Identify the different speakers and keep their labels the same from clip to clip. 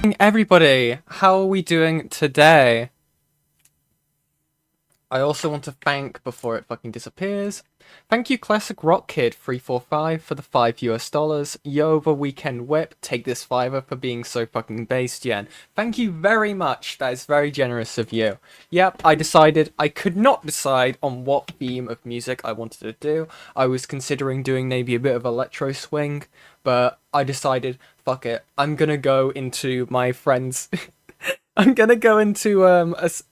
Speaker 1: Everybody, how are we doing today? I also want to thank, before it fucking disappears, thank you Classic Rock Kid 345 for the $5 US. Yova Weekend Whip, take this fiver for being so fucking based, Jen. Thank you very much, that is very generous of you. Yep, I could not decide on what theme of music I wanted to do. I was considering doing maybe a bit of electro swing, but I decided, fuck it, I'm gonna go into my friend's... I'm gonna go into a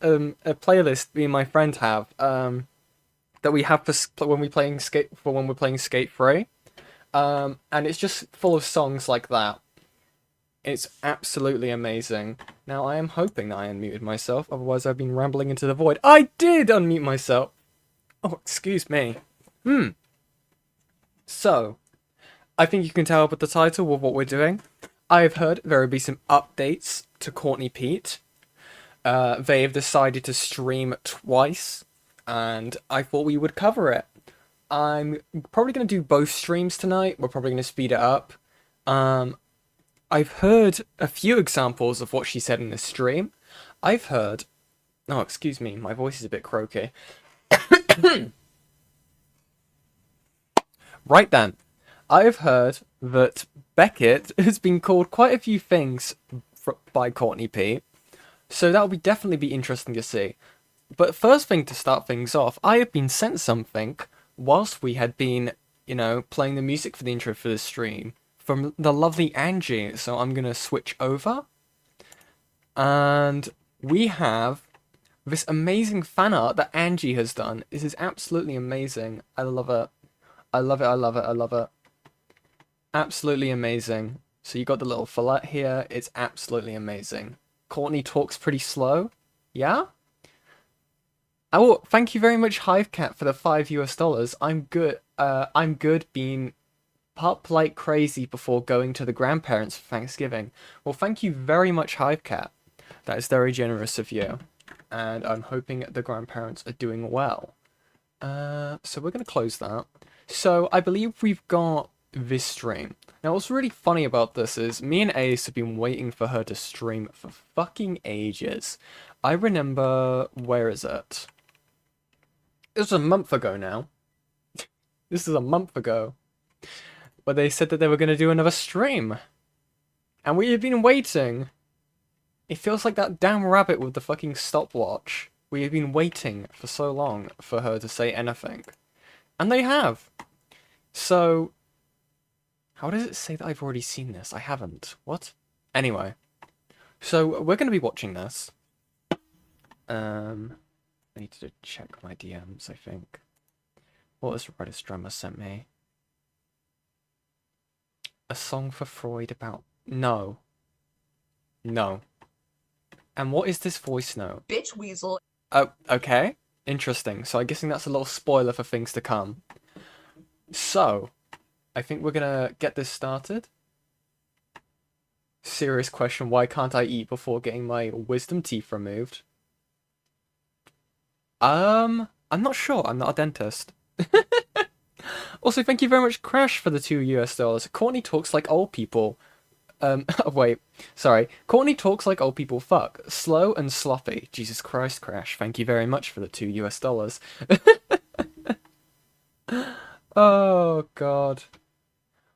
Speaker 1: playlist me and my friend have that we have for when we're playing Skate 3, and it's just full of songs like that. It's absolutely amazing. Now I am hoping that I unmuted myself, otherwise I've been rambling into the void. I did unmute myself. Oh, excuse me. So, I think you can tell with the title of what we're doing. I've heard there will be some updates to Courtney Peet. They have decided to stream twice, and I thought we would cover it. I'm probably going to do both streams tonight. We're probably going to speed it up. I've heard a few examples of what she said in the stream. I've heard... Oh, excuse me, my voice is a bit croaky. Right then. I've heard that Beckett has been called quite a few things by Courtney Peet, so that will definitely be interesting to see. But first thing to start things off, I have been sent something whilst we had been, playing the music for the intro for the stream from the lovely Angie, so I'm going to switch over. And we have this amazing fan art that Angie has done. This is absolutely amazing. I love it. I love it, I love it, I love it. Absolutely amazing. So you got the little fillet here. It's absolutely amazing. Courtney talks pretty slow. Yeah? Oh, thank you very much, Hivecat, for the $5 US. I'm good. I'm good being pup like crazy before going to the grandparents for Thanksgiving. Well, thank you very much, Hivecat. That is very generous of you. And I'm hoping the grandparents are doing well. So we're going to close that. So I believe we've got this stream. Now what's really funny about this is me and Ace have been waiting for her to stream for fucking ages. I remember, where is it? It was a month ago now. This is a month ago. But they said that they were going to do another stream. And we have been waiting. It feels like that damn rabbit with the fucking stopwatch. We have been waiting for so long for her to say anything. And they have. So... how does it say that I've already seen this? I haven't. What? Anyway. So, we're going to be watching this. I need to check my DMs, I think. What has Redis Drummer sent me? A song for Freud about... No. No. And what is this voice note?
Speaker 2: Bitch weasel.
Speaker 1: Oh, okay. Interesting. So I'm guessing that's a little spoiler for things to come. So... I think we're gonna get this started. Serious question, why can't I eat before getting my wisdom teeth removed? I'm not sure, I'm not a dentist. Also, thank you very much, Crash, for the $2 US. Courtney talks like old people. Wait, sorry. Courtney talks like old people fuck. Slow and sloppy. Jesus Christ, Crash, thank you very much for the $2 US. Oh, God.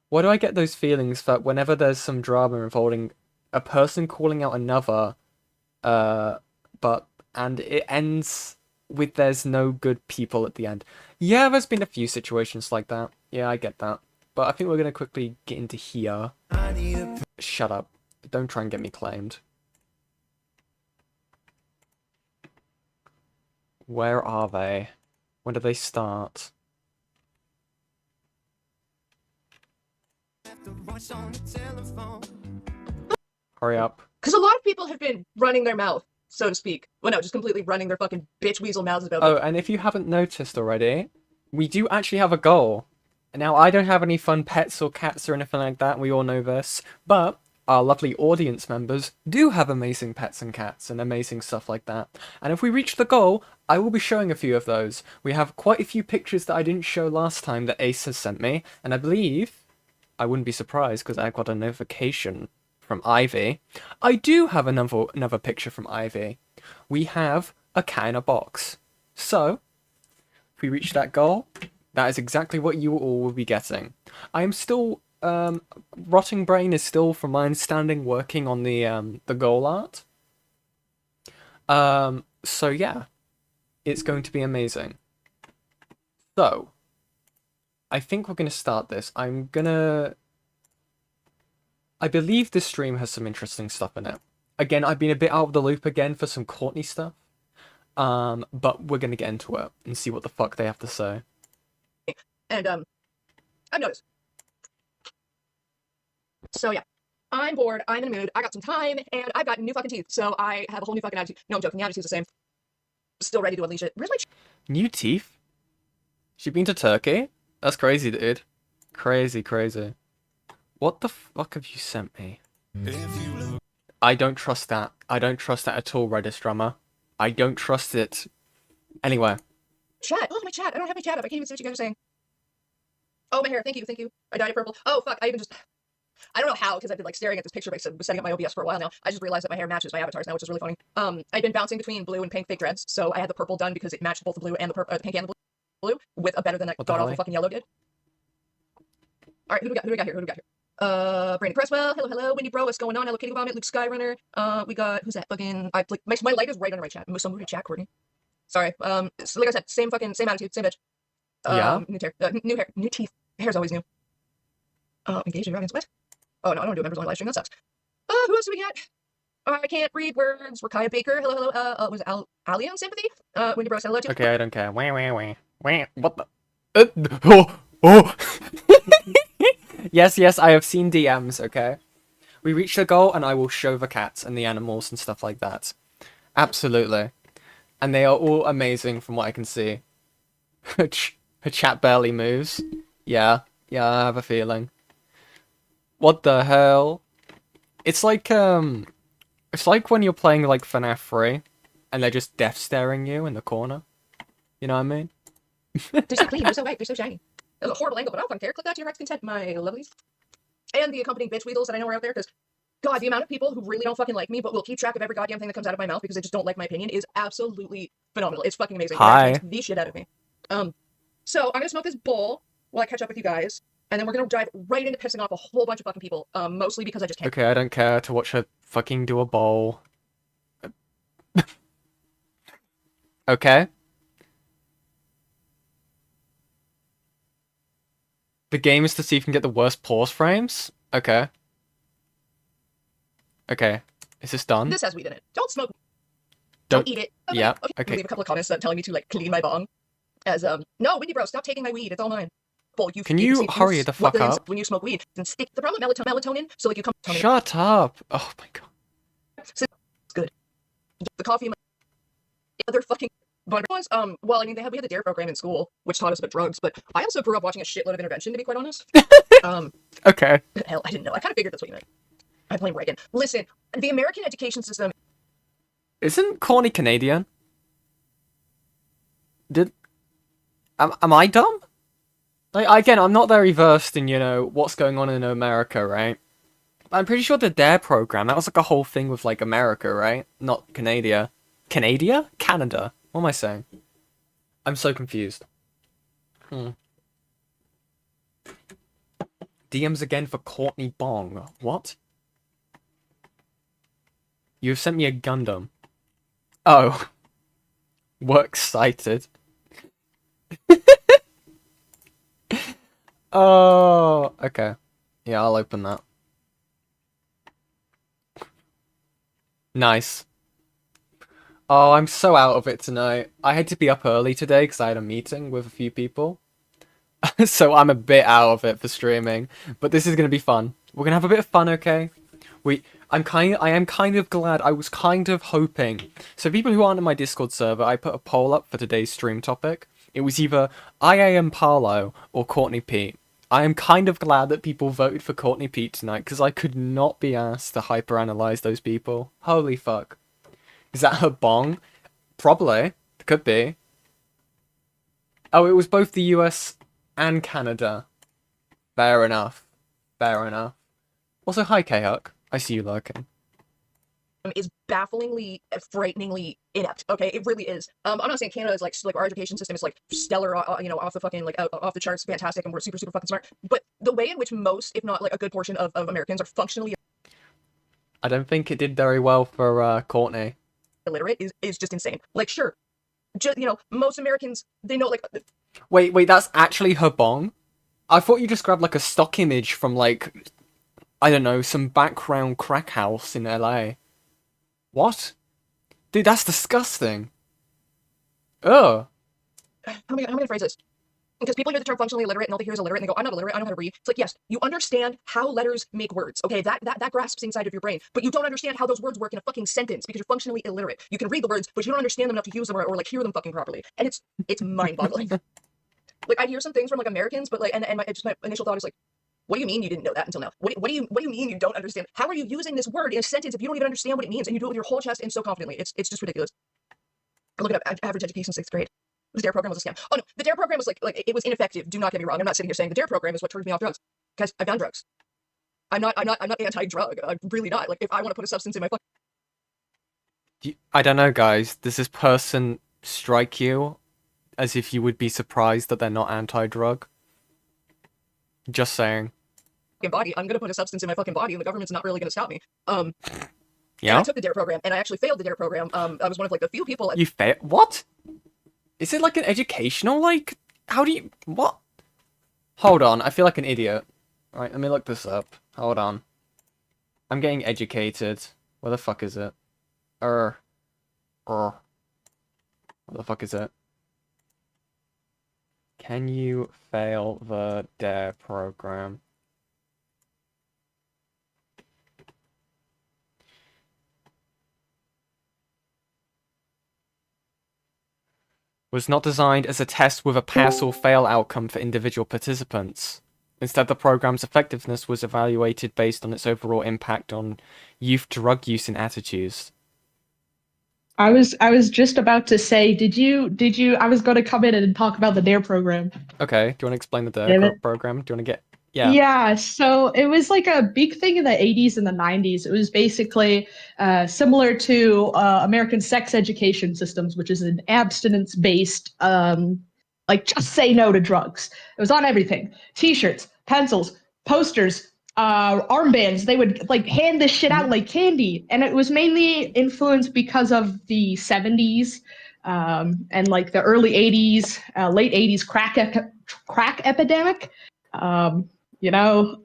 Speaker 1: Why do I get those feelings that whenever there's some drama involving a person calling out another, and it ends with there's no good people at the end? Yeah, there's been a few situations like that. Yeah, I get that. But I think we're going to quickly get into here. Shut up. Don't try and get me claimed. Where are they? When do they start? Hurry up.
Speaker 2: Because a lot of people have been running their mouth, so to speak. Well, no, just completely running their fucking bitch weasel mouths about
Speaker 1: Oh, and if you haven't noticed already, we do actually have a goal. Now, I don't have any fun pets or cats or anything like that, we all know this, but our lovely audience members do have amazing pets and cats and amazing stuff like that. And if we reach the goal, I will be showing a few of those. We have quite a few pictures that I didn't show last time that Ace has sent me, and I believe... I wouldn't be surprised because I got a notification from Ivy. I do have another picture from Ivy. We have a cat in a box. So, if we reach that goal, that is exactly what you all will be getting. I am still, Rotting Brain is still, from my understanding, working on the goal art. So yeah, it's going to be amazing. So, I think we're gonna start this. I believe this stream has some interesting stuff in it. Again, I've been a bit out of the loop again for some Courtney stuff. But we're gonna get into it and see what the fuck they have to say.
Speaker 2: And I've noticed. So yeah, I'm bored. I'm in a mood. I got some time, and I've got new fucking teeth. So I have a whole new fucking attitude. No, I'm joking. The attitude's the same. Still ready to unleash it. Where's my?
Speaker 1: New teeth? She been to Turkey? That's crazy, dude. Crazy, crazy. What the fuck have you sent me? I don't trust that. I don't trust that at all, Redis drummer. I don't trust it. Anyway.
Speaker 2: Chat. Oh, my chat. I don't have my chat up. I can't even see what you guys are saying. Oh, my hair. Thank you. Thank you. I dyed it purple. Oh, fuck. I don't know how, because I've been like staring at this picture, but I was setting up my OBS for a while now. I just realized that my hair matches my avatars now, which is really funny. I've been bouncing between blue and pink fake dreads, so I had the purple done because it matched both the blue and the pink and the blue with a better than that god awful fucking yellow did. All right, who do we got here? Brandon Presswell. Hello, hello. Windy Bro, what's going on? Hello, Kitty Vomit. Luke Skyrunner. We got who's that? Fucking my light is right under my chat. So move your chat, Courtney. Sorry. So like I said, same attitude, same bitch.
Speaker 1: Yeah.
Speaker 2: New hair, new teeth. Hair's always new. Engage your audience. What? Oh no, I don't do a members only live stream. That sucks. Who else do we got? I can't read words. Rakaya Baker. Hello, hello. Was it Allium Sympathy? Windy Bro, say hello to.
Speaker 1: Okay, I don't care. Wah, wah, wah. Wah. What the? Oh. Yes, I have seen DMs, okay? We reached the goal, and I will show the cats and the animals and stuff like that. Absolutely. And they are all amazing from what I can see. Her chat barely moves. Yeah, I have a feeling. What the hell? It's like when you're playing like FNAF 3, and they're just death staring you in the corner. You know what I mean?
Speaker 2: They're so clean, they're so white, they're so shiny. That was a horrible angle, but I don't fucking care. Click that to your heart's content, my lovelies. And the accompanying bitch weasels that I know are out there, because God, the amount of people who really don't fucking like me, but will keep track of every goddamn thing that comes out of my mouth because they just don't like my opinion is absolutely phenomenal. It's fucking amazing.
Speaker 1: Hi.
Speaker 2: It the shit out of me. So I'm gonna smoke this bowl while I catch up with you guys, and then we're gonna dive right into pissing off a whole bunch of fucking people. Mostly because I just can't.
Speaker 1: Okay, I don't care to watch her fucking do a bowl. Okay. The game is to see if you can get the worst pause frames? Okay. Okay. Is this done?
Speaker 2: This has weed in it. Don't smoke. Don't eat it. Okay.
Speaker 1: Yeah.
Speaker 2: Okay.
Speaker 1: Okay.
Speaker 2: Leave a couple of comments telling me to like clean my bong. As no, Windy Bro, stop taking my weed. It's all mine. Well,
Speaker 1: Can you hurry the fuck up?
Speaker 2: When you smoke weed, and stick the problem with melatonin. So like you come.
Speaker 1: Shut up! Oh my god.
Speaker 2: So, it's good. The coffee. Other fucking. Well, I mean, we had the DARE program in school, which taught us about drugs, but I also grew up watching a shitload of Intervention, to be quite honest.
Speaker 1: Okay.
Speaker 2: Hell, I didn't know. I kind of figured that's what you meant. I blame Reagan. Listen, the American education system.
Speaker 1: Isn't Courtney Canadian? Am I dumb? Like, again, I'm not very versed in, what's going on in America, right? I'm pretty sure the DARE program, that was like a whole thing with, like, America, right? Not Canada. Canada? Canada. What am I saying? I'm so confused. DMs again for Courtney Bong. What? You've sent me a Gundam. Oh. Works cited. Oh, okay. Yeah, I'll open that. Nice. Oh, I'm so out of it tonight. I had to be up early today because I had a meeting with a few people. So I'm a bit out of it for streaming. But this is going to be fun. We're going to have a bit of fun, okay? I am kind of glad. I was kind of hoping. So people who aren't in my Discord server, I put a poll up for today's stream topic. It was either I am Paolo or Courtney Peet. I am kind of glad that people voted for Courtney Peet tonight because I could not be asked to hyperanalyze those people. Holy fuck. Is that her bong? Probably. Could be. Oh, it was both the US and Canada. Fair enough. Also, hi, K-Huck. I see you lurking.
Speaker 2: Is bafflingly, frighteningly inept. Okay, it really is. I'm not saying Canada is like our education system is like stellar, off the fucking like off the charts, fantastic, and we're super super fucking smart. But the way in which most, if not like a good portion of Americans are functionally
Speaker 1: I don't think it did very well for Courtney.
Speaker 2: illiterate is just insane. Like, sure, just most Americans they know like
Speaker 1: Wait, that's actually her bong? I thought you just grabbed like a stock image from like, I don't know, some background crack house in LA. What? Dude, that's disgusting. Ugh.
Speaker 2: how am I gonna phrase this? Because people hear the term functionally illiterate and all they hear is illiterate and they go, I'm not illiterate, I know how to read. It's like, yes, you understand how letters make words. Okay, that grasps inside of your brain, but you don't understand how those words work in a fucking sentence because you're functionally illiterate. You can read the words, but you don't understand them enough to use them or like hear them fucking properly. And it's mind-boggling. Like I hear some things from like Americans, but like and my initial thought is like, what do you mean you didn't know that until now? What do you mean you don't understand? How are you using this word in a sentence if you don't even understand what it means and you do it with your whole chest and so confidently? It's just ridiculous. Look it up. Average education 6th grade. The DARE program was a scam. Oh no, the DARE program was like it was ineffective. Do not get me wrong. I'm not sitting here saying the DARE program is what turned me off drugs. Guys, I've done drugs. I'm not anti-drug. I'm really not. Like if I want to put a substance in my
Speaker 1: I don't know, guys. Does this person strike you as if you would be surprised that they're not anti-drug? Just saying.
Speaker 2: fucking body, I'm gonna put a substance in my fucking body, and the government's not really gonna stop me.
Speaker 1: Yeah.
Speaker 2: And I took the DARE program, and I actually failed the DARE program. I was one of like the few people.
Speaker 1: You fail? What? Is it like an educational, like, how do you, what? Hold on, I feel like an idiot. Right, let me look this up. Hold on. I'm getting educated. Where the fuck is it? Where the fuck is it? Can you fail the DARE program? Was not designed as a test with a pass or fail outcome for individual participants. Instead, the program's effectiveness was evaluated based on its overall impact on youth drug use and attitudes.
Speaker 3: I was just about to say, did you I was going to come in and talk about the DARE program.
Speaker 1: Okay, do you want to explain the
Speaker 3: Damn
Speaker 1: DARE
Speaker 3: it.
Speaker 1: program? Do you want to get... Yeah.
Speaker 3: Yeah, so it was like a big thing in the 80s and the 90s. It was basically similar to American sex education systems, which is an abstinence-based, like just say no to drugs. It was on everything: T-shirts, pencils, posters, armbands. They would like hand this shit out like candy, and it was mainly influenced because of the 70s and like the early 80s, late 80s crack epidemic. You know,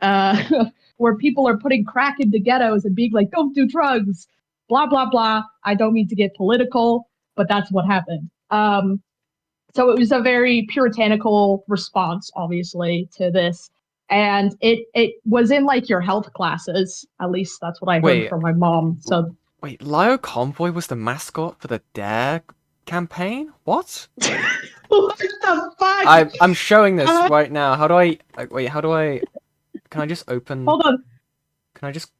Speaker 3: where people are putting crack into ghettos and being like, don't do drugs, blah, blah, blah. I don't mean to get political, but that's what happened. So it was a very puritanical response, obviously, to this. And it was in like your health classes. At least that's what I heard from my mom. So
Speaker 1: wait, Lio Convoy was the mascot for the DARE campaign? What?
Speaker 3: what the fuck?
Speaker 1: I'm showing this right now. How do I... Wait, how do I... Can I just open...
Speaker 3: Hold on.
Speaker 1: Can I just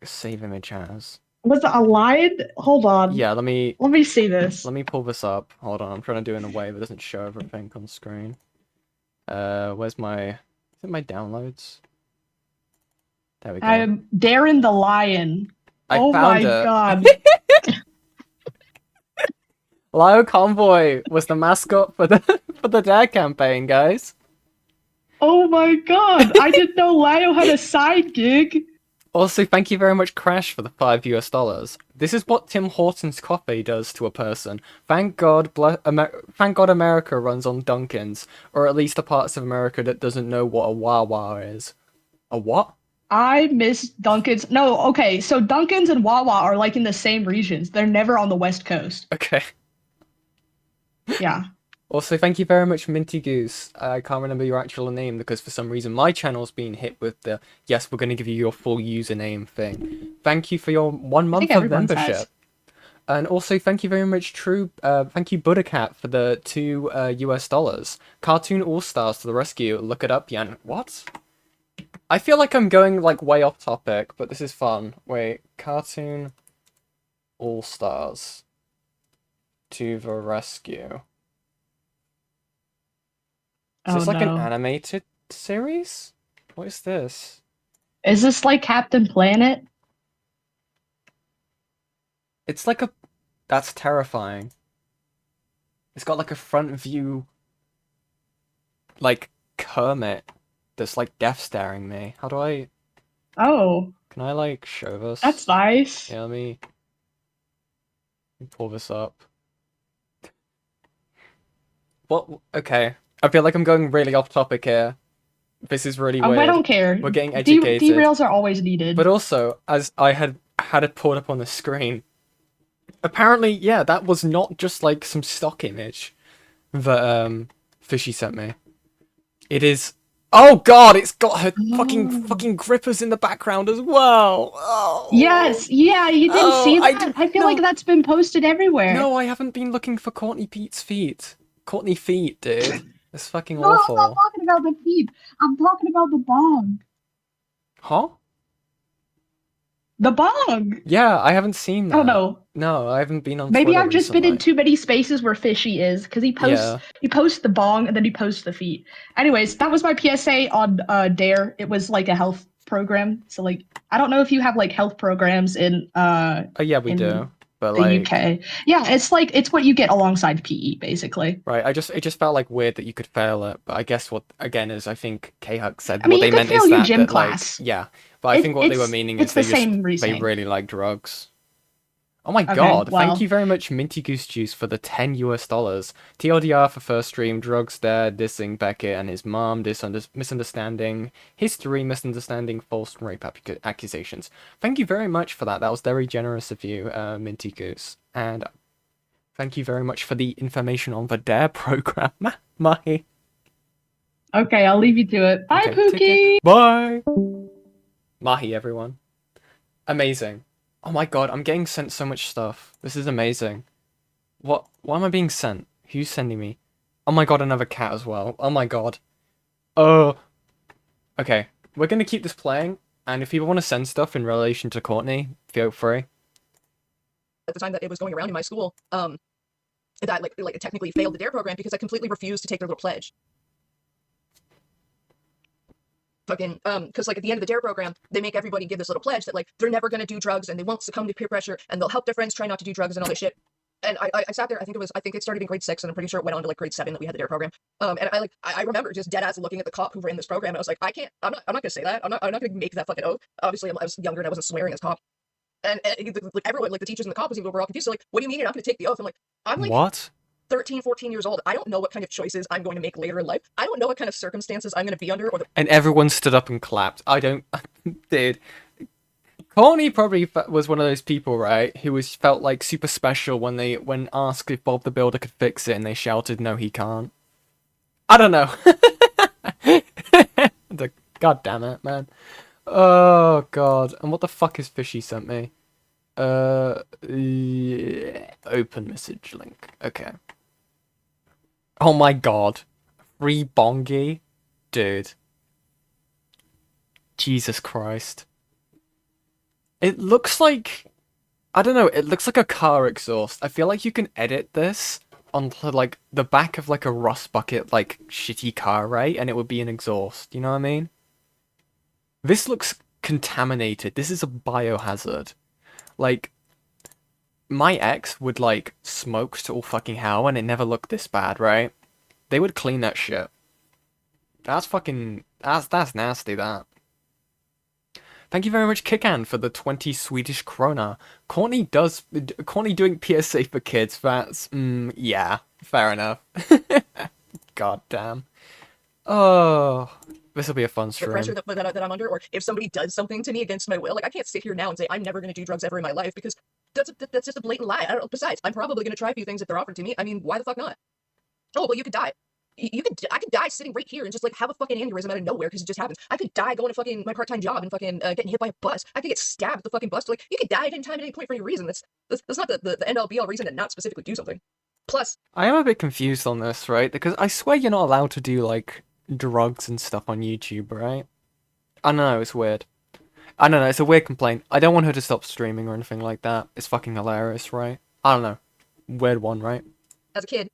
Speaker 1: save image as?
Speaker 3: Was it a lion? Hold on.
Speaker 1: Yeah, let me
Speaker 3: see this.
Speaker 1: Let me pull this up. Hold on, I'm trying to do it in a way that doesn't show everything on screen. Where's my... Is it my downloads? There we go.
Speaker 3: I am Darren the Lion.
Speaker 1: I
Speaker 3: oh
Speaker 1: found
Speaker 3: my
Speaker 1: it.
Speaker 3: god.
Speaker 1: Lio Convoy was the mascot for the DARE campaign, guys.
Speaker 3: Oh my god. I didn't know Lio had a side gig.
Speaker 1: Also, thank you very much, Crash, for the $5 US. This is what Tim Hortons coffee does to a person. Thank God, thank God America runs on Dunkin's, or at least the parts of America that doesn't know what a Wawa is. A what?
Speaker 3: I miss Dunkin's. No, okay, so Dunkin's and Wawa are like in the same regions. They're never on the West Coast.
Speaker 1: Okay.
Speaker 3: Yeah.
Speaker 1: Also, thank you very much, Minty Goose. I can't remember your actual name because for some reason my channel's been hit with the yes, we're going to give you your full username thing. Thank you for your 1 month of membership. And also, thank you very much, thank you, Buddha Cat, for the $2 US. Cartoon All Stars to the rescue. Look it up, Yan. What? I feel like I'm going like way off topic, but this is fun. Wait, Cartoon All Stars to the rescue. Is this like an animated series? What is this?
Speaker 3: Is this like Captain Planet?
Speaker 1: It's like a... That's terrifying. It's got like a front view, like, Kermit that's like death staring me. How do I...
Speaker 3: Oh,
Speaker 1: Can I like show this?
Speaker 3: that's nice.
Speaker 1: Yeah, let me pull this up. What? Okay. I feel like I'm going really off topic here. This is really
Speaker 3: I
Speaker 1: weird.
Speaker 3: don't care.
Speaker 1: We're getting educated.
Speaker 3: Derails are always needed.
Speaker 1: But also, as I had it pulled up on the screen, apparently, yeah, that was not just like some stock image that Fishy sent me. It is. Oh God! It's got her fucking grippers in the background as well. Oh.
Speaker 3: Yes, yeah, you didn't
Speaker 1: Oh,
Speaker 3: see
Speaker 1: I
Speaker 3: that?
Speaker 1: did-
Speaker 3: I feel
Speaker 1: no.
Speaker 3: like that's been posted everywhere.
Speaker 1: No, I haven't been looking for Courtney Peet's feet. Courtney feet, dude. It's fucking
Speaker 3: No, I'm not
Speaker 1: awful.
Speaker 3: talking about the feet. I'm talking about the bong.
Speaker 1: Huh?
Speaker 3: The bong.
Speaker 1: Yeah, I haven't seen that.
Speaker 3: Oh no.
Speaker 1: No, I haven't been on
Speaker 3: Maybe
Speaker 1: Twitter
Speaker 3: I've just been in
Speaker 1: recently.
Speaker 3: too many spaces where Fishy is, because
Speaker 1: Yeah.
Speaker 3: he posts the bong and then he posts the feet. Anyways, that was my PSA on Dare. It was like a health program. So like I don't know if you have like health programs in
Speaker 1: Oh yeah, we
Speaker 3: in
Speaker 1: do. But
Speaker 3: the
Speaker 1: like,
Speaker 3: UK. Yeah, it's what you get alongside PE, basically.
Speaker 1: right, it just felt like weird that you could fail it. But I guess what again is I think K-Hug said
Speaker 3: I mean,
Speaker 1: what
Speaker 3: you
Speaker 1: they
Speaker 3: could
Speaker 1: meant is
Speaker 3: fail your
Speaker 1: that
Speaker 3: gym
Speaker 1: like
Speaker 3: class.
Speaker 1: yeah. But I think what they were
Speaker 3: It's
Speaker 1: meaning
Speaker 3: it's
Speaker 1: is
Speaker 3: the
Speaker 1: they
Speaker 3: same
Speaker 1: they
Speaker 3: reasoning.
Speaker 1: really like drugs. Oh my
Speaker 3: Okay,
Speaker 1: God! Thank
Speaker 3: well.
Speaker 1: you very much, Minty Goose Juice, for the $10. TLDR for first stream. Drugs there, dissing Beckett and his mom. Misunderstanding. History, misunderstanding. False rape accusations. Thank you very much for that. That was very generous of you, Minty Goose. And thank you very much for the information on the Dare program, Mahi.
Speaker 3: Okay, I'll leave you to it. Bye,
Speaker 1: Okay, take care.
Speaker 3: Pookie.
Speaker 1: Bye. Mahi, everyone. Amazing. Oh my God, I'm getting sent so much stuff. This is amazing. What? Why am I being sent? Who's sending me? Oh my God, another cat as well. Oh my God. Oh. Okay, we're gonna keep this playing, and if people want to send stuff in relation to Courtney, feel free.
Speaker 2: At the time that it was going around in my school, that like technically failed the Dare program because I completely refused to take their little pledge. Fucking because like at the end of the Dare program, they make everybody give this little pledge that like they're never gonna do drugs and they won't succumb to peer pressure and they'll help their friends try not to do drugs and all this shit. And I sat there. I think it started in grade 6, and I'm pretty sure it went on to like grade 7 that we had the Dare program. And I remember just dead ass looking at the cop who ran this program, and I was like, I'm not gonna say that. I'm not gonna make that fucking oath. Obviously, I was younger and I wasn't swearing as cop. And like everyone, like the teachers and the cop was even overall confused. So like, what do you mean you're not gonna take the oath? I'm like
Speaker 1: What?
Speaker 2: 13, 14 years old. I don't know what kind of choices I'm going to make later in life. I don't know what kind of circumstances I'm going to be under or the
Speaker 1: And everyone stood up and clapped. I don't... Dude. Courtney probably was one of those people, right, who felt like super special when asked if Bob the Builder could fix it and they shouted, no, he can't. I don't know. God damn it, man. Oh, God. And what the fuck is Fishy sent me? Yeah. Open message link. Okay. Oh my God. Free bongi? Dude. Jesus Christ. It looks like... I don't know, it looks like a car exhaust. I feel like you can edit this onto, like, the back of, like, a rust bucket, like, shitty car, right? And it would be an exhaust, you know what I mean? This looks contaminated. This is a biohazard. Like, my ex would, like, smoke to all fucking hell and it never looked this bad, right? They would clean that shit. That's fucking... That's nasty, that. Thank you very much, Kickan, for the 20 Swedish krona. Courtney doing PSA for kids, that's... yeah, fair enough. God damn. Oh, this'll be a fun stream.
Speaker 2: pressure that I'm under, or if somebody does something to me against my will. Like, I can't sit here now and say I'm never going to do drugs ever in my life because that's just a blatant lie. I don't know. Besides, I'm probably going to try a few things if they're offered to me. I mean, why the fuck not? Oh, well, you could die. I could die sitting right here and just like have a fucking aneurysm out of nowhere because it just happens. I could die going to fucking my part-time job and fucking getting hit by a bus. I could get stabbed at the fucking bus. Like, you could die at any time, at any point for any reason. That's not the end-all be-all reason to not specifically do something. Plus,
Speaker 1: I am a bit confused on this, right? Because I swear you're not allowed to do, like, drugs and stuff on YouTube, right? I don't know, it's weird. I don't know, it's a weird complaint. I don't want her to stop streaming or anything like that. It's fucking hilarious, right? I don't know. Weird one, right?
Speaker 2: as a kid,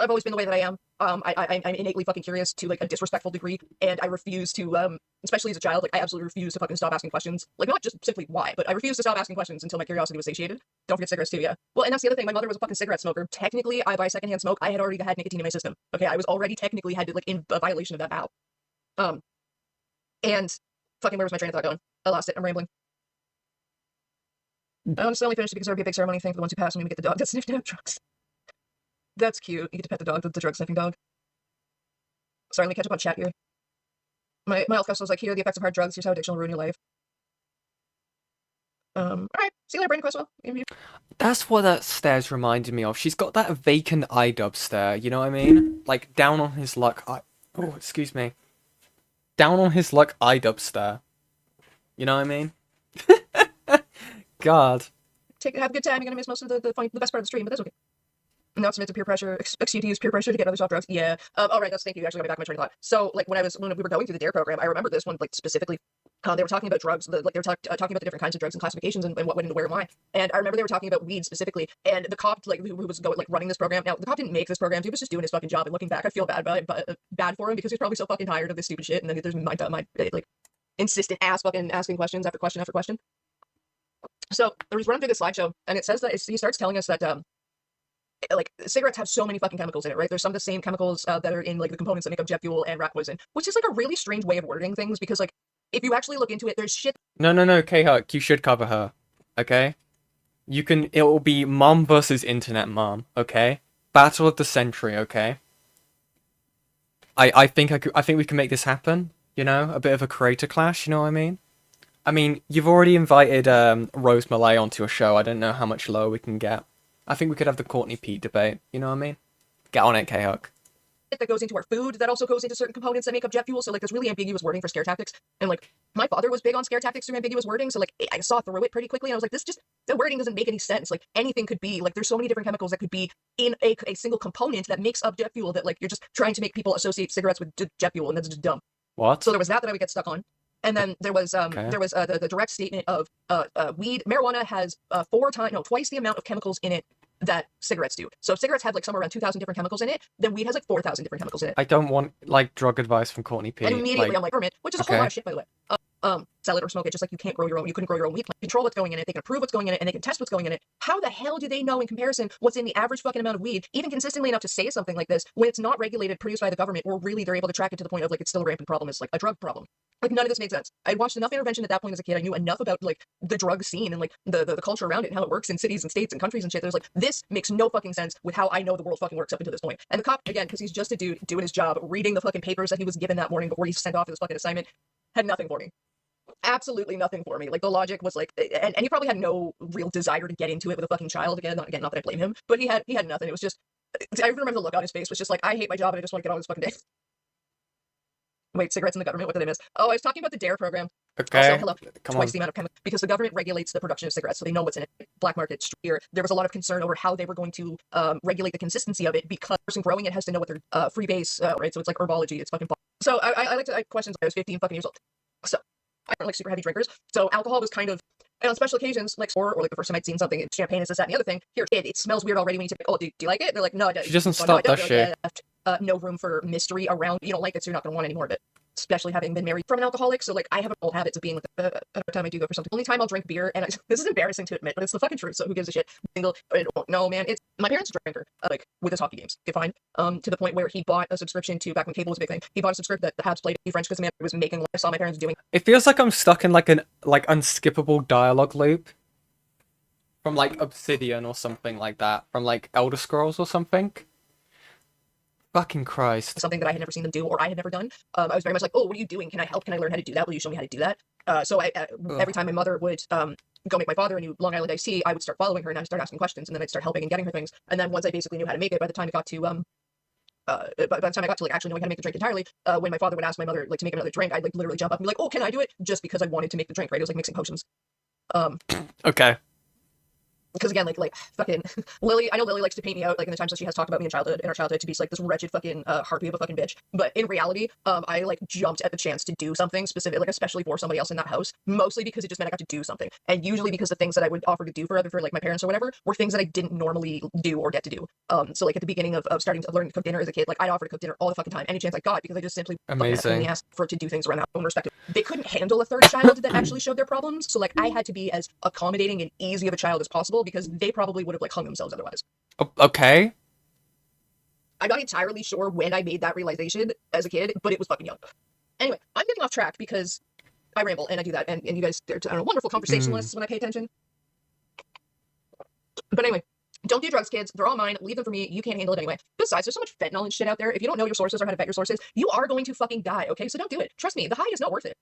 Speaker 2: I've always been the way that I am. I'm innately fucking curious to like a disrespectful degree, and I refuse to, especially as a child, like I absolutely refuse to fucking stop asking questions. Like not just simply why, but I refuse to stop asking questions until my curiosity was satiated. Don't forget cigarettes too, yeah. Well, and that's the other thing. My mother was a fucking cigarette smoker. Technically, I buy secondhand smoke. I had already had nicotine in my system. Okay, I was already technically had to like in a violation of that vow. And fucking where was my train of thought going? I lost it. I'm rambling. I honestly only finished it because there would be a big ceremony thing for the ones who pass, and we would get the dog that sniffed out drugs. That's cute. You get to pet the dog, the drug sniffing dog. Sorry, let me catch up on chat here. My health counselor was like, here are the effects of hard drugs. Here's how addiction will ruin your life. Alright. See you later, Brandon Cresswell.
Speaker 1: That's what that stare's reminded me of. She's got that vacant eye dub stare, you know what I mean? Like, down on his luck oh, excuse me. Down on his luck eye dub stare. You know what I mean? God.
Speaker 2: Have a good time. You're gonna miss most of the best part of the stream, but that's okay. Now submit to peer pressure. Expects you to use peer pressure to get others off drugs. Yeah. All right. Thank you. Actually got me back on my train of thought. So, like, when we were going through the DARE program, I remember this one, like, specifically. They were talking about drugs. They were talking about the different kinds of drugs and classifications and what went into where and why. And I remember they were talking about weed specifically. And the cop, like, who was going, like, running this program. Now, the cop didn't make this program. He was just doing his fucking job. And looking back, I feel bad for him because he's probably so fucking tired of this stupid shit. And then there's my like insistent ass fucking asking questions after question after question. So there was running through the slideshow, and it says that he starts telling us that like cigarettes have so many fucking chemicals in it, right? There's some of the same chemicals that are in like the components that make up jet fuel and rat poison, which is like a really strange way of wording things because like if you actually look into it, there's shit.
Speaker 1: No, K-Huck, you should cover her, okay? It will be mom versus internet mom, okay? Battle of the century, okay? I think we can make this happen, you know? A bit of a creator clash, you know what I mean? I mean, you've already invited Rose Malay onto a show. I don't know how much lower we can get. I think we could have the Courtney Peet debate. You know what I mean? Get on it, K-Huck.
Speaker 2: That goes into our food that also goes into certain components that make up jet fuel. So like there's really ambiguous wording for scare tactics. And like my father was big on scare tactics through ambiguous wording. So like I saw through it pretty quickly and I was like, the wording doesn't make any sense. Like anything could be like, there's so many different chemicals that could be in a single component that makes up jet fuel that like you're just trying to make people associate cigarettes with jet fuel, and that's just dumb.
Speaker 1: What?
Speaker 2: So there was that I would get stuck on. And then there was the direct statement of marijuana has twice the amount of chemicals in it that cigarettes do. So if cigarettes have like somewhere around 2,000 different chemicals in it, then weed has like 4,000 different chemicals in it.
Speaker 1: I don't want like drug advice from Courtney Peet.
Speaker 2: And immediately I'm like, permit, which is a whole lot of shit, by the way. Sell it or smoke it, just like you couldn't grow your own weed plant. Control what's going in it, they can approve what's going in it, and they can test what's going in it. How the hell do they know in comparison what's in the average fucking amount of weed, even consistently enough to say something like this, when it's not regulated, produced by the government, or really they're able to track it to the point of like it's still a rampant problem, it's like a drug problem. Like none of this made sense. I'd watched enough Intervention at that point as a kid. I knew enough about like the drug scene and like the culture around it and how it works in cities and states and countries and shit. There's like, this makes no fucking sense with how I know the world fucking works up until this point. And the cop, again, because he's just a dude doing his job, reading the fucking papers that he was given that morning before he sent off his fucking assignment, had nothing for me. Absolutely nothing for me. Like the logic was like, and he probably had no real desire to get into it with a fucking child. Not that I blame him, but he had nothing. It was just, I remember the look on his face was just like, I hate my job and I just want to get on this fucking day. Wait, cigarettes in the government? What did I miss? Oh, I was talking about the DARE program.
Speaker 1: Okay.
Speaker 2: Also, hello. Twice the amount of chemicals, because the government regulates the production of cigarettes, so they know what's in it. Black market, here. There was a lot of concern over how they were going to regulate the consistency of it, because the person growing it has to know what their free base, right? So it's like herbology. It's fucking fun. So I like to ask questions. I was 15 fucking years old. So I don't like super heavy drinkers. So alcohol was kind of, and on special occasions, like or like the first time I'd seen something, champagne is this, that, and the other thing. Here, it smells weird already when you take. Oh, do you like it? They're like, no.
Speaker 1: She doesn't stop that shit.
Speaker 2: No room for mystery around. You don't like it, so you're not going to want any more of it. Especially having been married from an alcoholic, so like I have old habits of being like every time I do go for something. Only time I'll drink beer, and this is embarrassing to admit, but it's the fucking truth. So who gives a shit? No, man, it's my parents' drinker, like with his hockey games. Okay, fine. To the point where he bought a subscription to, back when cable was a big thing. He bought a subscription that the Habs played French because the man was making. I saw my parents doing.
Speaker 1: It feels like I'm stuck in like an unskippable dialogue loop from like Obsidian or something like that, from like Elder Scrolls or something. Fucking Christ.
Speaker 2: Something that I had never seen them do, or I had never done. I was very much like, oh, what are you doing? Can I help? Can I learn how to do that? Will you show me how to do that? So every time my mother would go make my father a new Long Island iced tea, I would start following her and I'd start asking questions, and then I'd start helping and getting her things. And then once I basically knew how to make it, by the time it got to by the time I got to like actually knowing how to make the drink entirely, when my father would ask my mother like to make another drink, I'd like literally jump up and be like, oh, can I do it? Just because I wanted to make the drink, right? It was like mixing potions.
Speaker 1: Okay.
Speaker 2: because again, like fucking Lily, I know Lily likes to paint me out like in the times that she has talked about me in our childhood to be like this wretched fucking harpy of a fucking bitch. But in reality, I like jumped at the chance to do something specific, like especially for somebody else in that house, mostly because it just meant I got to do something, and usually because the things that I would offer to do for like my parents or whatever were things that I didn't normally do or get to do. So like at the beginning of starting to learn to cook dinner as a kid, like I'd offer to cook dinner all the fucking time, any chance I got, because I just simply fucking had
Speaker 1: Amazing.
Speaker 2: asked for to do things around my own respective. They couldn't handle a third child that actually showed their problems, so like I had to be as accommodating and easy of a child as possible because they probably would have like hung themselves otherwise.
Speaker 1: Okay.
Speaker 2: I'm not entirely sure when I made that realization as a kid, but it was fucking young. Anyway, I'm getting off track because I ramble and I do that, and you guys, they're, I don't know, wonderful conversationalists when I pay attention. But anyway, don't do drugs, kids. They're all mine. Leave them for me. You can't handle it anyway. Besides, there's so much fentanyl and shit out there. If you don't know your sources or how to vet your sources, you are going to fucking die, okay? So don't do it. Trust me, the high is not worth it.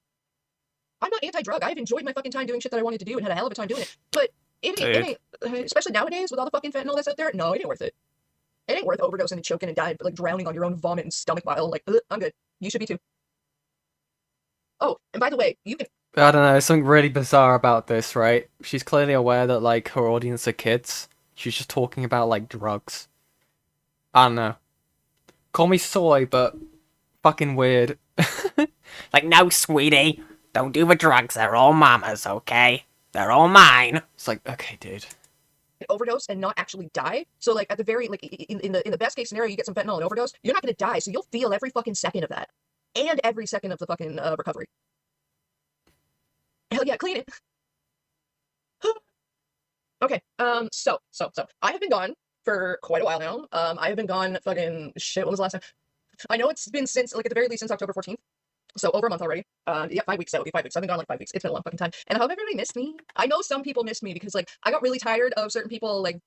Speaker 2: I'm not anti-drug. I've enjoyed my fucking time doing shit that I wanted to do and had a hell of a time doing it. But it ain't, especially nowadays with all the fucking fentanyl that's out there, no, it ain't worth it. It ain't worth overdosing and choking and dying, like drowning on your own vomit and stomach bile. Like, I'm good. You should be too. Oh, and by the way, you can.
Speaker 1: I don't know, something really bizarre about this, right? She's clearly aware that, like, her audience are kids. She's just talking about, like, drugs. I don't know. Call me soy, but fucking weird.
Speaker 4: Like, no, sweetie, don't do the drugs. They're all mama's, okay? They're all mine.
Speaker 1: It's like, okay, dude.
Speaker 2: Overdose and not actually die. So like at the very like in the best case scenario, you get some fentanyl and overdose, you're not gonna die. So you'll feel every fucking second of that, and every second of the fucking recovery. Hell yeah, clean it. Okay. So I have been gone for quite a while now. I have been gone fucking shit. When was the last time? I know it's been since like at the very least since October 14th. So over a month already. Yeah, 5 weeks. That would be 5 weeks. I've been gone like 5 weeks. It's been a long fucking time. And I hope everybody missed me. I know some people missed me because like I got really tired of certain people like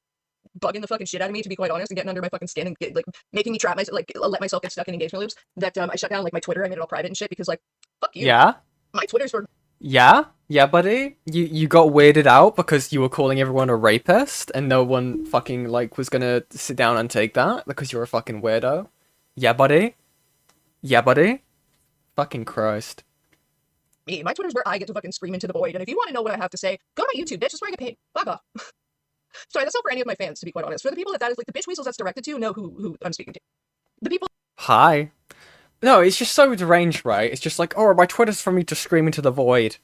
Speaker 2: bugging the fucking shit out of me, to be quite honest, and getting under my fucking skin and like making me trap myself, like let myself get stuck in engagement loops. That I shut down like my Twitter. I made it all private and shit because like fuck you.
Speaker 1: Yeah?
Speaker 2: My Twitter's for
Speaker 1: Yeah? Yeah, buddy? You got weirded out because you were calling everyone a rapist and no one fucking, like, was gonna sit down and take that because you're a fucking weirdo? Yeah, buddy? Yeah, buddy? Fucking Christ.
Speaker 2: me. My Twitter's where I get to fucking scream into the void. And if you want to know what I have to say, go to my YouTube, bitch. That's where I get paid. Fuck off. Sorry, that's not for any of my fans, to be quite honest. For the people that is like the bitch weasels that's directed to, know who I'm speaking to. The people.
Speaker 1: Hi. No, it's just so deranged, right? It's just like, oh, my Twitter's for me to scream into the void.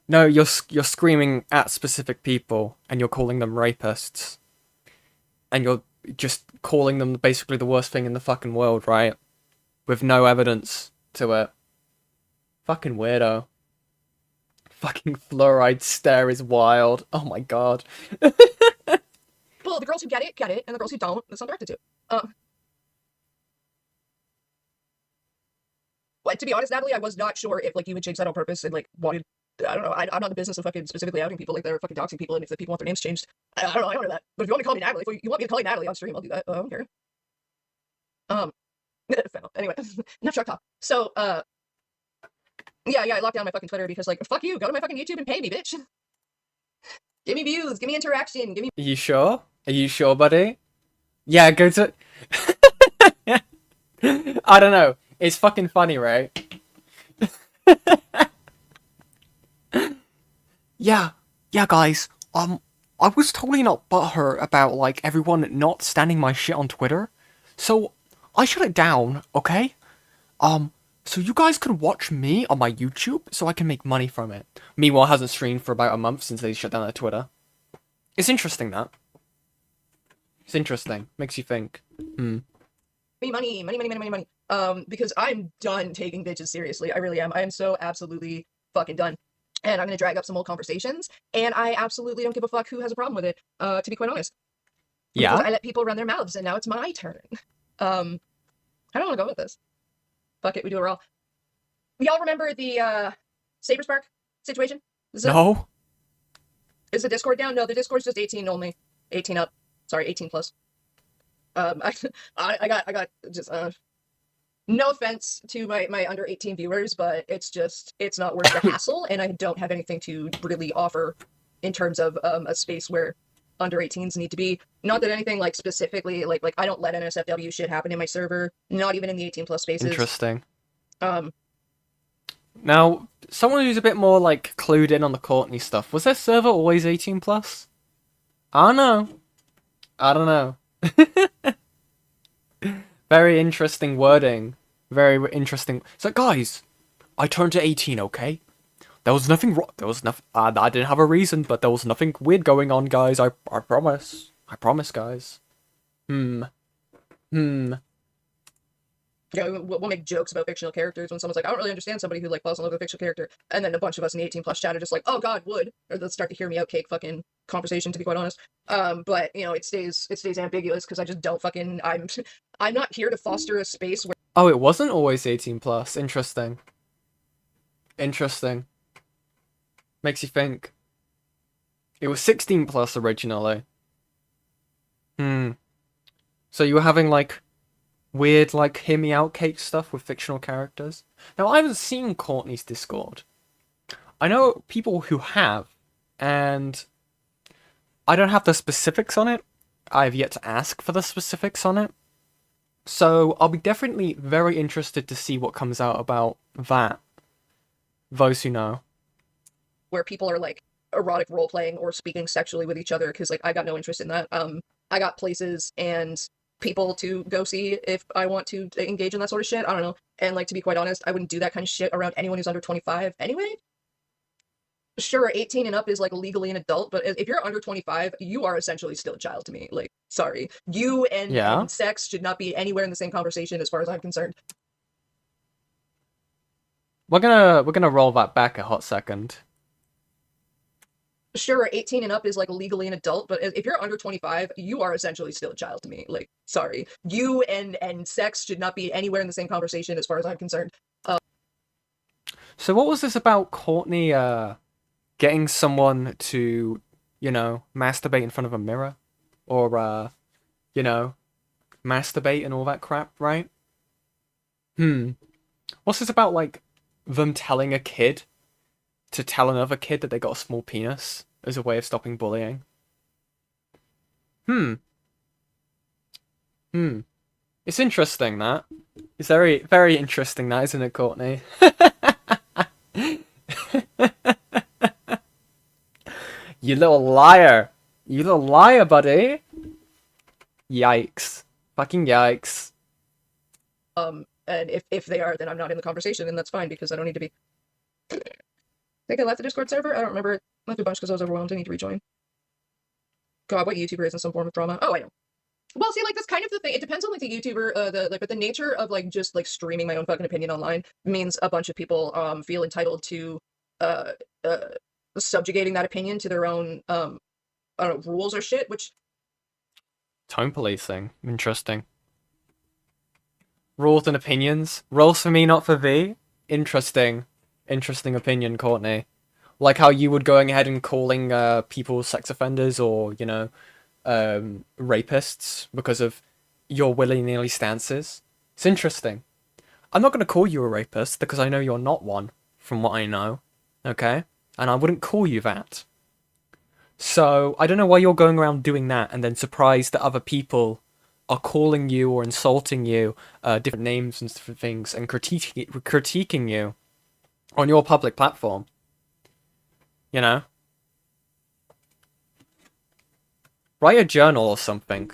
Speaker 1: No, you're screaming at specific people, and you're calling them rapists. And you're just calling them basically the worst thing in the fucking world, right? With no evidence to it. Fucking weirdo. Fucking fluoride stare is wild. Oh my god.
Speaker 2: Well, the girls who get it, and the girls who don't, it's not directed to. Well, to be honest, Natalie, I was not sure if like you would change that on purpose and like wanted. I don't know. I'm not in the business of fucking specifically outing people like they're fucking doxing people, and if the people want their names changed, I don't know. I don't know that. But if you want me to call me Natalie, if you want me to call you Natalie on stream, I'll do that. I don't care. Anyway, enough shark talk. So, yeah, I locked down my fucking Twitter because like, fuck you. Go to my fucking YouTube and pay me, bitch. Give me views. Give me interaction. Give me.
Speaker 1: Are you sure? Are you sure, buddy? Yeah, go to... I don't know. It's fucking funny, right? Yeah, guys. I was totally not butthurt about, like, everyone not standing my shit on Twitter. So, I shut it down, okay? So you guys can watch me on my YouTube so I can make money from it. Meanwhile, hasn't streamed for about a month since they shut down their Twitter. It's interesting, that. It's interesting. Makes you think.
Speaker 2: Money. Because I'm done taking bitches seriously. I really am. I am so absolutely fucking done. And I'm gonna drag up some old conversations, and I absolutely don't give a fuck who has a problem with it, to be quite honest.
Speaker 1: Yeah?
Speaker 2: Because I let people run their mouths, and now it's my turn. I don't want to go with this. Fuck it, we do it all. Y'all remember the, Saber Spark situation?
Speaker 1: No?
Speaker 2: Is the Discord down? No, the Discord's just 18 only. 18 up. Sorry, 18 plus. I got just, no offense to my under 18 viewers, but it's not worth the hassle, and I don't have anything to really offer in terms of a space where under 18s need to be. Not that anything like specifically like I don't let NSFW shit happen in my server, not even in the 18 plus spaces.
Speaker 1: Interesting. Now, someone who's a bit more like clued in on the Courtney stuff, was their server always 18 plus? I don't know. I don't know. Very interesting wording. Very interesting. So, guys, I turned to 18, okay? There was nothing wrong. There was nothing. I didn't have a reason, but there was nothing weird going on, guys. I promise. I promise, guys. Hmm.
Speaker 2: Yeah, we'll make jokes about fictional characters when someone's like, I don't really understand somebody who like falls in love with a fictional character, and then a bunch of us in the 18 plus chat are just like, oh god, would, or let's start to hear me out cake fucking conversation, to be quite honest. But you know, it stays ambiguous because I just don't fucking I'm not here to foster a space where
Speaker 1: Oh, it wasn't always 18 plus. Interesting. Interesting. Makes you think. It was 16 plus originally. So you were having like weird like hear me out cake stuff with fictional characters? Now I haven't seen Courtney's Discord. I know people who have, and I don't have the specifics on it. I have yet to ask for the specifics on it. So I'll be definitely very interested to see what comes out about that. Those who know.
Speaker 2: where people are like erotic role playing or speaking sexually with each other, because like I got no interest in that. I got places and people to go see if I want to engage in that sort of shit. I don't know. And like, to be quite honest, I wouldn't do that kind of shit around anyone who's under 25 anyway. Sure, 18 and up is like legally an adult, but if you're under 25, you are essentially still a child to me. Like, sorry. You and sex should not be anywhere in the same conversation as far as I'm concerned.
Speaker 1: We're gonna roll that back a hot second.
Speaker 2: Sure, 18 and up is like legally an adult, but if you're under 25, you are essentially still a child to me. Like, sorry. You and sex should not be anywhere in the same conversation as far as I'm concerned.
Speaker 1: So what was this about Courtney getting someone to, you know, masturbate in front of a mirror? Or you know, masturbate and all that crap, right? What's this about, like, them telling a kid to tell another kid that they got a small penis as a way of stopping bullying? It's interesting, that. It's very, very interesting, that, isn't it, Courtney? You little liar. You little liar, buddy. Yikes. Fucking yikes.
Speaker 2: And if they are, then I'm not in the conversation, and that's fine, because I don't need to be. I think I left the Discord server. I don't remember. I left a bunch because I was overwhelmed. I need to rejoin. God, what YouTuber is in some form of drama? Oh, I know. Well, see, like, that's kind of the thing. It depends on, like, the YouTuber, but the nature of, like, just, like, streaming my own fucking opinion online means a bunch of people, feel entitled to, subjugating that opinion to their own, I don't know, rules or shit, which...
Speaker 1: Tone policing. Interesting. Rules and opinions. Rules for me, not for thee. Interesting. Interesting opinion, Courtney. Like how you would going ahead and calling people sex offenders or, you know, rapists because of your willy-nilly stances. It's interesting. I'm not going to call you a rapist because I know you're not one, from what I know. Okay? And I wouldn't call you that. So, I don't know why you're going around doing that and then surprised that other people are calling you or insulting you different names and different things and critiquing you on your public platform. You know? Write a journal or something.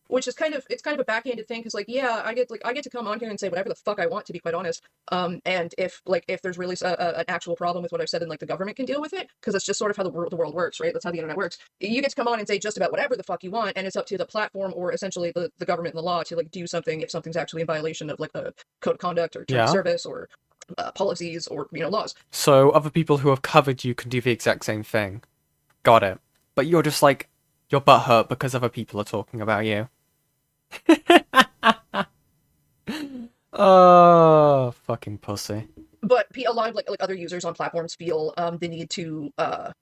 Speaker 2: Which is kind of a backhanded thing, because like, yeah, I get to come on here and say whatever the fuck I want, to be quite honest. And if there's really an actual problem with what I've said, then like the government can deal with it, because that's just sort of how the world works, right? That's how the internet works. You get to come on and say just about whatever the fuck you want, and it's up to the platform or essentially the government and the law to like do something if something's actually in violation of like the code of conduct or terms of service or policies or, you know, laws.
Speaker 1: So other people who have covered you can do the exact same thing. Got it. But you're just like, your butt hurt because other people are talking about you. Oh, fucking pussy.
Speaker 2: But a lot of like other users on platforms feel the need to or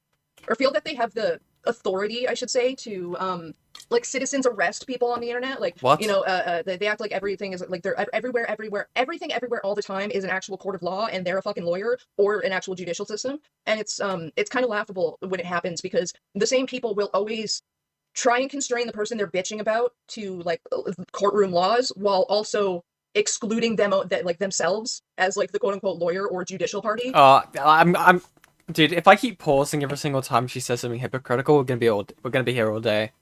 Speaker 2: feel that they have the authority, I should say, to like citizens arrest people on the internet. Like,
Speaker 1: what?
Speaker 2: You know, they act like everything is like they're everywhere, everything everywhere all the time is an actual court of law, and they're a fucking lawyer or an actual judicial system. And it's kind of laughable when it happens, because the same people will always try and constrain the person they're bitching about to like courtroom laws, while also excluding them, that like themselves as like the quote unquote lawyer or judicial party.
Speaker 1: I'm Dude, if I keep pausing every single time she says something hypocritical, we're gonna be here all day.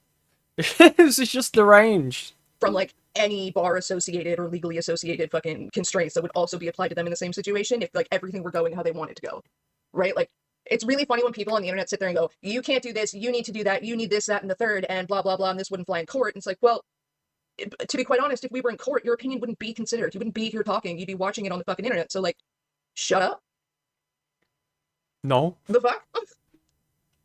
Speaker 1: This is just deranged.
Speaker 2: from like any bar associated or legally associated fucking constraints that would also be applied to them in the same situation if like everything were going how they want it to go. Right? Like it's really funny when people on the internet sit there and go, you can't do this, you need to do that, you need this, that, and the third, and blah, blah, blah, and this wouldn't fly in court. And it's like, well, to be quite honest, if we were in court, your opinion wouldn't be considered. You wouldn't be here talking. You'd be watching it on the fucking internet. So, like, shut up.
Speaker 1: No.
Speaker 2: The fuck?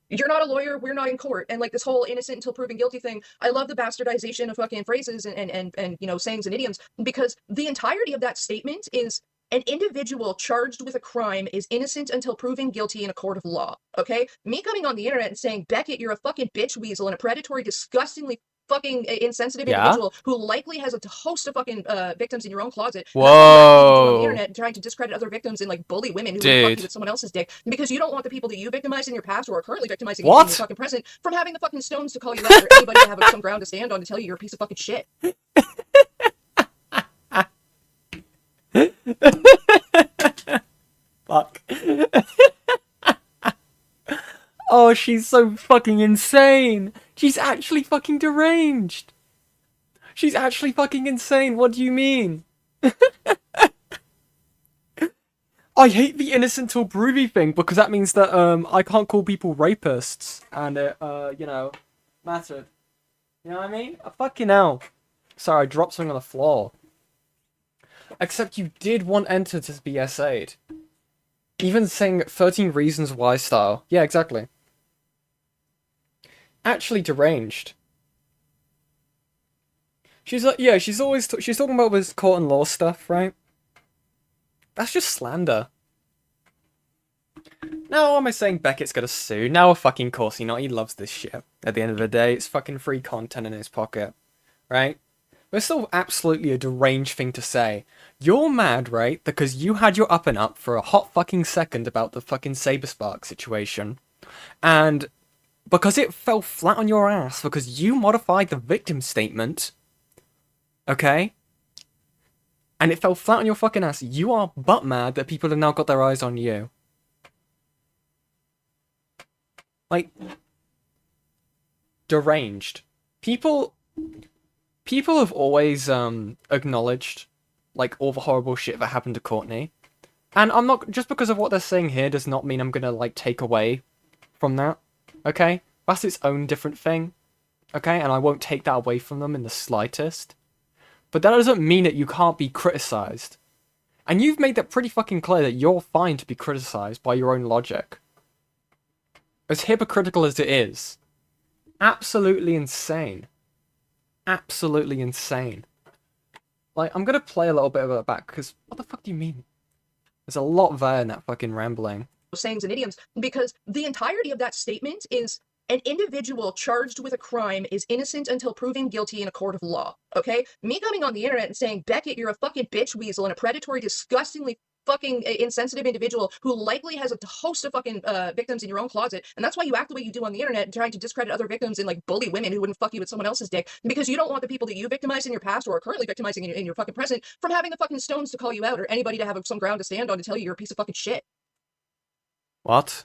Speaker 2: You're not a lawyer. We're not in court. And, like, this whole innocent until proven guilty thing, I love the bastardization of fucking phrases and you know, sayings and idioms, because the entirety of that statement is an individual charged with a crime is innocent until proven guilty in a court of law. Okay? Me coming on the internet and saying, Beckett, you're a fucking bitch weasel and a predatory, disgustingly fucking insensitive individual who likely has a host of fucking victims in your own closet.
Speaker 1: Whoa.
Speaker 2: On the internet and trying to discredit other victims and like bully women who would fuck you with someone else's dick because you don't want the people that you victimized in your past or are currently victimizing you in your fucking present from having the fucking stones to call you out or anybody to have some ground to stand on to tell you you're a piece of fucking shit.
Speaker 1: Fuck. Oh, she's so fucking insane. She's actually fucking deranged. She's actually fucking insane. What do you mean? I hate the innocent till proven thing because that means that I can't call people rapists and it you know mattered. You know what I mean? Fucking hell. Sorry, I dropped something on the floor. Except you did want Enter to be essayed. Even saying 13 Reasons Why style. Yeah, exactly. Actually deranged. She's like, yeah, she's always she's talking about this court and law stuff, right? That's just slander. Now am I saying Beckett's gonna sue? Now of fucking course he not. He loves this shit. At the end of the day, it's fucking free content in his pocket, right? But it's still absolutely a deranged thing to say. You're mad, right? Because you had your up and up for a hot fucking second about the fucking Saberspark situation. And because it fell flat on your ass because you modified the victim statement, okay? And it fell flat on your fucking ass. You are butt mad that people have now got their eyes on you. Like, deranged. People have always acknowledged like all the horrible shit that happened to Courtney, and I'm not just because of what they're saying here does not mean I'm gonna like take away from that. Okay, that's its own different thing. Okay, and I won't take that away from them in the slightest. But that doesn't mean that you can't be criticized, and you've made that pretty fucking clear that you're fine to be criticized by your own logic. As hypocritical as it is, absolutely insane. Absolutely insane. Like, I'm gonna play a little bit of it back, because what the fuck do you mean? There's a lot there in that fucking rambling.
Speaker 2: Sayings and idioms, because the entirety of that statement is an individual charged with a crime is innocent until proven guilty in a court of law. Okay? Me coming on the internet and saying, Beckett, you're a fucking bitch weasel and a predatory, disgustingly fucking insensitive individual who likely has a host of fucking victims in your own closet, and that's why you act the way you do on the internet and trying to discredit other victims and like bully women who wouldn't fuck you with someone else's dick because you don't want the people that you victimized in your past or are currently victimizing in your fucking present from having the fucking stones to call you out or anybody to have some ground to stand on to tell you you're a piece of fucking shit.
Speaker 1: What?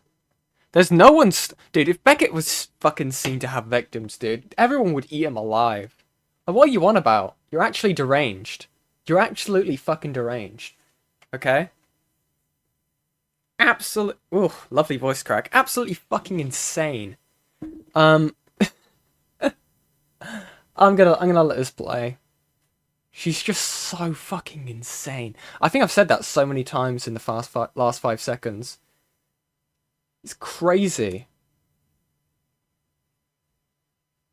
Speaker 1: There's no one dude, if Beckett was fucking seen to have victims, dude, everyone would eat him alive. Like, what are you on about? You're actually deranged. You're absolutely fucking deranged. Okay? Absolute. Ooh, lovely voice crack. Absolutely fucking insane. I'm gonna let this play. She's just so fucking insane. I think I've said that so many times in the last 5 seconds. It's crazy.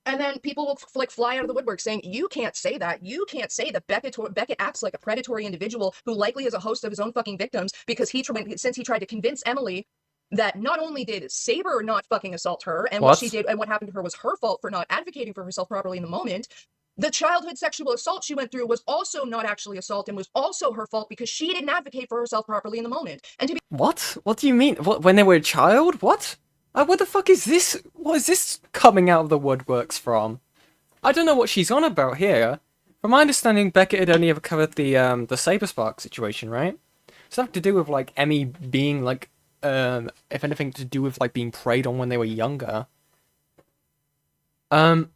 Speaker 2: And then people will like fly out of the woodwork saying, you can't say that. You can't say that Beckett acts like a predatory individual who likely has a host of his own fucking victims because since he tried to convince Emily that not only did Saber not fucking assault her and what she did and what happened to her was her fault for not advocating for herself properly in the moment, the childhood sexual assault she went through was also not actually assault and was also her fault because she didn't advocate for herself properly in the moment. And to be
Speaker 1: What? What do you mean? What, when they were a child? What? What the fuck is this? What is this coming out of the woodworks from? I don't know what she's on about here. From my understanding, Beckett had only ever covered the Saberspark situation, right? Something to do with like Emmy being like if anything, to do with like being preyed on when they were younger. And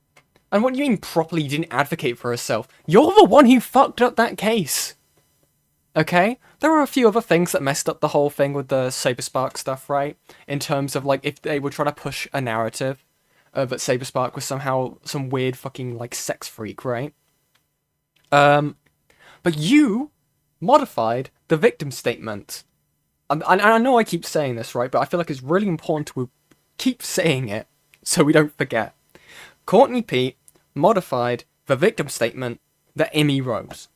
Speaker 1: what do you mean properly didn't advocate for herself? You're the one who fucked up that case. Okay? There were a few other things that messed up the whole thing with the Saberspark stuff, right? In terms of, like, if they were trying to push a narrative that Saberspark was somehow some weird fucking, like, sex freak, right? But you modified the victim statement. And I know I keep saying this, right? But I feel like it's really important to keep saying it so we don't forget. Courtney Peet modified the victim statement that Emmy wrote.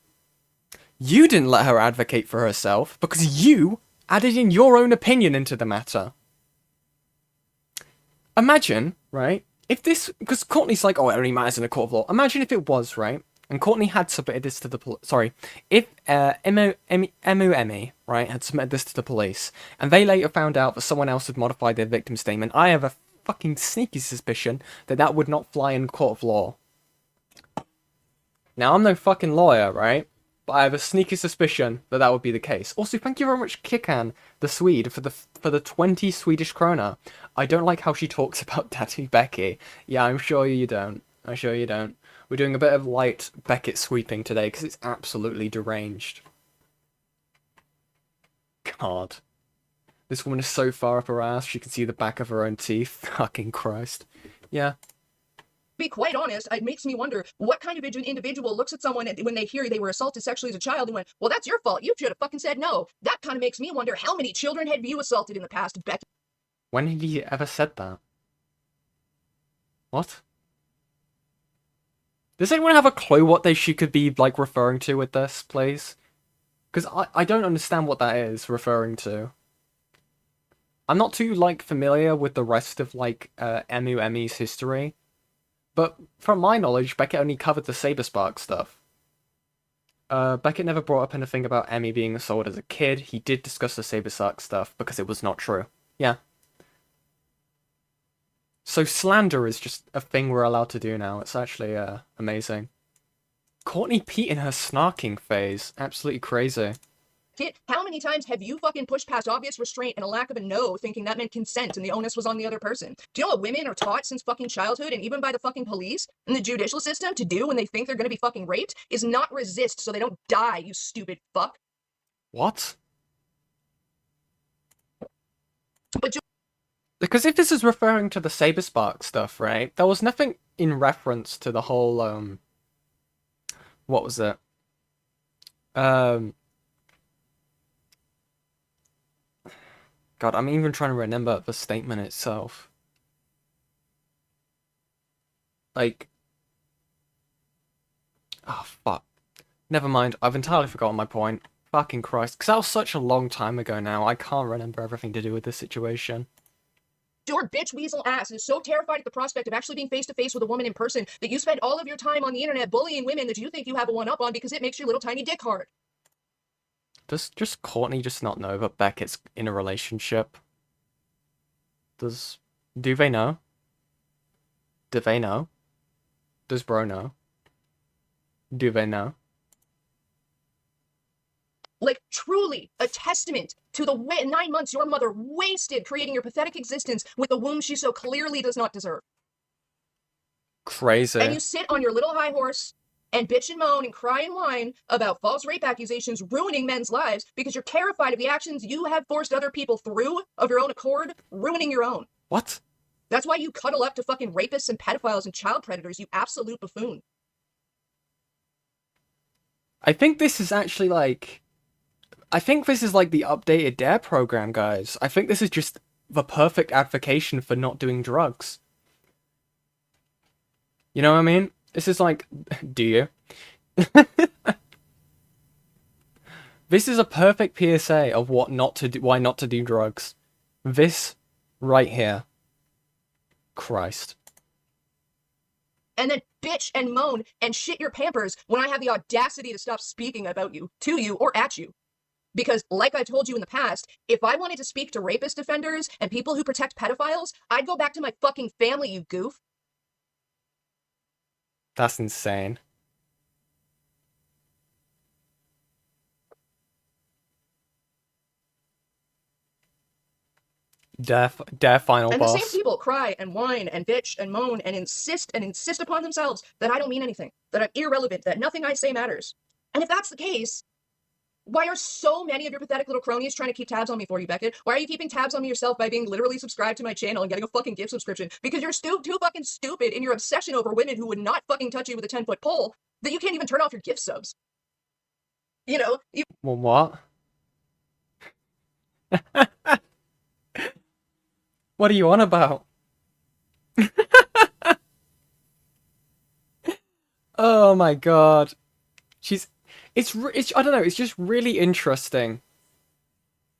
Speaker 1: You didn't let her advocate for herself because you added in your own opinion into the matter. Imagine, right, if this... Because Courtney's like, oh, it only matters in a court of law. Imagine if it was, right, and Courtney had submitted this to the... if Emmy, right, had submitted this to the police, and they later found out that someone else had modified their victim statement, I have a fucking sneaky suspicion that that would not fly in court of law. Now, I'm no fucking lawyer, right? But I have a sneaky suspicion that that would be the case. Also, thank you very much, Kikan, the Swede, for the 20 Swedish krona. I don't like how she talks about Daddy Becky. Yeah, I'm sure you don't. I'm sure you don't. We're doing a bit of light Beckett sweeping today, because it's absolutely deranged. God. This woman is so far up her ass, she can see the back of her own teeth. Fucking Christ. Yeah.
Speaker 2: Be quite honest, it makes me wonder what kind of individual looks at someone when they hear they were assaulted sexually as a child and went, well, that's your fault. You should have fucking said no. That kind of makes me wonder how many children have you assaulted in the past, Becky?
Speaker 1: When had he ever said that? What? Does anyone have a clue what she could be, like, referring to with this, please? Because I don't understand what that is referring to. I'm not too, like, familiar with the rest of, like, Emmy's history. But from my knowledge, Beckett only covered the Saberspark stuff. Beckett never brought up anything about Emmy being assaulted as a kid. He did discuss the Saberspark stuff because it was not true. Yeah. So slander is just a thing we're allowed to do now. It's actually amazing. Courtney Peet in her snarking phase. Absolutely crazy.
Speaker 2: Kid, how many times have you fucking pushed past obvious restraint and a lack of a no, thinking that meant consent and the onus was on the other person? Do you know what women are taught since fucking childhood and even by the fucking police and the judicial system to do when they think they're gonna be fucking raped? Is not resist so they don't die, you stupid fuck.
Speaker 1: What?
Speaker 2: But
Speaker 1: Because if this is referring to the Saberspark stuff, right? There was nothing in reference to the whole, what was it? God, I'm even trying to remember the statement itself. Like... Oh, fuck. Never mind, I've entirely forgotten my point. Fucking Christ. Because that was such a long time ago now, I can't remember everything to do with this situation.
Speaker 2: your bitch weasel ass is so terrified at the prospect of actually being face to face with a woman in person that you spend all of your time on the internet bullying women that you think you have a one-up on because it makes your little tiny dick hard.
Speaker 1: Does just Courtney just not know that Beckett's in a relationship? Do they know? Do they know? Does bro know? Do they know?
Speaker 2: Like, truly, a testament to the 9 months your mother wasted creating your pathetic existence with a womb she so clearly does not deserve.
Speaker 1: Crazy.
Speaker 2: And you sit on your little high horse and bitch and moan and cry and whine about false rape accusations ruining men's lives because you're terrified of the actions you have forced other people through of your own accord, ruining your own.
Speaker 1: What?
Speaker 2: That's why you cuddle up to fucking rapists and pedophiles and child predators, you absolute buffoon.
Speaker 1: I think this is actually like... I think this is like the updated DARE program, guys. I think this is just the perfect advocation for not doing drugs. You know what I mean? This is like... Do you? This is a perfect PSA of what not to do, why not to do drugs. This right here. Christ.
Speaker 2: And then bitch and moan and shit your pampers when I have the audacity to stop speaking about you, to you, or at you. Because, like I told you in the past, if I wanted to speak to rapist defenders and people who protect pedophiles, I'd go back to my fucking family, you goof.
Speaker 1: That's insane. Dare final
Speaker 2: And the
Speaker 1: boss.
Speaker 2: same people cry and whine and bitch and moan and insist upon themselves that I don't mean anything, that I'm irrelevant, that nothing I say matters. And if that's the case, why are so many of your pathetic little cronies trying to keep tabs on me for you, Beckett? Why are you keeping tabs on me yourself by being literally subscribed to my channel and getting a fucking gift subscription? Because you're too fucking stupid in your obsession over women who would not fucking touch you with a 10-foot pole that you can't even turn off your gift subs. You know, you
Speaker 1: Well, what? What are you on about? Oh my god. It's I don't know, it's just really interesting.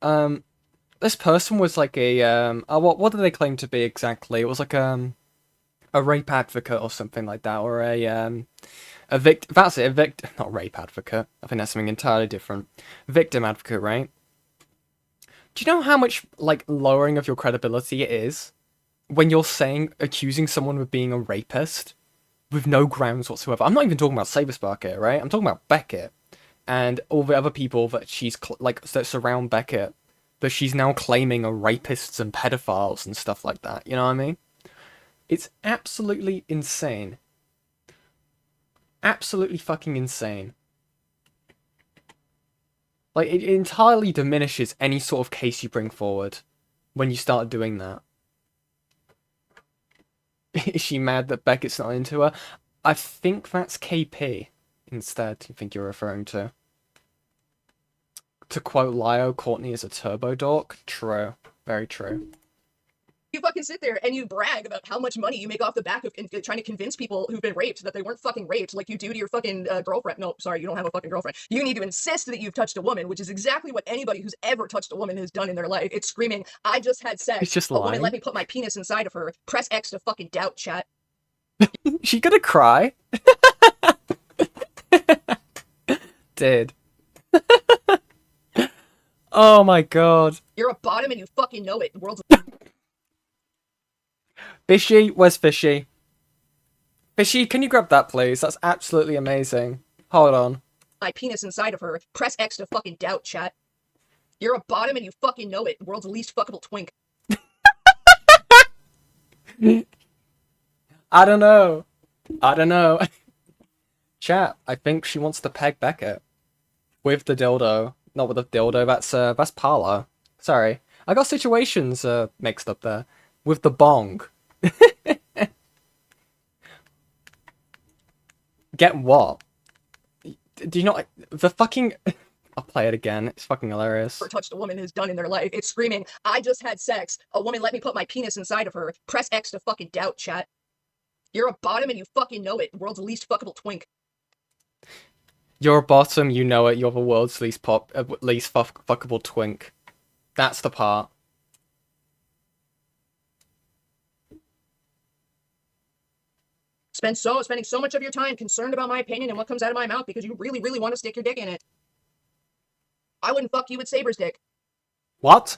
Speaker 1: This person was like what did they claim to be exactly? It was like a rape advocate or something like that, or that's it, not rape advocate. I think that's something entirely different. Victim advocate, right? Do you know how much like lowering of your credibility it is when you're accusing someone of being a rapist with no grounds whatsoever? I'm not even talking about Saberspark here, right? I'm talking about Beckett and all the other people that she's that surround Beckett, that she's now claiming are rapists and pedophiles and stuff like that. You know what I mean? It's absolutely insane. Absolutely fucking insane. Like, it entirely diminishes any sort of case you bring forward when you start doing that. Is she mad that Beckett's not into her? I think that's KP instead, you think you're referring to. To quote Lio, Courtney is a turbo dork. True. Very true.
Speaker 2: fucking sit there and you brag about how much money you make off the back of trying to convince people who've been raped that they weren't fucking raped like you do to your fucking girlfriend. No, sorry, you don't have a fucking girlfriend. You need to insist that you've touched a woman, which is exactly what anybody who's ever touched a woman has done in their life. It's screaming, I just had sex.
Speaker 1: It's just
Speaker 2: a
Speaker 1: lying.
Speaker 2: woman let me put my penis inside of her. Press X to fucking doubt, chat.
Speaker 1: She gonna cry? Did. Oh my god.
Speaker 2: You're a bottom and you fucking know it. The world's
Speaker 1: Fishy, where's Fishy? Fishy, can you grab that please? That's absolutely amazing. Hold on.
Speaker 2: my penis inside of her. Press X to fucking doubt, chat. You're a bottom and you fucking know it. The world's least fuckable twink.
Speaker 1: I don't know. Chat, I think she wants to peg Beckett. With the dildo. Not with the dildo, that's Parla. Sorry. I got situations mixed up there. With the bong. Get what? Do you not... The fucking... I'll play it again. It's fucking hilarious.
Speaker 2: Ever touched a woman has done in their life. It's screaming, I just had sex. A woman let me put my penis inside of her. Press X to fucking doubt, chat. You're a bottom and you fucking know it. The world's least fuckable twink.
Speaker 1: You're a bottom, you know it. You're the world's least fuckable twink. That's the part.
Speaker 2: Spending so much of your time concerned about my opinion and what comes out of my mouth because you really, really want to stick your dick in it. I wouldn't fuck you with Saber's dick.
Speaker 1: What?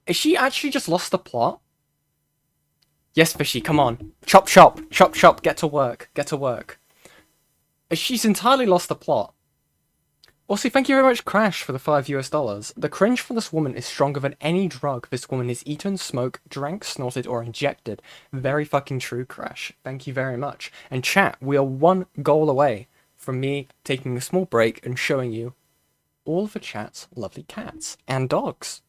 Speaker 1: Is she actually just lost the plot? Yes, Fishy, come on. Chop, chop, chop, chop, get to work, get to work. She's entirely lost the plot. Also, thank you very much, Crash, for the $5 US. The cringe from this woman is stronger than any drug this woman has eaten, smoked, drank, snorted, or injected. Very fucking true, Crash. Thank you very much. And chat, we are one goal away from me taking a small break and showing you all of the chat's lovely cats and dogs.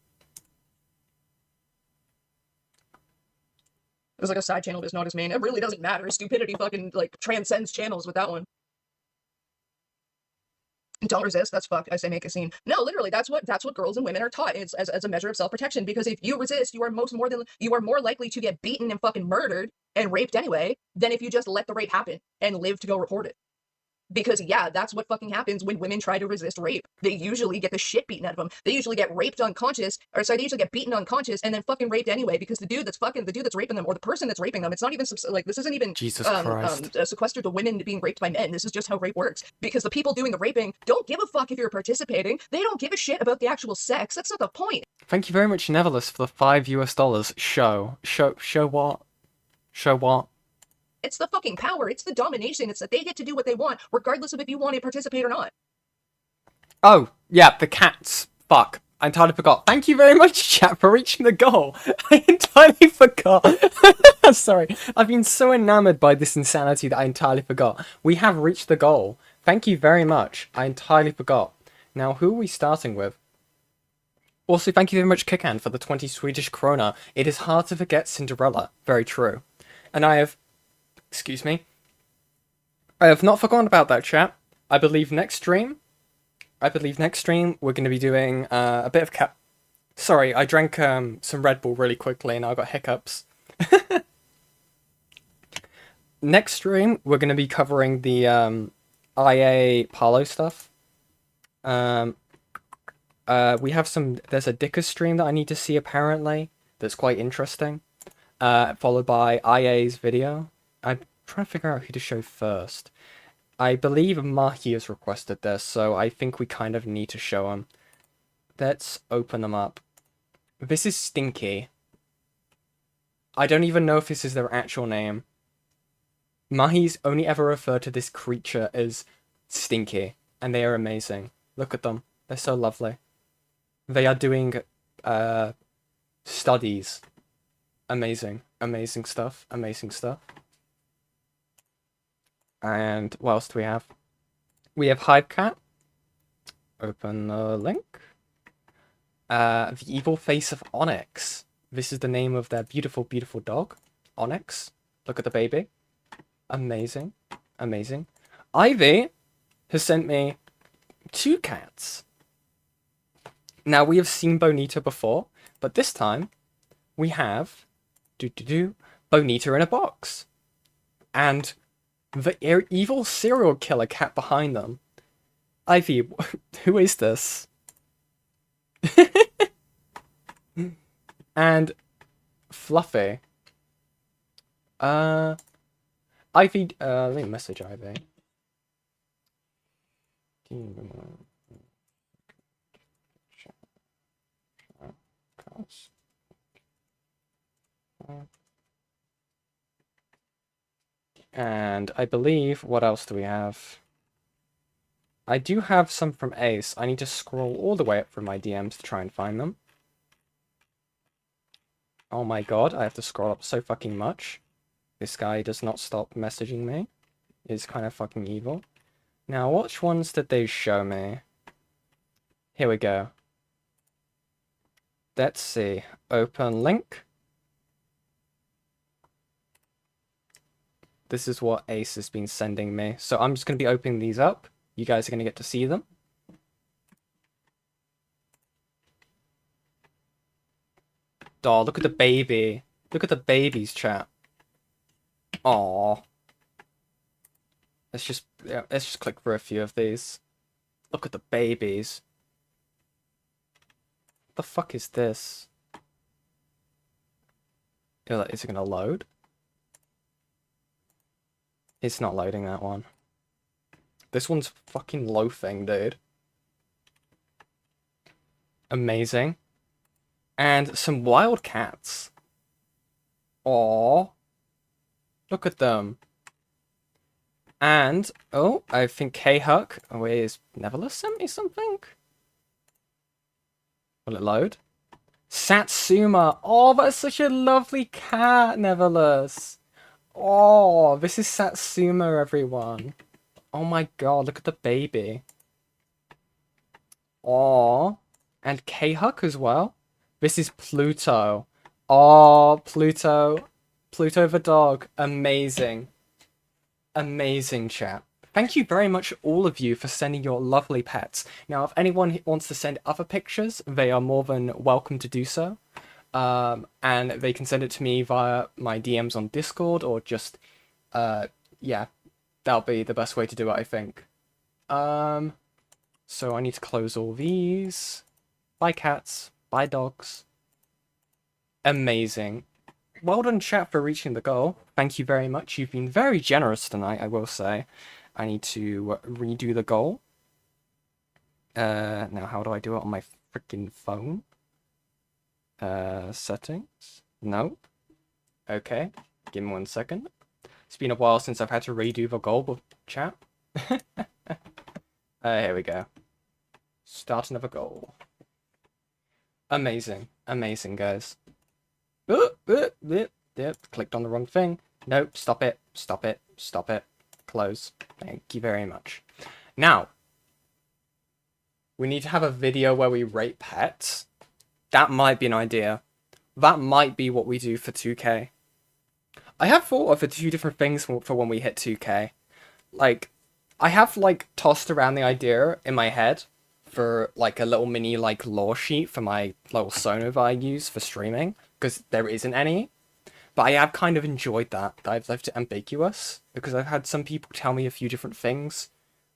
Speaker 2: It was like a side channel, but it's not his main. It really doesn't matter. Stupidity fucking, like, transcends channels with that one. Don't resist. That's fuck. I say make a scene. No, literally, that's what girls and women are taught. It's as a measure of self-protection. Because if you resist, you are more likely to get beaten and fucking murdered and raped anyway than if you just let the rape happen and live to go report it. Because yeah, that's what fucking happens when women try to resist rape. They usually get the shit beaten out of them. They usually get raped unconscious, they usually get beaten unconscious and then fucking raped anyway. Because the dude that's raping them, or the person that's raping them, it's not even like this isn't even
Speaker 1: Jesus Christ.
Speaker 2: Sequestered to women being raped by men. This is just how rape works. Because the people doing the raping don't give a fuck if you're participating. They don't give a shit about the actual sex. That's not the point.
Speaker 1: Thank you very much, Neverless, for the $5 US. Show what? Show what?
Speaker 2: It's the fucking power. It's the domination. It's that they get to do what they want, regardless of if you want to participate or not.
Speaker 1: Oh, yeah, the cats. Fuck. I entirely forgot. Thank you very much, chat, for reaching the goal. I entirely forgot. Sorry. I've been so enamored by this insanity that I entirely forgot. We have reached the goal. Thank you very much. I entirely forgot. Now, who are we starting with? Also, thank you very much, Kickan, for the 20 Swedish krona. It is hard to forget Cinderella. Very true. And I have... Excuse me. I have not forgotten about that, chat. I believe next stream we're going to be doing a bit of Sorry, I drank some Red Bull really quickly and I got hiccups. Next stream, we're going to be covering the IA Palo stuff. We have there's a Dicker stream that I need to see apparently that's quite interesting. Followed by IA's video. I'm trying to figure out who to show first. I believe Mahi has requested this, so I think we kind of need to show him. Let's open them up. This is Stinky. I don't even know if this is their actual name. Mahi's only ever referred to this creature as Stinky, and they are amazing. Look at them. They're so lovely. They are doing studies. Amazing. Amazing stuff. Amazing stuff. And what else do we have? We have Hivecat. Open the link. The evil face of Onyx. This is the name of their beautiful, beautiful dog. Onyx. Look at the baby. Amazing. Amazing. Ivy has sent me 2 cats. Now, we have seen Bonita before, but this time we have Bonita in a box. And the evil serial killer cat behind them. Ivy, who is this? And Fluffy. Ivy, let me message Ivy. And I believe, what else do we have? I do have some from Ace. I need to scroll all the way up through my DMs to try and find them. Oh my god, I have to scroll up so fucking much. This guy does not stop messaging me. It's kind of fucking evil. Now, which ones did they show me? Here we go. Let's see. Open link. This is what Ace has been sending me. So I'm just going to be opening these up. You guys are going to get to see them. Doll, look at the baby. Look at the babies, chat. Aww. Let's just click for a few of these. Look at the babies. What the fuck is this? Is it gonna load? It's not loading that one. This one's fucking loafing, dude. Amazing. And some wild cats. Aww. Look at them. And, oh, I think K-Huck, is Neverless sent me something? Will it load? Satsuma! Oh, that's such a lovely cat, Neverless! Oh, this is Satsuma, everyone. Oh my god, look at the baby. Oh, and K-Huck as well. This is Pluto. Oh, Pluto. Pluto the dog. Amazing. Amazing, chat. Thank you very much, all of you, for sending your lovely pets. Now, if anyone wants to send other pictures, they are more than welcome to do so. And they can send it to me via my DMs on Discord, or just, yeah, that'll be the best way to do it, I think. So I need to close all these. Bye, cats. Bye, dogs. Amazing. Well done, chat, for reaching the goal. Thank you very much. You've been very generous tonight, I will say. I need to redo the goal. Now, how do I do it on my freaking phone? Settings? No. Okay. Give me 1 second. It's been a while since I've had to redo the goal with chat. Here we go. Start another goal. Amazing. Amazing, guys. Yep, clicked on the wrong thing. Nope, stop it. Stop it. Stop it. Close. Thank you very much. Now, we need to have a video where we rate pets. That might be an idea. That might be what we do for 2K. I have thought of a few different things for when we hit 2K. Like, I have, like, tossed around the idea in my head for, like, a little mini, like, lore sheet for my little Sono that I use for streaming, because there isn't any. But I have kind of enjoyed that I've left it ambiguous, because I've had some people tell me a few different things,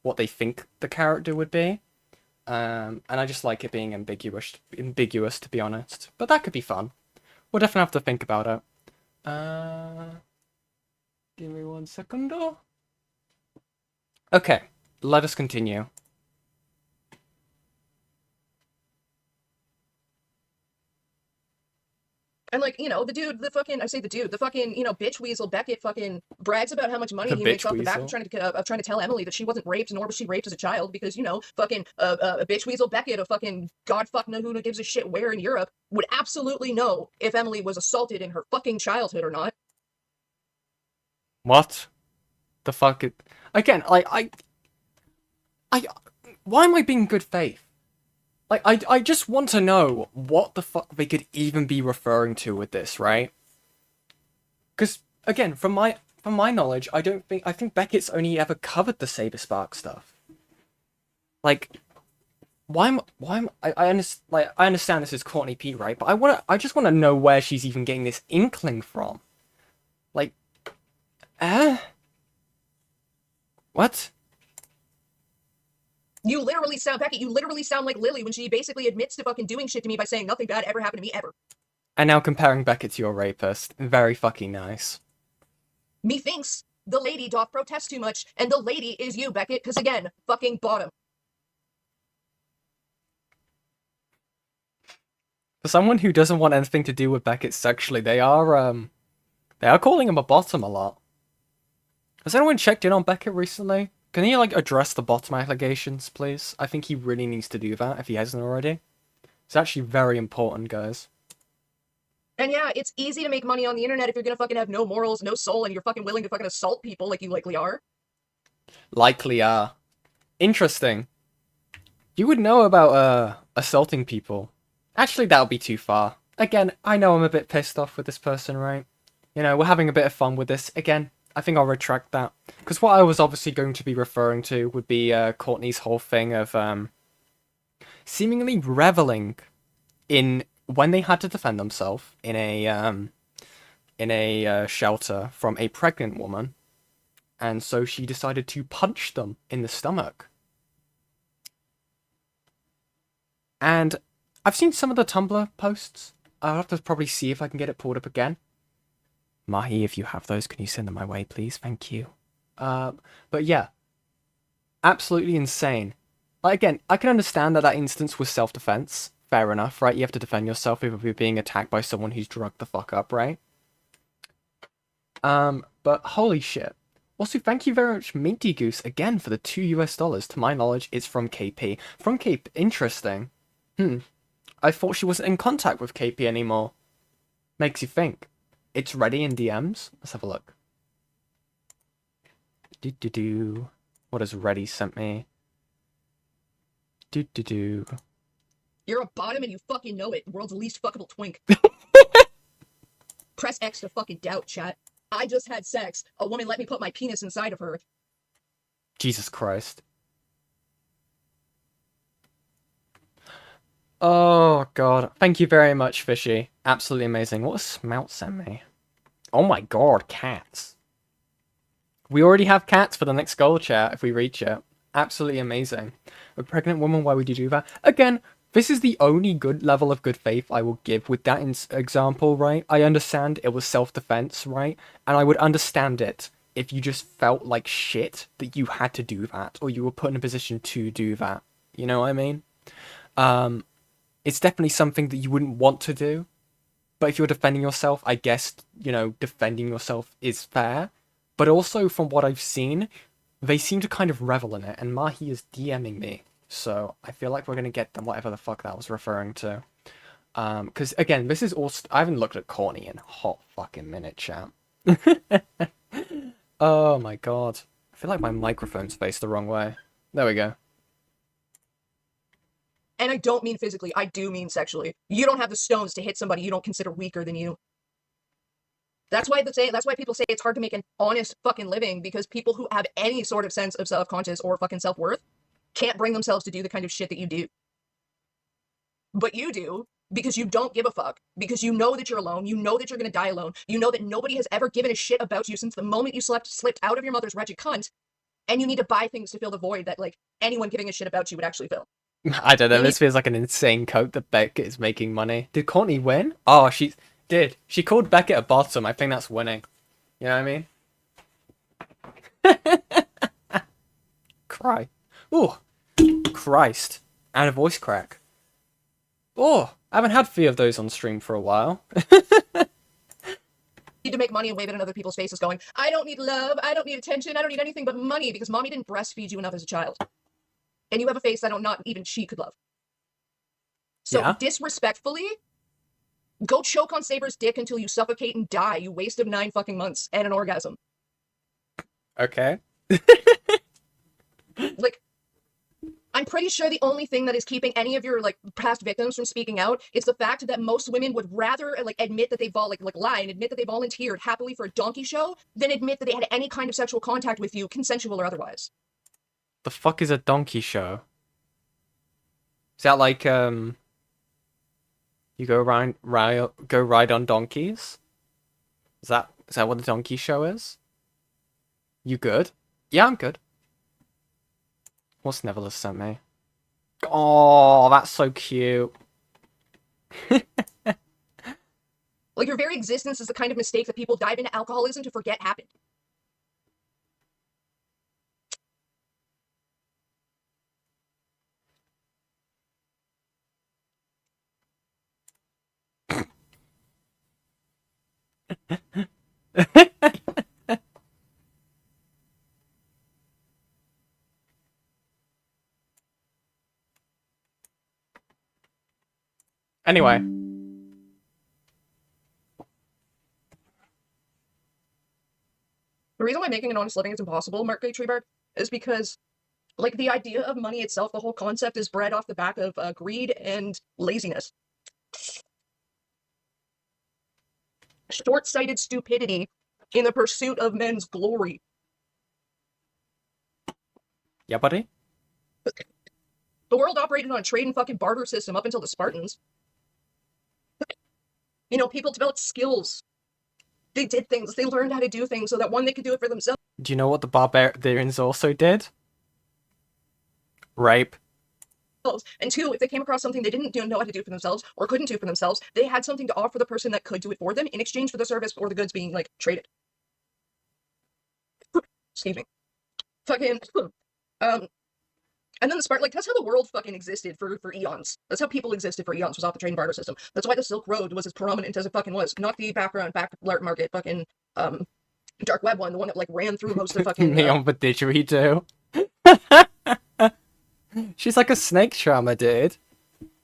Speaker 1: what they think the character would be. And I just like it being ambiguous, to be honest. But that could be fun. We'll definitely have to think about it. Give me 1 second. Okay, let us continue.
Speaker 2: And like, you know, the dude, the fucking bitch weasel Beckett fucking brags about how much money
Speaker 1: The
Speaker 2: he makes
Speaker 1: bitch
Speaker 2: off the back of trying to tell Emily that she wasn't raped, nor was she raped as a child, because, you know, fucking a bitch weasel Beckett, a fucking god fuck no who gives a shit where in Europe, would absolutely know if Emily was assaulted in her fucking childhood or not.
Speaker 1: What? The fuck? Again, I. Why am I being good faith? Like, I just want to know what the fuck they could even be referring to with this, right? Because, again, from my knowledge, I think Beckett's only ever covered the Saber Spark stuff. Like, I understand this is Courtney Peet, right? But I just want to know where she's even getting this inkling from. Like, what?
Speaker 2: You literally sound like Lily when she basically admits to fucking doing shit to me by saying nothing bad ever happened to me ever.
Speaker 1: And now comparing Beckett to your rapist. Very fucking nice.
Speaker 2: Methinks the lady doth protest too much, and the lady is you, Beckett, because again, fucking bottom.
Speaker 1: For someone who doesn't want anything to do with Beckett sexually, they are calling him a bottom a lot. Has anyone checked in on Beckett recently? Can he, like, address the bottom allegations, please? I think he really needs to do that, if he hasn't already. It's actually very important, guys.
Speaker 2: And yeah, it's easy to make money on the internet if you're gonna fucking have no morals, no soul, and you're fucking willing to fucking assault people like you likely are.
Speaker 1: Likely are. Interesting. You would know about, assaulting people. Actually, that would be too far. Again, I know I'm a bit pissed off with this person, right? You know, we're having a bit of fun with this. Again, I think I'll retract that. Because what I was obviously going to be referring to would be Courtney's whole thing of seemingly reveling in when they had to defend themselves in a shelter from a pregnant woman. And so she decided to punch them in the stomach. And I've seen some of the Tumblr posts. I'll have to probably see if I can get it pulled up again. Mahi, if you have those, can you send them my way, please? Thank you. But yeah, absolutely insane. Like, again, I can understand that instance was self-defense. Fair enough, right? You have to defend yourself if you're being attacked by someone who's drugged the fuck up, right? But holy shit. Also, thank you very much, Minty Goose, again for the $2. To my knowledge, it's from KP. From KP, interesting. I thought she wasn't in contact with KP anymore. Makes you think. It's ready in DMs. Let's have a look. What has Ready sent me?
Speaker 2: You're a bottom and you fucking know it. World's least fuckable twink. Press X to fucking doubt, chat. I just had sex. A woman let me put my penis inside of her.
Speaker 1: Jesus Christ. Oh, God. Thank you very much, Fishy. Absolutely amazing. What a Smout sent me. Oh my god, cats. We already have cats for the next goal, chat, if we reach it. Absolutely amazing. A pregnant woman, why would you do that? Again, this is the only good level of good faith I will give with that example, right? I understand it was self-defense, right? And I would understand it if you just felt like shit that you had to do that, or you were put in a position to do that. You know what I mean? It's definitely something that you wouldn't want to do. But if you're defending yourself, I guess, you know, defending yourself is fair. But also, from what I've seen, they seem to kind of revel in it. And Mahi is DMing me. So I feel like we're going to get them whatever the fuck that was referring to. Because again, this is all. I haven't looked at Courtney in a hot fucking minute, chat. Oh my god. I feel like my microphone's faced the wrong way. There we go.
Speaker 2: And I don't mean physically, I do mean sexually. You don't have the stones to hit somebody you don't consider weaker than you. That's why people say it's hard to make an honest fucking living, because people who have any sort of sense of self-conscious or fucking self-worth can't bring themselves to do the kind of shit that you do. But you do, because you don't give a fuck, because you know that you're alone, you know that you're gonna die alone, you know that nobody has ever given a shit about you since the moment you slipped out of your mother's wretched cunt, and you need to buy things to fill the void that, like, anyone giving a shit about you would actually fill.
Speaker 1: I don't know, this feels like an insane quote that Beckett is making money. Did Courtney win? Oh, she did. She called Beckett a bottom. I think that's winning. You know what I mean? Cry. Ooh. Christ. And a voice crack. Oh, I haven't had 3 of those on stream for a while.
Speaker 2: Need to make money and wave it in other people's faces going, I don't need love, I don't need attention, I don't need anything but money because mommy didn't breastfeed you enough as a child. And you have a face that not even she could love. So
Speaker 1: Yeah.
Speaker 2: Disrespectfully, go choke on Saber's dick until you suffocate and die, you waste of 9 fucking months and an orgasm.
Speaker 1: Okay.
Speaker 2: Like, I'm pretty sure the only thing that is keeping any of your, like, past victims from speaking out is the fact that most women would rather, like, admit that they've lie and admit that they volunteered happily for a donkey show than admit that they had any kind of sexual contact with you, consensual or otherwise.
Speaker 1: The fuck is a donkey show? Is that like, you go ride on donkeys? Is that what the donkey show is? You good? Yeah, I'm good. What's Neverless sent me? Oh, that's so cute.
Speaker 2: Like, your very existence is the kind of mistake that people dive into alcoholism to forget happened.
Speaker 1: Anyway.
Speaker 2: The reason why making an honest living is impossible, Mark J. Treeberg, is because, like, the idea of money itself, the whole concept is bred off the back of greed and laziness. Short-sighted stupidity in the pursuit of men's glory.
Speaker 1: Yeah, buddy?
Speaker 2: The world operated on a trade and fucking barter system up until the Spartans. You know, people developed skills. They did things. They learned how to do things so that, one, they could do it for themselves.
Speaker 1: Do you know what the barbarians also did? Rape.
Speaker 2: And 2, if they came across something they didn't know how to do for themselves or couldn't do for themselves, they had something to offer the person that could do it for them in exchange for the service or the goods being, like, traded. Excuse me. Fucking, and then the Spartan, like, that's how the world fucking existed for eons. That's how people existed for eons, was off the trade and barter system. That's why the Silk Road was as prominent as it fucking was. Not the back market fucking, dark web one, the one that, like, ran through most of the fucking...
Speaker 1: Neon the didgeridoo. She's like a snake charmer, dude.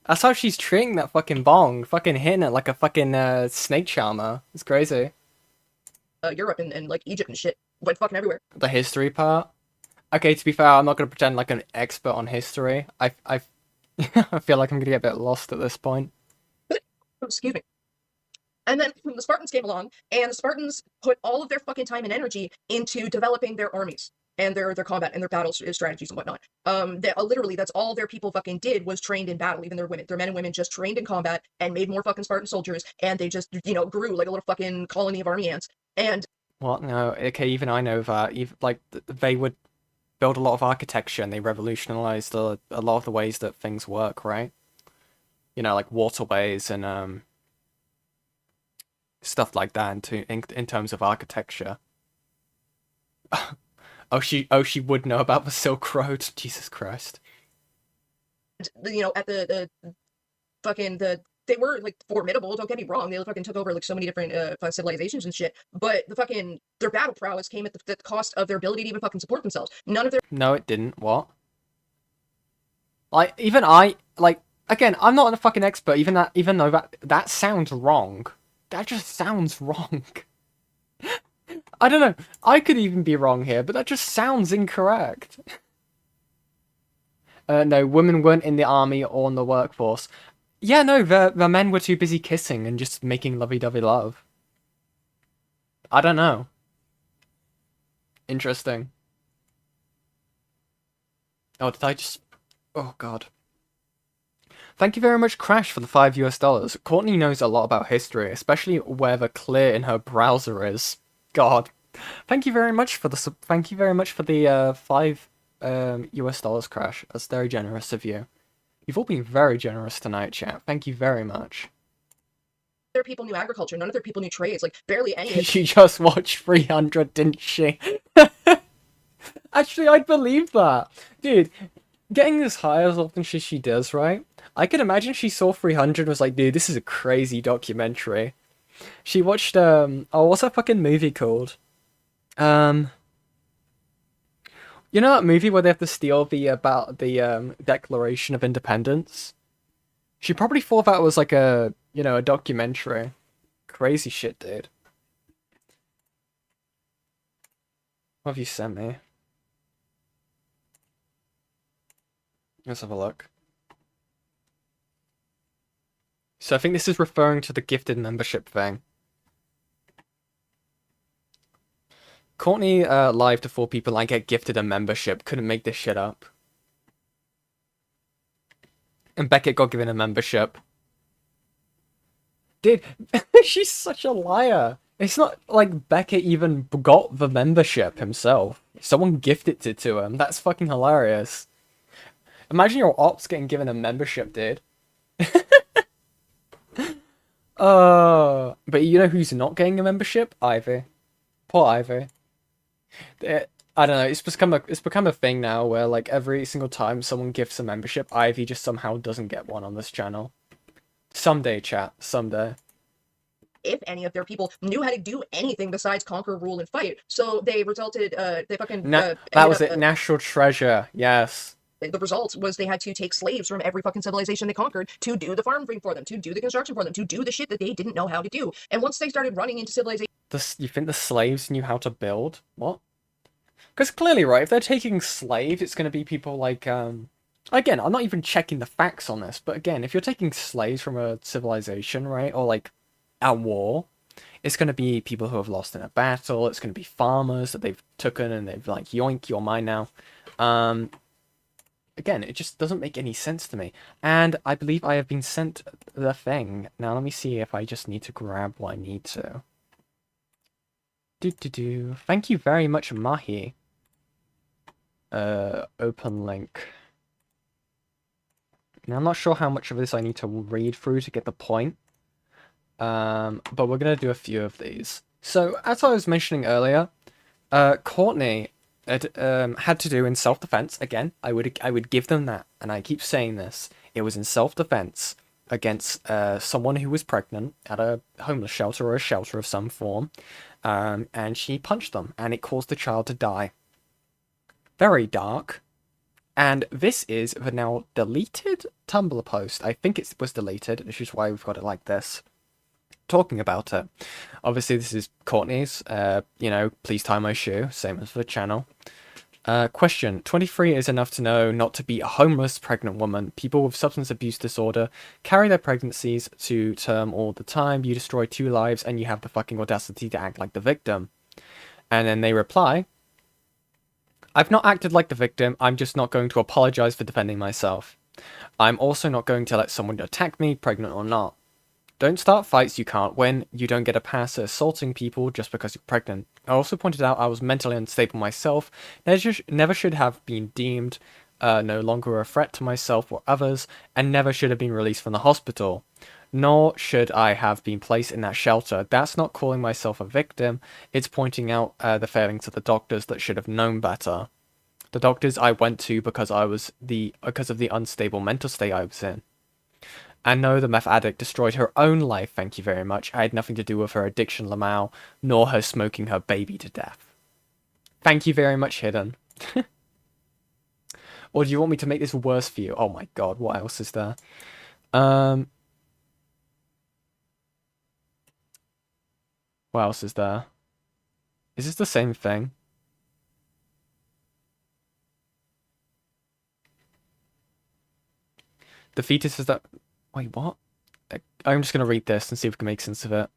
Speaker 1: That's how she's treating that fucking bong. Fucking hitting it like a fucking snake charmer. It's crazy.
Speaker 2: Europe and, like, Egypt and shit. Went fucking everywhere.
Speaker 1: The history part. Okay, to be fair, I'm not gonna pretend like an expert on history. I feel like I'm gonna get a bit lost at this point.
Speaker 2: Excuse me. And then the Spartans came along, and the Spartans put all of their fucking time and energy into developing their armies and their combat and their battle strategies and whatnot. Literally, that's all their people fucking did, was trained in battle. Even their women, their men and women just trained in combat and made more fucking Spartan soldiers, and they just, you know, grew like a little fucking colony of army ants. And
Speaker 1: What? No, okay, even I know that. Even, like, they would build a lot of architecture, and they revolutionized a lot of the ways that things work, right? You know, like waterways and stuff like that in terms of architecture. Oh, she would know about the Silk Road. Jesus Christ.
Speaker 2: you know, at the fucking they were, like, formidable, don't get me wrong. They fucking took over, like, so many different civilizations and shit, but their battle prowess came at the cost of their ability to even fucking support themselves. None of their...
Speaker 1: No, it didn't. What? Like, even I, like, Again, I'm not a fucking expert, even though that sounds wrong. That just sounds wrong. I don't know. I could even be wrong here, but that just sounds incorrect. No, women weren't in the army or in the workforce. Yeah, no, the men were too busy kissing and just making lovey-dovey love. I don't know. Interesting. Oh, did I just... Oh, God. Thank you very much, Crash, for the $5 US. Courtney knows a lot about history, especially where the clear in her browser is. God. Thank you very much for the $5 US, Crash. That's very generous of you. You've all been very generous tonight, chat. Thank you very much.
Speaker 2: Their people knew agriculture. None of their people knew trades. Like, barely any.
Speaker 1: She just watched 300, didn't she? Actually, I'd believe that. Dude, getting this high as often as she does, right? I can imagine she saw 300 and was like, dude, this is a crazy documentary. She watched, oh, what's that fucking movie called? You know that movie where they have to steal the Declaration of Independence? She probably thought that was like a documentary. Crazy shit, dude. What have you sent me? Let's have a look. So I think this is referring to the gifted membership thing. Courtney live to 4 people and get gifted a membership. Couldn't make this shit up. And Beckett got given a membership. Dude, she's such a liar. It's not like Beckett even got the membership himself. Someone gifted it to him. That's fucking hilarious. Imagine your ops getting given a membership, dude. But you know who's not getting a membership? Ivy. Poor Ivy. I don't know. It's become a thing now where like every single time someone gifts a membership, Ivy just somehow doesn't get one on this channel. Someday, chat. Someday.
Speaker 2: If any of their people knew how to do anything besides conquer, rule, and fight, so they resulted. They fucking.
Speaker 1: That was it. National treasure. Yes.
Speaker 2: The result was they had to take slaves from every fucking civilization they conquered to do the farming for them, to do the construction for them, to do the shit that they didn't know how to do. And once they started running into civilization,
Speaker 1: You think the slaves knew how to build? What? Because clearly, right, if they're taking slaves, it's going to be people like, again, I'm not even checking the facts on this, but again, if you're taking slaves from a civilization, right, or like at war, it's going to be people who have lost in a battle, it's going to be farmers that they've taken and they've like, yoink, you're mine now. Again, it just doesn't make any sense to me. And I believe I have been sent the thing. Now let me see if I just need to grab what I need to. Thank you very much, Mahi. Open link. Now I'm not sure how much of this I need to read through to get the point. But we're gonna do a few of these. So as I was mentioning earlier, Courtney had to do in self-defense. Again, I would give them that, and I keep saying this. It was in self-defense against someone who was pregnant at a homeless shelter or a shelter of some form, and she punched them, and it caused the child to die. Very dark. And this is the now deleted Tumblr post. I think it was deleted, which is why we've got it like this. Talking about it. Obviously, this is Courtney's. Please tie my shoe. Same as for the channel. Question. 23 is enough to know not to be a homeless pregnant woman. People with substance abuse disorder carry their pregnancies to term all the time. You destroy 2 lives and you have the fucking audacity to act like the victim. And then they reply, I've not acted like the victim. I'm just not going to apologize for defending myself. I'm also not going to let someone attack me, pregnant or not. Don't start fights you can't win. You don't get a pass at assaulting people just because you're pregnant. I also pointed out I was mentally unstable myself. Never should have been deemed no longer a threat to myself or others, and never should have been released from the hospital. Nor should I have been placed in that shelter. That's not calling myself a victim. It's pointing out the failings of the doctors that should have known better. The doctors I went to because of the unstable mental state I was in. And no, the meth addict destroyed her own life, thank you very much. I had nothing to do with her addiction, Lamau, nor her smoking her baby to death. Thank you very much, Hidden. Or do you want me to make this worse for you? Oh my god, what else is there? What else is there? Is this the same thing? The fetus is that... Wait, what? I'm just gonna read this and see if we can make sense of it.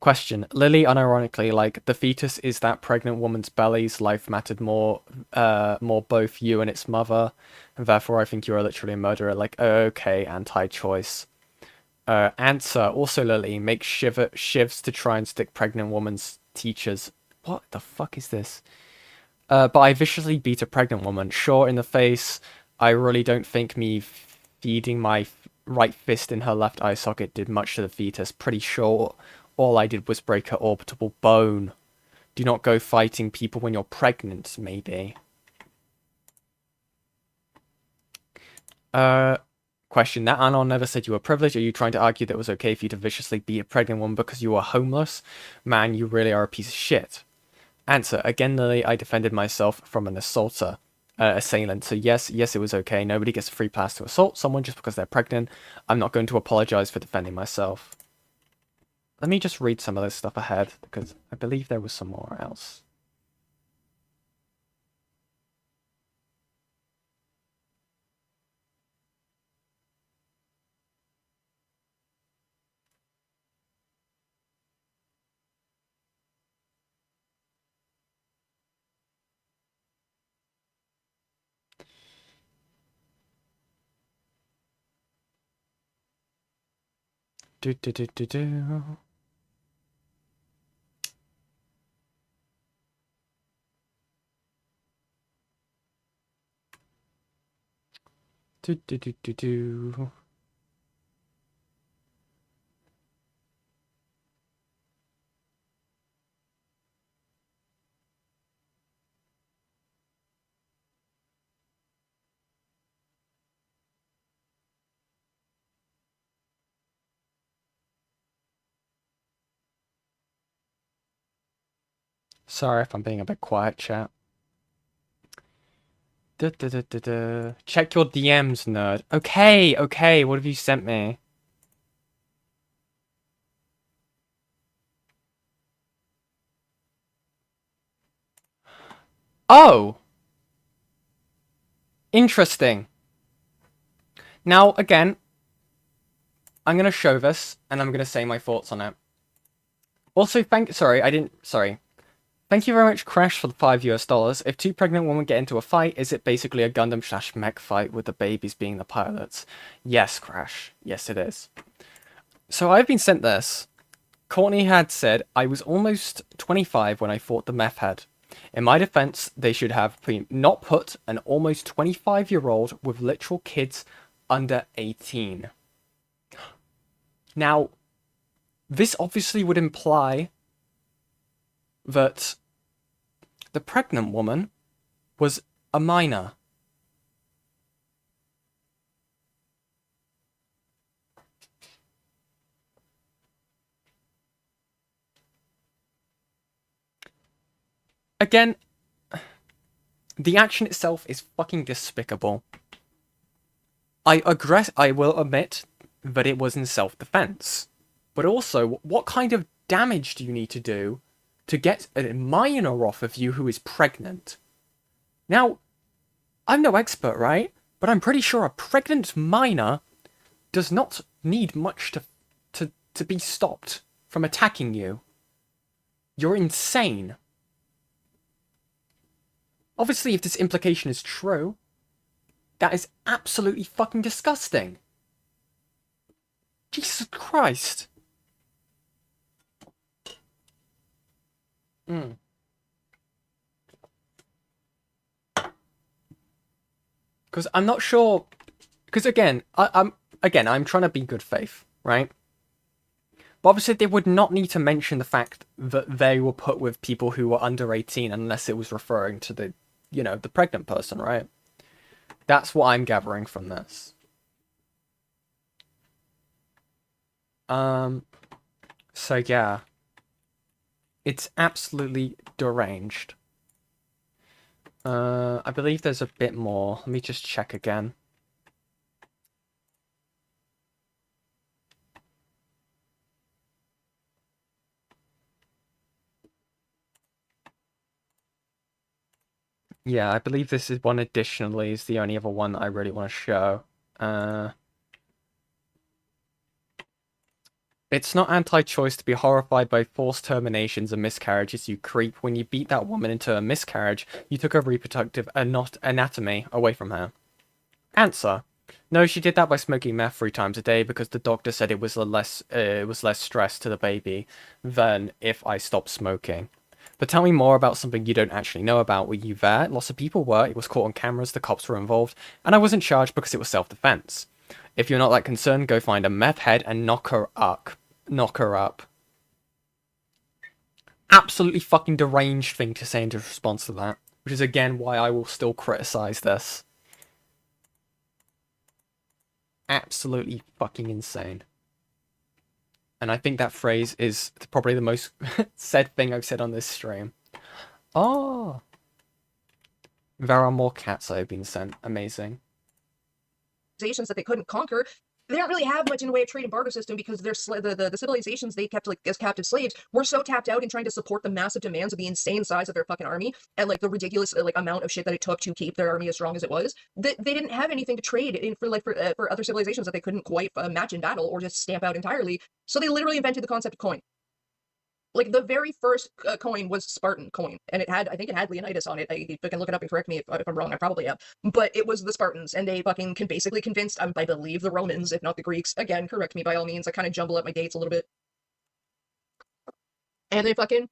Speaker 1: Question. Lily, unironically, like, the fetus is that pregnant woman's belly's life mattered more both you and its mother, and therefore I think you are literally a murderer. Like, okay, anti-choice. Answer. Also, Lily, make shivs to try and stick pregnant woman's teachers. What the fuck is this? But I viciously beat a pregnant woman. Sure, in the face. I really don't think me feeding my right fist in her left eye socket did much to the fetus. Pretty sure all I did was break her orbital bone. Do not go fighting people when you're pregnant, maybe. Question. That Anon never said you were privileged. Are you trying to argue that it was okay for you to viciously beat a pregnant woman because you were homeless? Man, you really are a piece of shit. Answer. Again, Lily, I defended myself from an assailant. So yes, it was okay. Nobody gets a free pass to assault someone just because they're pregnant. I'm not going to apologize for defending myself. Let me just read some of this stuff ahead, because I believe there was some more else. Do do do do do. Do do do do do. Sorry if I'm being a bit quiet, chat. Da, da, da, da, da. Check your DMs, nerd. Okay, what have you sent me? Oh! Interesting. Now, again, I'm gonna show this, and I'm gonna say my thoughts on it. Also, Thank you very much, Crash, for the $5 US. If two pregnant women get into a fight, is it basically a Gundam/mech fight with the babies being the pilots? Yes, Crash. Yes, it is. So I've been sent this. Courtney had said, I was almost 25 when I fought the meth head. In my defense, they should have not put an almost 25-year-old with literal kids under 18. Now, this obviously would imply that the pregnant woman was a minor. Again, the action itself is fucking despicable. I will admit that it was in self-defense. But also, what kind of damage do you need to do to get a minor off of you who is pregnant? Now, I'm no expert, right? But I'm pretty sure a pregnant minor does not need much to be stopped from attacking you. You're insane. Obviously, if this implication is true, that is absolutely fucking disgusting. Jesus Christ. Because I'm not sure. Because again, I'm trying to be good faith, right? But obviously, they would not need to mention the fact that they were put with people who were under 18 unless it was referring to the, the pregnant person, right? That's what I'm gathering from this. So yeah. It's absolutely deranged. I believe there's a bit more. Let me just check again. Yeah, I believe this is one additionally, is the only other one that I really want to show. It's not anti-choice to be horrified by forced terminations and miscarriages, you creep. When you beat that woman into a miscarriage, you took her reproductive anatomy away from her. Answer. No, she did that by smoking meth 3 times a day because the doctor said it was less stress to the baby than if I stopped smoking. But tell me more about something you don't actually know about. Were you there? Lots of people were. It was caught on cameras. The cops were involved. And I wasn't charged because it was self-defense. If you're not that concerned, go find a meth head and knock her up. Knock her up. Absolutely fucking deranged thing to say in response to that. Which is again why I will still criticize this. Absolutely fucking insane. And I think that phrase is probably the most said thing I've said on this stream. Oh. There are more cats that have been sent. Amazing.
Speaker 2: Civilizations that they couldn't conquer. They don't really have much in the way of trade and barter system because they're the civilizations they kept like as captive slaves were so tapped out in trying to support the massive demands of the insane size of their fucking army and like the ridiculous like amount of shit that it took to keep their army as strong as it was. They didn't have anything to trade in for other civilizations that they couldn't quite match in battle or just stamp out entirely. So they literally invented the concept of coin. Like the very first coin was Spartan coin, and I think it had Leonidas on it. You can look it up and correct me if I'm wrong. I probably am, but it was the Spartans, and they fucking basically convinced, I believe, the Romans, if not the Greeks. Again, correct me by all means. I kind of jumble up my dates a little bit, and they fucking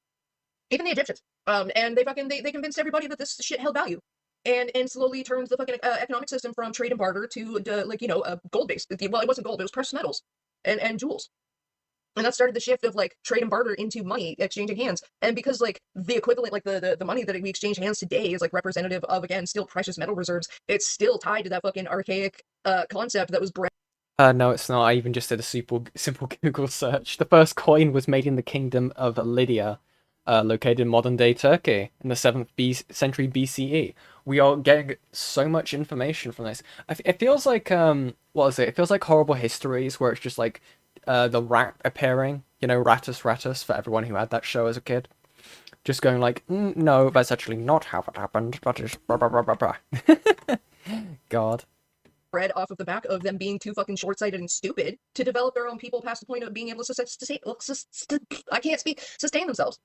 Speaker 2: even the Egyptians, and they convinced everybody that this shit held value. And slowly turned the fucking economic system from trade and barter to gold based. Well, it wasn't gold; it was precious metals and jewels. And that started the shift of like trade and barter into money exchanging hands. And because like the equivalent, like the money that we exchange hands today is like representative of, again, still precious metal reserves, it's still tied to that fucking archaic concept that was bred.
Speaker 1: No, it's not. I even just did a simple Google search. The first coin was made in the kingdom of Lydia, located in modern-day Turkey in the 7th century BCE. We are getting so much information from this. It feels like what is it? It feels like Horrible Histories, where it's just like the rat appearing, you know, Rattus Rattus, for everyone who had that show as a kid. Just going like, no, that's actually not how it happened, that is blah blah blah blah blah. God.
Speaker 2: Bred off of the back of them being too fucking short-sighted and stupid to develop their own people past the point of being able to sustain themselves.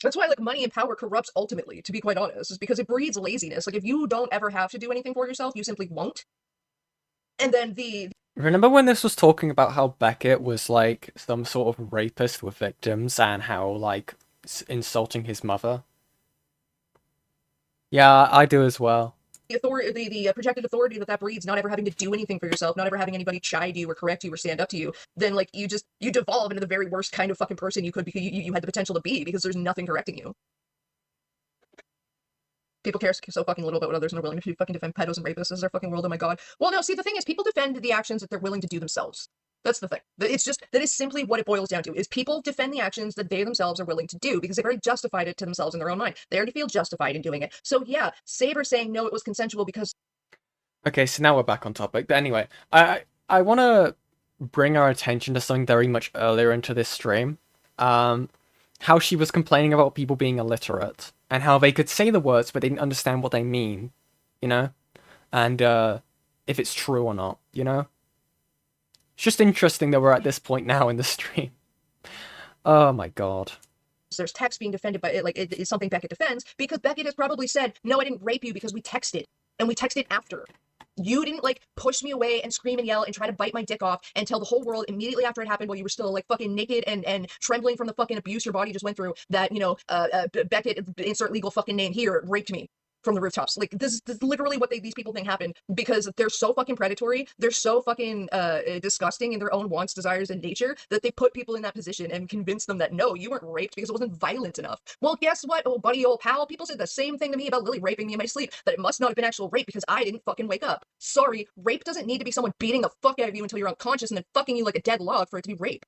Speaker 2: That's why like money and power corrupts ultimately, to be quite honest, is because it breeds laziness. Like if you don't ever have to do anything for yourself, you simply won't. And then
Speaker 1: Remember when this was talking about how Beckett was like some sort of rapist with victims and how like insulting his mother? Yeah, I do as well.
Speaker 2: The authority, the projected authority that breeds, not ever having to do anything for yourself, not ever having anybody chide you or correct you or stand up to you, then like you devolve into the very worst kind of fucking person you could be, you had the potential to be, because there's nothing correcting you. People care so fucking little about what others and are willing to fucking defend pedos and rapists. This is their fucking world, oh my god. Well, no, see, the thing is, people defend the actions that they're willing to do themselves. That's the thing. It's just, that is simply what it boils down to, is people defend the actions that they themselves are willing to do, because they've already justified it to themselves in their own mind. They already feel justified in doing it. So yeah, Saber saying, no, it was consensual because...
Speaker 1: Okay, so now we're back on topic. But anyway, I want to bring our attention to something very much earlier into this stream. How she was complaining about people being illiterate, and how they could say the words, but they didn't understand what they mean, you know? And if it's true or not, you know? It's just interesting that we're at this point now in the stream. Oh my god.
Speaker 2: There's text being defended by it, like it is something Beckett defends, because Beckett has probably said, no, I didn't rape you because we texted, and we texted after. You didn't like push me away and scream and yell and try to bite my dick off and tell the whole world immediately after it happened, while you were still like fucking naked and trembling from the fucking abuse your body just went through, that, you know, Beckett, insert legal fucking name here, raped me from the rooftops. Like this is literally what these people think happened, because they're so fucking predatory, they're so fucking disgusting in their own wants, desires, and nature, that they put people in that position and convince them that no, you weren't raped because it wasn't violent enough. Well, guess what, old buddy, old pal? People said the same thing to me about Lily raping me in my sleep, that it must not have been actual rape because I didn't fucking wake up. Sorry, rape doesn't need to be someone beating the fuck out of you until you're unconscious and then fucking you like a dead log for it to be rape.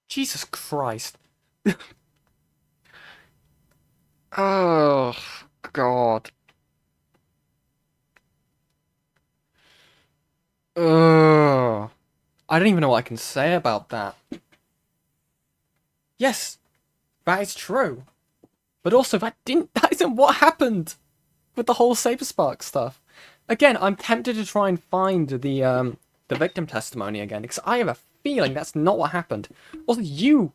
Speaker 1: Jesus Christ. Oh, God. Ugh. I don't even know what I can say about that. Yes, that is true. But also, that isn't what happened with the whole Saberspark stuff. Again, I'm tempted to try and find the victim testimony again, because I have a feeling that's not what happened. Also, you,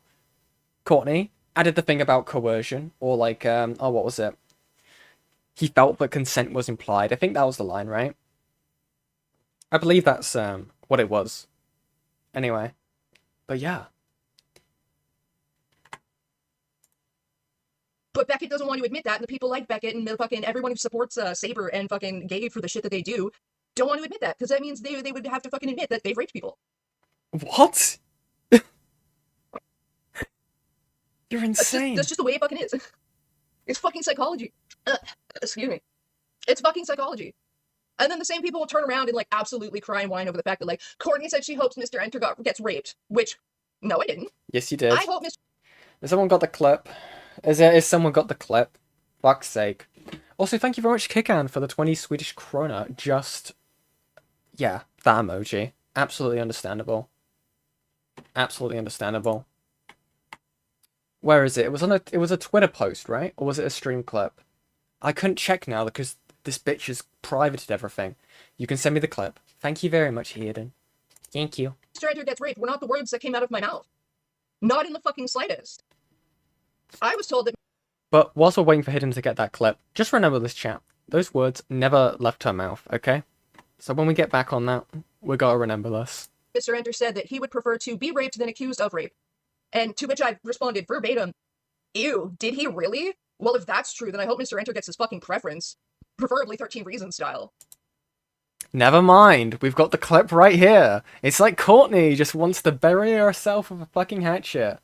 Speaker 1: Courtney, added the thing about coercion, or like, oh, what was it? He felt that consent was implied. I think that was the line, right? I believe that's what it was. Anyway, but yeah.
Speaker 2: But Beckett doesn't want to admit that, and the people like Beckett and the fucking everyone who supports Saber and fucking Gabe for the shit that they do don't want to admit that, because that means they would have to fucking admit that they've raped people.
Speaker 1: What? You're insane.
Speaker 2: That's just the way it fucking is. It's fucking psychology. Excuse me. It's fucking psychology. And then the same people will turn around and like absolutely cry and whine over the fact that like Courtney said she hopes Mr. Enter gets raped, which no, I didn't.
Speaker 1: Yes, you did.
Speaker 2: I hope Mr.
Speaker 1: Has someone got the clip? Is someone got the clip? Fuck's sake. Also, thank you very much, Kikan, for the 20 Swedish krona. Just, yeah, that emoji. Absolutely understandable. Absolutely understandable. Where is it? It was a Twitter post, right? Or was it a stream clip? I couldn't check now because this bitch has privated everything. You can send me the clip. Thank you very much, Hayden. Thank you.
Speaker 2: Enter gets raped were not the words that came out of my mouth. Not in the fucking slightest. I was told that.
Speaker 1: But whilst we're waiting for Hidden to get that clip, just remember this, chat. Those words never left her mouth, okay? So when we get back on that, we gotta remember this.
Speaker 2: Mr. Enter said that he would prefer to be raped than accused of rape. And to which I responded verbatim, ew, did he really? Well, if that's true, then I hope Mr. Enter gets his fucking preference. Preferably 13 Reasons style.
Speaker 1: Never mind, we've got the clip right here. It's like Courtney just wants to bury herself with a fucking hatchet.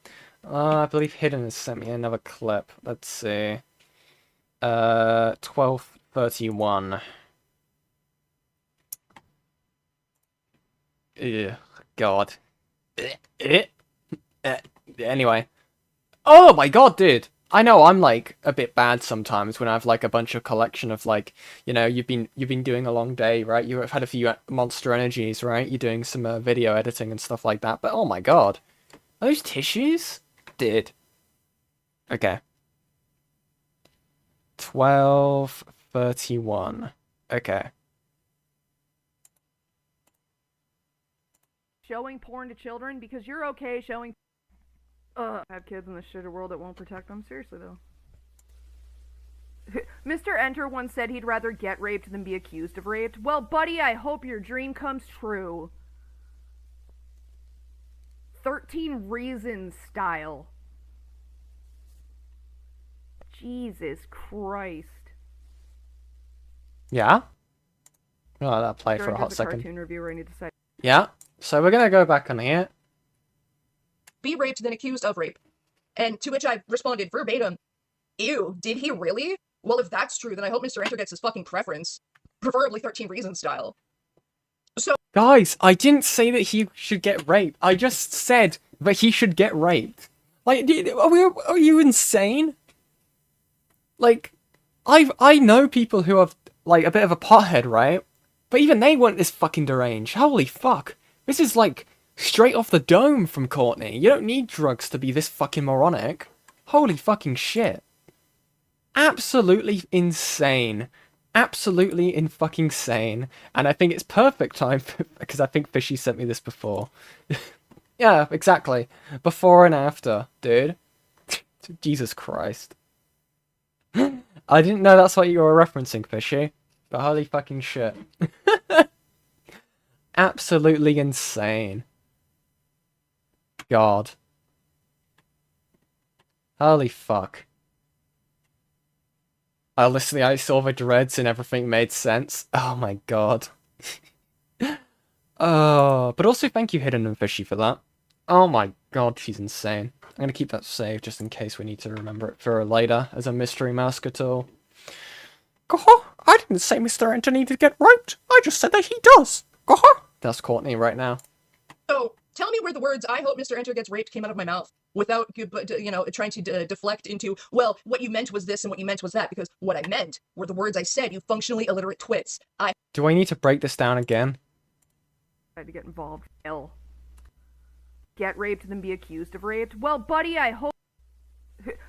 Speaker 1: I believe Hidden has sent me another clip. Let's see. 12:31. Ugh, God. Anyway. Oh my God, dude. I know I'm like a bit bad sometimes when I have like a bunch of collection of like, you know, you've been doing a long day, right? You've had a few monster energies, right? You're doing some video editing and stuff like that. But oh my God, are those tissues? Dude. Okay. 12:31. Okay.
Speaker 5: Showing porn to children because you're okay showing. Have kids in this shitty world that won't protect them. Seriously though. Mr. Enter once said he'd rather get raped than be accused of rape. Well, buddy, I hope your dream comes true. 13 Reasons style. Jesus Christ.
Speaker 1: Yeah? Oh, that'll play for
Speaker 5: Sure,
Speaker 1: a hot
Speaker 5: the
Speaker 1: second.
Speaker 5: cartoon reviewer I need to say.
Speaker 1: Yeah? So we're gonna go back on here.
Speaker 2: Be raped than accused of rape. And to which I responded verbatim, ew, did he really? Well, if that's true, then I hope Mr. Enter gets his fucking preference. Preferably 13 Reasons style. So,
Speaker 1: Guys, I didn't say that he should get raped. I just said that he should get raped. Like, are you insane? Like, I know people who have, like, a bit of a pothead, right? But even they weren't this fucking deranged. Holy fuck. This is, like, straight off the dome from Courtney. You don't need drugs to be this fucking moronic. Holy fucking shit. Absolutely insane. Absolutely in fucking sane. And I think it's perfect time, because I think Fishy sent me this before. Yeah, exactly. Before and after, dude. Jesus Christ. I didn't know that's what you were referencing, Fishy. But holy fucking shit. Absolutely insane. God. Holy fuck. I saw the dreads and everything made sense. Oh my god. Oh, but also thank you, Hidden and Fishy, for that. Oh my god, she's insane. I'm gonna keep that saved just in case we need to remember it for later as a mystery mask at all. I didn't say Mr. Enter needed to get raped. I just said that he does. That's Courtney right now.
Speaker 2: So, Tell me where the words "I hope Mr. Enter gets raped" came out of my mouth without, trying to deflect into, well, what you meant was this and what you meant was that, because what I meant were the words I said, you functionally illiterate twits.
Speaker 1: Do I need to break this down again?
Speaker 5: Tried to get involved. L. Get raped than be accused of rape. Well, buddy, I hope...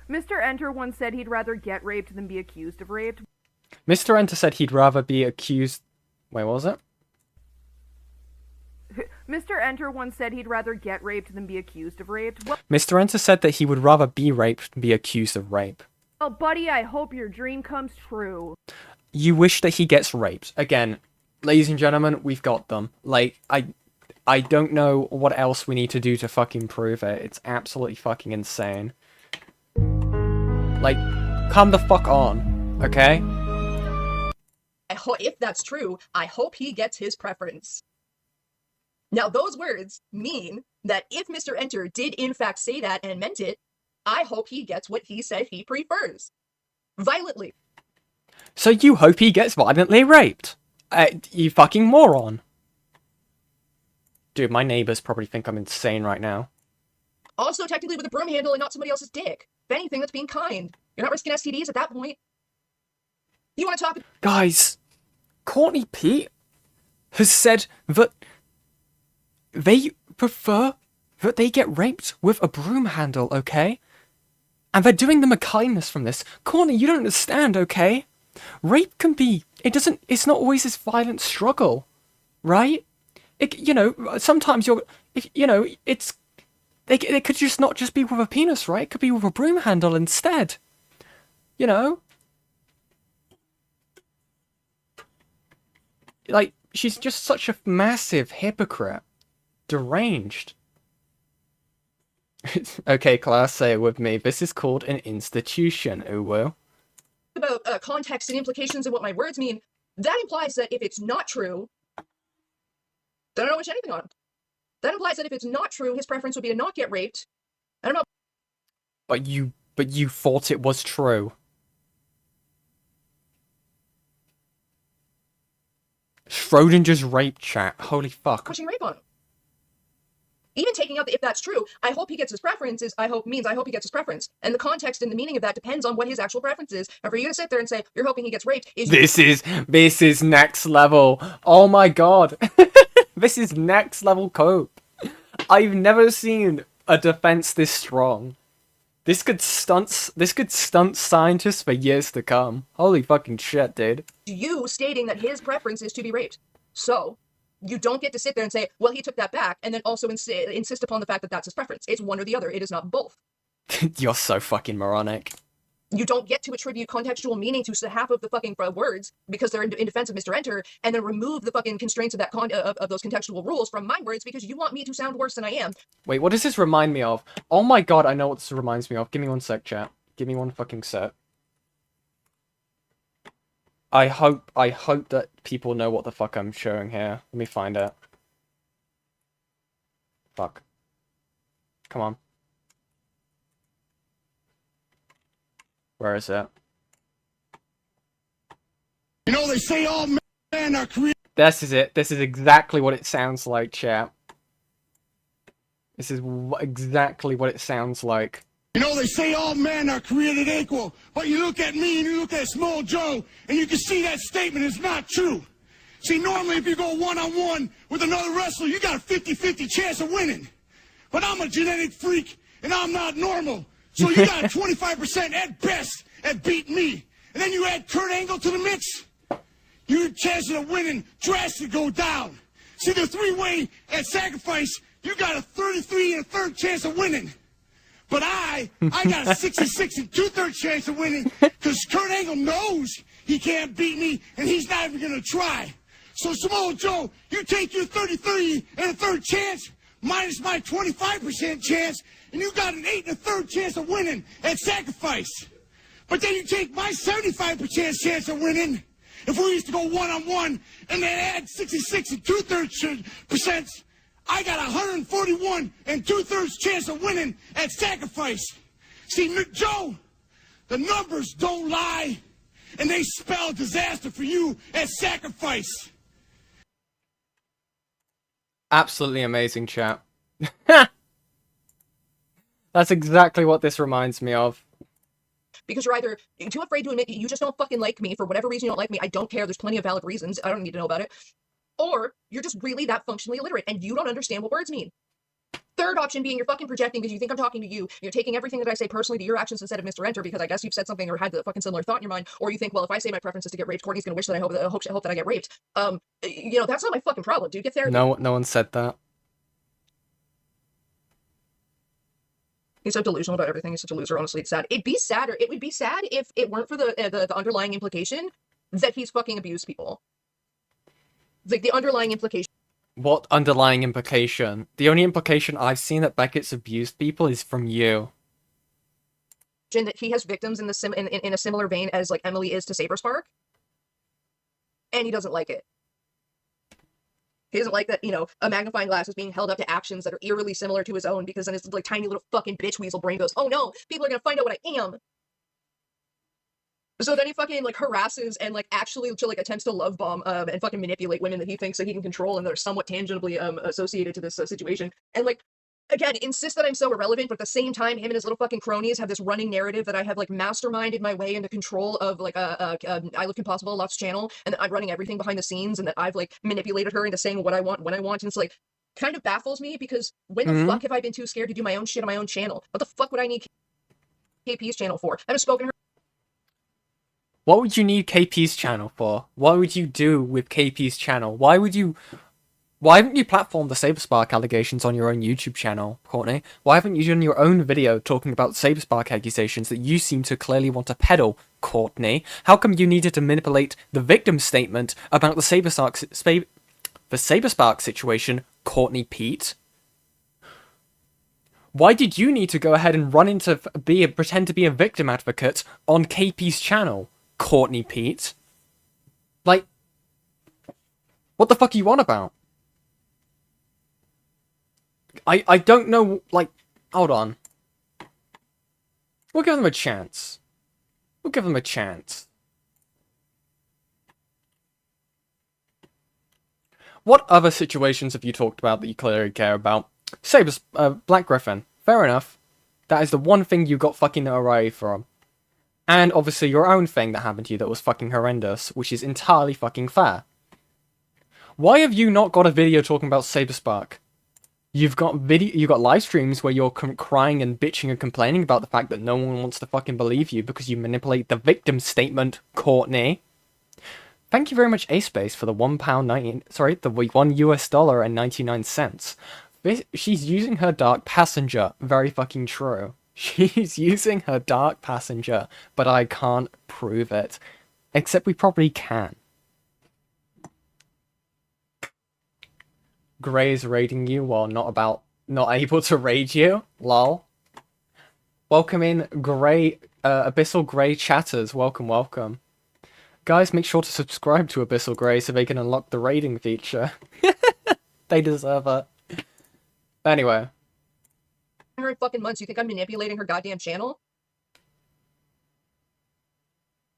Speaker 5: Mr. Enter once said he'd rather get raped than be accused of rape.
Speaker 1: Mr. Enter said he'd rather be accused... Wait, what was it?
Speaker 5: Mr. Enter once said he'd rather get raped than be accused of rape. Well,
Speaker 1: Mr. Enter said that he would rather be raped than be accused of rape.
Speaker 5: well, buddy, I hope your dream comes true.
Speaker 1: You wish that he gets raped. Again, ladies and gentlemen, we've got them. Like, I don't know what else we need to do to fucking prove it. It's absolutely fucking insane. Like, come the fuck on, okay?
Speaker 2: If that's true, I hope he gets his preference. Now, those words mean that if Mr. Enter did in fact say that and meant it, I hope he gets what he said he prefers. Violently.
Speaker 1: So you hope he gets violently raped? You fucking moron. Dude, my neighbors probably think I'm insane right now.
Speaker 2: Also, technically with a broom handle and not somebody else's dick. If anything, that's being kind. You're not risking STDs at that point. You want to talk...
Speaker 1: Guys, Courtney Peet has said that they prefer that they get raped with a broom handle, okay? And they're doing them a kindness from this. Courtney, you don't understand, okay? Rape can be... it's not always this violent struggle, right? Sometimes it could just not just be with a penis, right? It could be with a broom handle instead. You know? Like, she's just such a massive hypocrite. Deranged. Okay, class, say it with me. This is called an institution, Uwu.
Speaker 2: About context and implications and what my words mean, that implies that if it's not true, then I don't wish anything on him. That implies that if it's not true, his preference would be to not get raped. I don't know.
Speaker 1: But you thought it was true. Schrodinger's rape chat. Holy fuck.
Speaker 2: Pushing rape on him. Even taking out the if that's true, I hope he gets his preference I hope he gets his preference. And the context and the meaning of that depends on what his actual preference is. And for you to sit there and say, you're hoping he gets raped is...
Speaker 1: This is next level. Oh my god. This is next level cope. I've never seen a defense this strong. This could stunt scientists for years to come. Holy fucking shit, dude.
Speaker 2: You stating that his preference is to be raped. So, you don't get to sit there and say, well, he took that back, and then also insist upon the fact that that's his preference. It's one or the other. It is not both.
Speaker 1: You're so fucking moronic.
Speaker 2: You don't get to attribute contextual meaning to half of the fucking words because they're in defense of Mr. Enter, and then remove the fucking constraints of that of those contextual rules from my words because you want me to sound worse than I am.
Speaker 1: Wait, what does this remind me of? Oh my god, I know what this reminds me of. Give me one sec, chat. Give me one fucking sec. I hope that people know what the fuck I'm showing here. Let me find it. Fuck. Come on. Where is it?
Speaker 6: You know, they say all men are created.
Speaker 1: This is it. This is exactly what it sounds like, chat. This is exactly what it sounds like.
Speaker 6: You know, they say all men are created equal, but you look at me and you look at Small Joe, and you can see that statement is not true. See, normally if you go one-on-one with another wrestler, you got a 50-50 chance of winning. But I'm a genetic freak, and I'm not normal. So you got a 25% at best at beating me. And then you add Kurt Angle to the mix, your chances of winning drastically go down. See, the three-way at sacrifice, you got a 33 and a third chance of winning. But I got a 66 and 2/3 chance of winning because Kurt Angle knows he can't beat me, and he's not even going to try. So, Samoa Joe, you take your 33 and a third chance minus my 25% chance, and you got an 8 and a third chance of winning at sacrifice. But then you take my 75% chance of winning, if we used to go one-on-one, and then add 66 and 2/3%, I got 141 and 2/3 chance of winning at sacrifice. See, Joe, the numbers don't lie, and they spell disaster for you at sacrifice.
Speaker 1: Absolutely amazing, chat. That's exactly what this reminds me of.
Speaker 2: Because you're either too afraid to admit you just don't fucking like me for whatever reason you don't like me. I don't care. There's plenty of valid reasons. I don't need to know about it. Or you're just really that functionally illiterate and you don't understand what words mean. Third option being you're fucking projecting because you think I'm talking to you. You're taking everything that I say personally to your actions instead of Mr. Enter because I guess you've said something or had the fucking similar thought in your mind. Or you think, well, if I say my preference is to get raped, Courtney's gonna wish that I hope that I get raped. That's not my fucking problem, dude. Get therapy.
Speaker 1: No one said that.
Speaker 2: He's so delusional about everything. He's such a loser. Honestly, it's sad. It'd be sadder. It would be sad if it weren't for the underlying implication that he's fucking abused people. Like the underlying implication.
Speaker 1: What underlying implication? The only implication I've seen that Beckett's abused people is from you.
Speaker 2: That he has victims in a similar vein as like Emily is to Saberspark, and he doesn't like it. He doesn't like that, a magnifying glass is being held up to actions that are eerily similar to his own because then his like tiny little fucking bitch weasel brain goes, oh no, people are gonna find out what I am. So then he fucking like harasses and like actually attempts to love bomb and fucking manipulate women that he thinks that he can control and that are somewhat tangibly associated to this situation. And like again, insist that I'm so irrelevant, but at the same time, him and his little fucking cronies have this running narrative that I have like masterminded my way into control of like I Look Impossible Lots channel, and that I'm running everything behind the scenes, and that I've like manipulated her into saying what I want when I want, and it's like kind of baffles me because when the fuck have I been too scared to do my own shit on my own channel? What the fuck would I need KP's channel for? I haven't spoken to her.
Speaker 1: What would you need KP's channel for? What would you do with KP's channel? Why haven't you platformed the Saberspark allegations on your own YouTube channel, Courtney? Why haven't you done your own video talking about Saberspark accusations that you seem to clearly want to peddle, Courtney? How come you needed to manipulate the victim statement about the Saberspark situation, Courtney Peet? Why did you need to go ahead and pretend to be a victim advocate on KP's channel, Courtney Peet? Like, what the fuck are you on about? I don't know, like, hold on. We'll give them a chance. We'll give them a chance. What other situations have you talked about that you clearly care about? Black Griffin. Fair enough. That is the one thing you got fucking notoriety from. And obviously your own thing that happened to you that was fucking horrendous, which is entirely fucking fair. Why have you not got a video talking about Saberspark? You've got live streams where you're crying and bitching and complaining about the fact that no one wants to fucking believe you because you manipulate the victim statement, Courtney. Thank you very much, A-Space, for the $1.99. She's using her dark passenger. Very fucking true. She's using her dark passenger, but I can't prove it. Except we probably can. Gray's raiding you while not able to raid you. Lol. Welcome in, Gray, Abyssal Gray chatters. Welcome. Guys, make sure to subscribe to Abyssal Gray so they can unlock the raiding feature. They deserve it. Anyway.
Speaker 2: Her in fucking months. You think I'm manipulating her goddamn channel?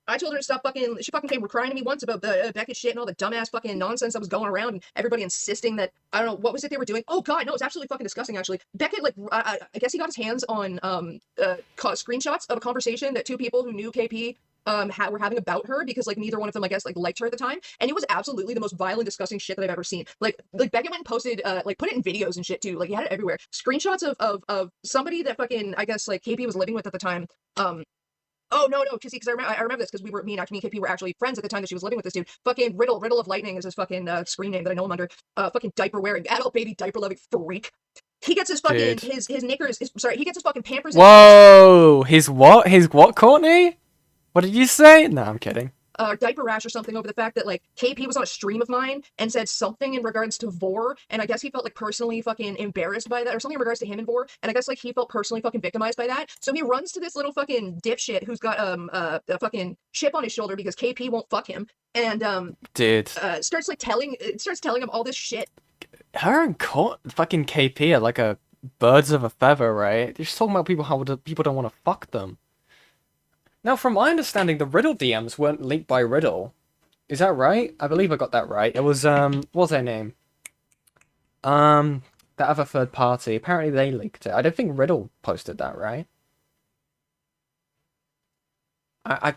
Speaker 2: I told her to stop fucking. She fucking came crying to me once about the Beckett shit and all the dumbass fucking nonsense that was going around, and everybody insisting that I don't know what was it they were doing. Oh god, no, it's absolutely fucking disgusting. Actually, Beckett I guess he got his hands on screenshots of a conversation that two people who knew KP were having about her because like neither one of them I guess like liked her at the time, and it was absolutely the most violent, disgusting shit that I've ever seen. Like Beckett went and posted like put it in videos and shit too. Like he had it everywhere. Screenshots of somebody that fucking I guess like KP was living with at the time. Oh no, because I remember this because me and KP were actually friends at the time that she was living with this dude. Fucking Riddle of Lightning is his fucking screen name that I know him under. Fucking diaper wearing, adult baby diaper loving freak. He gets his fucking his knickers. He gets his fucking Pampers.
Speaker 1: Whoa, his what? His what, Courtney? What did you say? No, I'm kidding.
Speaker 2: Diaper rash or something over the fact that like KP was on a stream of mine and said something in regards to Vor, and I guess he felt like personally fucking embarrassed by that or something in regards to him and Vor, and I guess like he felt personally fucking victimized by that. So he runs to this little fucking dipshit who's got a fucking chip on his shoulder because KP won't fuck him, and starts telling him all this shit.
Speaker 1: Her and fucking KP are like a birds of a feather, right? They're just talking about how people don't want to fuck them. Now, from my understanding, the Riddle DMs weren't linked by Riddle. Is that right? I believe I got that right. It was, what was her name? That that other third party, apparently they leaked it. I don't think Riddle posted that, right? I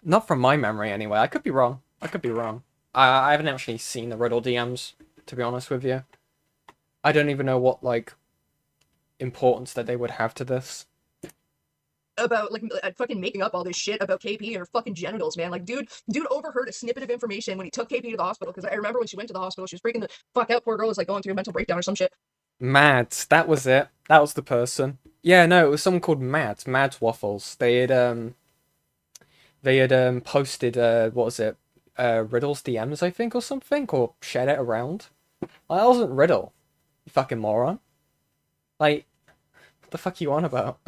Speaker 1: not from my memory anyway. I could be wrong. I could be wrong. I haven't actually seen the Riddle DMs, to be honest with you. I don't even know what, like, importance that they would have to this.
Speaker 2: About like fucking making up all this shit about KP and her fucking genitals, man. Like, dude overheard a snippet of information when he took KP to the hospital. Because I remember when she went to the hospital, she was freaking the fuck out. Poor girl was like going through a mental breakdown or some shit.
Speaker 1: Mads, that was it. That was the person. Yeah, no, it was someone called Mads Waffles. They had posted what was it? Riddle's DMs, I think, or something, or shared it around. Like, that wasn't Riddle, you fucking moron. Like, what the fuck are you on about?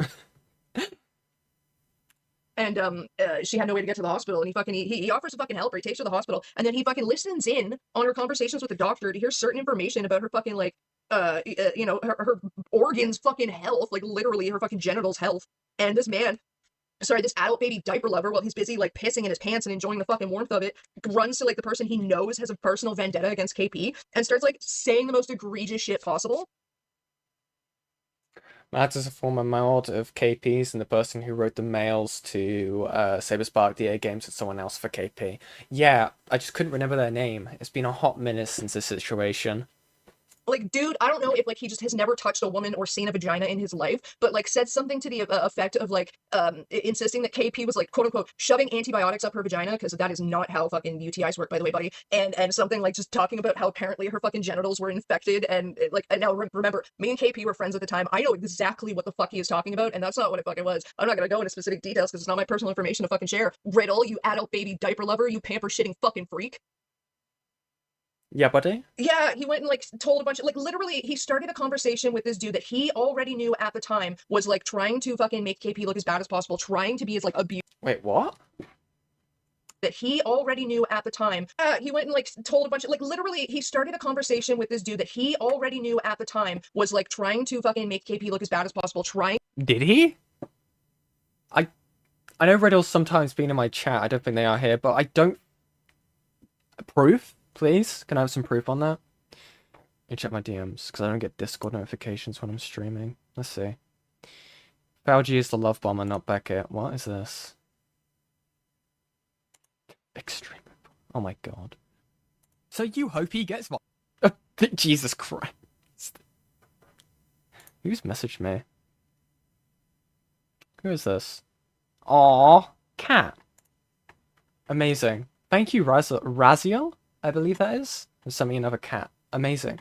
Speaker 2: And she had no way to get to the hospital, and he offers to fucking help her. He takes her to the hospital, and then he fucking listens in on her conversations with the doctor to hear certain information about her fucking like you know, her organs fucking health, like literally her fucking genitals health. And this adult baby diaper lover, while he's busy like pissing in his pants and enjoying the fucking warmth of it, runs to like the person he knows has a personal vendetta against KP and starts like saying the most egregious shit possible.
Speaker 1: Mads is a former mod of KP's and the person who wrote the mails to Saberspark DA Games and someone else for KP. Yeah, I just couldn't remember their name. It's been a hot minute since this situation.
Speaker 2: Like, dude, I don't know if like he just has never touched a woman or seen a vagina in his life, but like said something to the effect of like insisting that KP was like quote unquote shoving antibiotics up her vagina, because that is not how fucking UTIs work, by the way, buddy. And something like just talking about how apparently her fucking genitals were infected, and like, and now remember, me and KP were friends at the time. I know exactly what the fuck he is talking about, and that's not what it fucking was. I'm not gonna go into specific details because it's not my personal information to fucking share. Riddle, you adult baby diaper lover, you pamper shitting fucking freak.
Speaker 1: Yeah, buddy?
Speaker 2: Yeah, he went and like told a bunch of like literally he started a conversation with this dude that he already knew at the time was like trying to fucking make KP look as bad as possible, trying to be as like abusive.
Speaker 1: Wait, what?
Speaker 2: That he already knew at the time. He went and like told a bunch of like literally he started a conversation with this dude that he already knew at the time was like trying to fucking make KP look as bad as possible, trying.
Speaker 1: Did he? I know Riddle's sometimes been in my chat. I don't think they are here, but I don't. Proof? Please? Can I have some proof on that? Let me check my DMs, because I don't get Discord notifications when I'm streaming. Let's see. Fauci is the love bomber, not Beckett. What is this? Extreme. Oh my god. So you hope he gets one? Jesus Christ. Who's messaged me? Who is this? Aww. Cat. Amazing. Thank you, Raziel? I believe that is. There's sent me another cat. Amazing.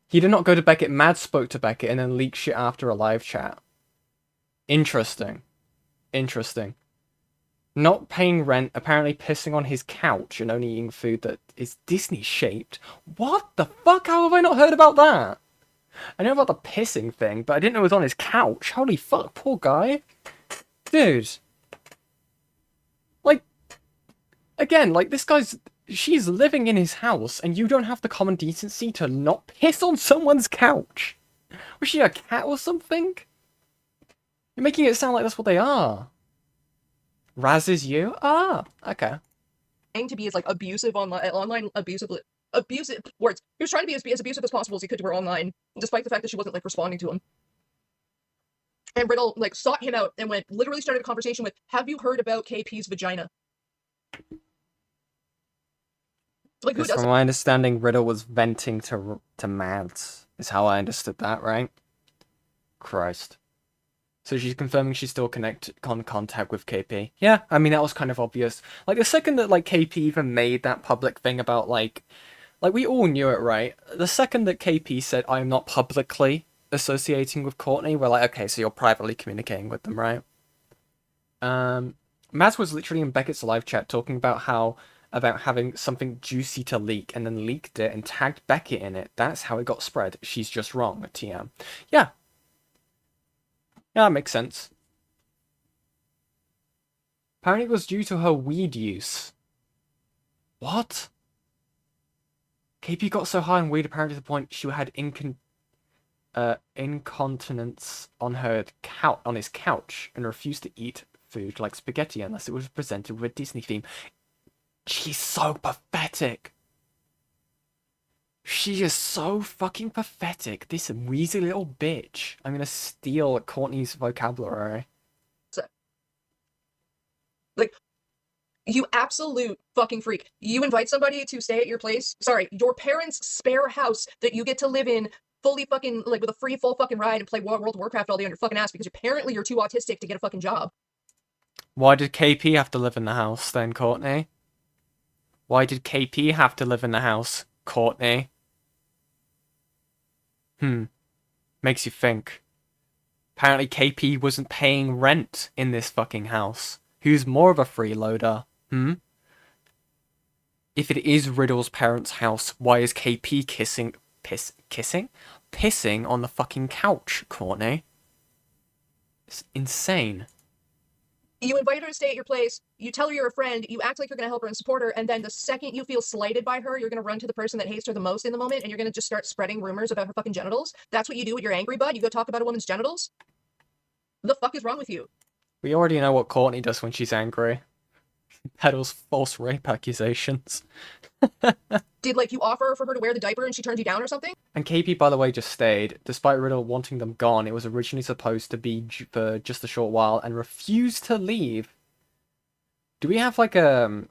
Speaker 1: He did not go to Beckett. Mad spoke to Beckett and then leaked shit after a live chat. Interesting. Interesting. Not paying rent, apparently pissing on his couch and only eating food that is Disney-shaped. What the fuck? How have I not heard about that? I know about the pissing thing, but I didn't know it was on his couch. Holy fuck, poor guy. Dude. Like, again, like, this guy's... She's living in his house, and you don't have the common decency to not piss on someone's couch. Was she a cat or something? You're making it sound like that's what they are. Raz is you? Ah, okay.
Speaker 2: To be as like abusive online abusive words. He was trying to be as abusive as possible as he could to her online, despite the fact that she wasn't like responding to him. And Riddle like sought him out and literally started a conversation with, "Have you heard about KP's vagina?" Like, who does?
Speaker 1: From my understanding, Riddle was venting to Mads. Is how I understood that, right? Christ. So she's confirming she's still contact with KP. Yeah, I mean, that was kind of obvious. Like, the second that, like, KP even made that public thing about, like, we all knew it, right? The second that KP said, "I am not publicly associating with Courtney," we're like, okay, so you're privately communicating with them, right? Mads was literally in Beckett's live chat talking about having something juicy to leak, and then leaked it and tagged Beckett in it. That's how it got spread. She's just wrong, TM. Yeah. Yeah, that makes sense. Apparently it was due to her weed use. What? KP got so high on weed apparently to the point she had incontinence on his couch and refused to eat food like spaghetti unless it was presented with a Disney theme. She's so pathetic. She is so fucking pathetic. This wheezy little bitch. I'm gonna steal Courtney's vocabulary.
Speaker 2: Like, you absolute fucking freak. You invite somebody to stay at your place. Sorry, your parents' spare house that you get to live in fully fucking, like, with a free full fucking ride and play World of Warcraft all day on your fucking ass because apparently you're too autistic to get a fucking job.
Speaker 1: Why did KP have to live in the house then, Courtney? Why did KP have to live in the house, Courtney? Makes you think. Apparently KP wasn't paying rent in this fucking house. Who's more of a freeloader? If it is Riddle's parents' house, why is KP pissing on the fucking couch, Courtney? It's insane.
Speaker 2: You invite her to stay at your place, you tell her you're a friend, you act like you're gonna help her and support her, and then the second you feel slighted by her, you're gonna run to the person that hates her the most in the moment, and you're gonna just start spreading rumors about her fucking genitals. That's what you do with your angry bud? You go talk about a woman's genitals? The fuck is wrong with you?
Speaker 1: We already know what Courtney does when she's angry. Peddles false rape accusations.
Speaker 2: Did, like, you offer for her to wear the diaper and she turned you down or something?
Speaker 1: And KP, by the way, just stayed. Despite Riddle wanting them gone, it was originally supposed to be for just a short while and refused to leave. Do we have like a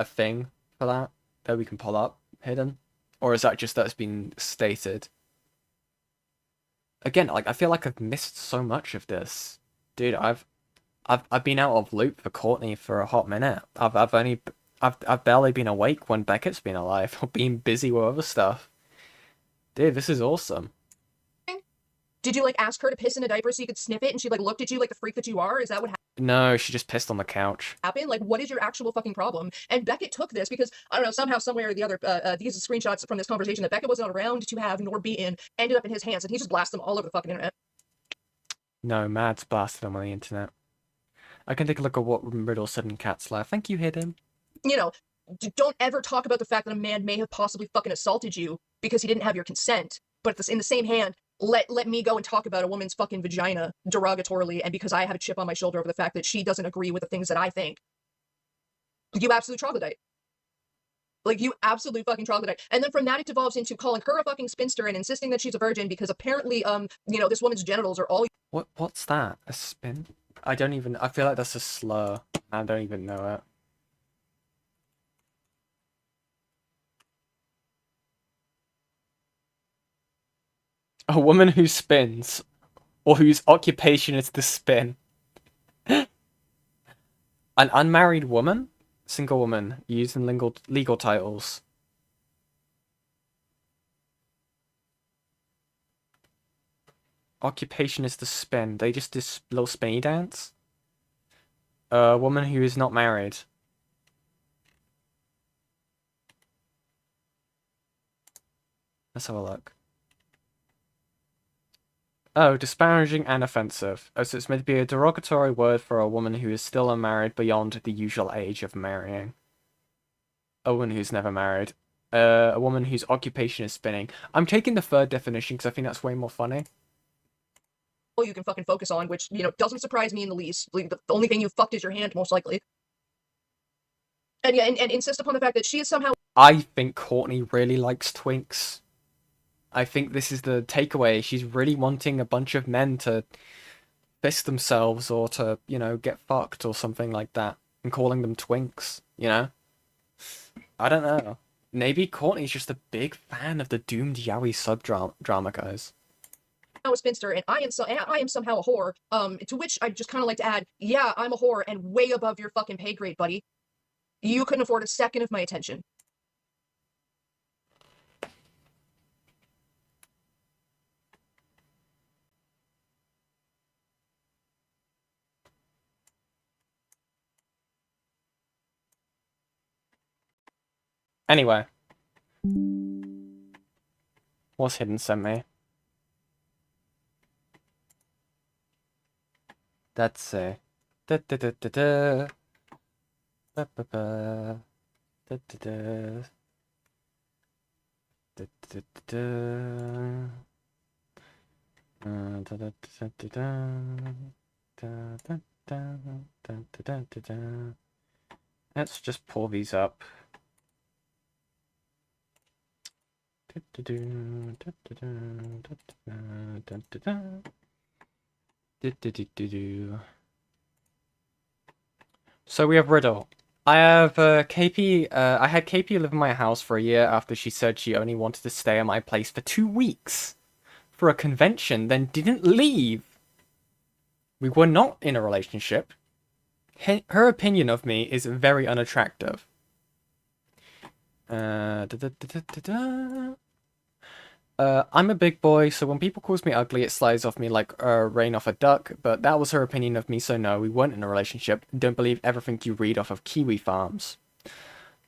Speaker 1: thing for that we can pull up hidden? Or is that just that's been stated? Again, like I feel like I've missed so much of this. Dude, I've been out of loop for Courtney for a hot minute. I've barely been awake when Beckett's been alive or been busy with other stuff. Dude, this is awesome.
Speaker 2: Did you, like, ask her to piss in a diaper so you could sniff it and she, like, looked at you like the freak that you are? Is that what
Speaker 1: No, she just pissed on the couch.
Speaker 2: happened? Like, what is your actual fucking problem? And Beckett took this because, I don't know, somehow, somewhere or the other, these are screenshots from this conversation that Beckett wasn't around to have nor be in, ended up in his hands, and he just blasted them all over the fucking internet.
Speaker 1: No, Mads blasted them on the internet. I can take a look at what Riddle said in Cat's Laugh. Thank you, Hidden.
Speaker 2: You know, don't ever talk about the fact that a man may have possibly fucking assaulted you because he didn't have your consent. But in the same hand, let me go and talk about a woman's fucking vagina derogatorily, and because I have a chip on my shoulder over the fact that she doesn't agree with the things that I think. You absolute troglodyte. Like, you absolute fucking troglodyte. And then from that, it devolves into calling her a fucking spinster and insisting that she's a virgin because apparently, you know, this woman's genitals are all
Speaker 1: What's that? A spin? I feel like that's a slur. I don't even know it. A woman who spins, or whose occupation is to spin. An unmarried woman? Single woman, used in legal titles. Occupation is to spin. They just do little spinny dance? A woman who is not married. Let's have a look. Oh, disparaging and offensive. Oh, so it's meant to be a derogatory word for a woman who is still unmarried beyond the usual age of marrying. A woman who's never married. A woman whose occupation is spinning. I'm taking the third definition because I think that's way more funny.
Speaker 2: you can fucking focus on, which, you know, doesn't surprise me in the least. Like, the only thing you fucked is your hand, most likely. And yeah, and insist upon the fact that she is somehow.
Speaker 1: I think Courtney really likes twinks. I think this is the takeaway. She's really wanting a bunch of men to fist themselves or to, you know, get fucked or something like that. And calling them twinks, you know? I don't know. Maybe Courtney's just a big fan of the doomed yaoi sub-drama, guys.
Speaker 2: A spinster, and I am somehow a whore. To which I just kind of like to add, yeah, I'm a whore and way above your fucking pay grade, buddy. You couldn't afford a second of my attention.
Speaker 1: Anyway. What's Hidden sent me? Let's see. Da da da da da. Ba ba ba. Da da da. Da da da da. Da da da da da. Da da da da da da da. Let's just pull these up. So we have Riddle. I have KP. I had KP live in my house for a year after she said she only wanted to stay at my place for 2 weeks for a convention, then didn't leave. We were not in a relationship. Her opinion of me is very unattractive. I'm a big boy, so when people calls me ugly, it slides off me like rain off a duck, but that was her opinion of me, so no, we weren't in a relationship. Don't believe everything you read off of Kiwi Farms.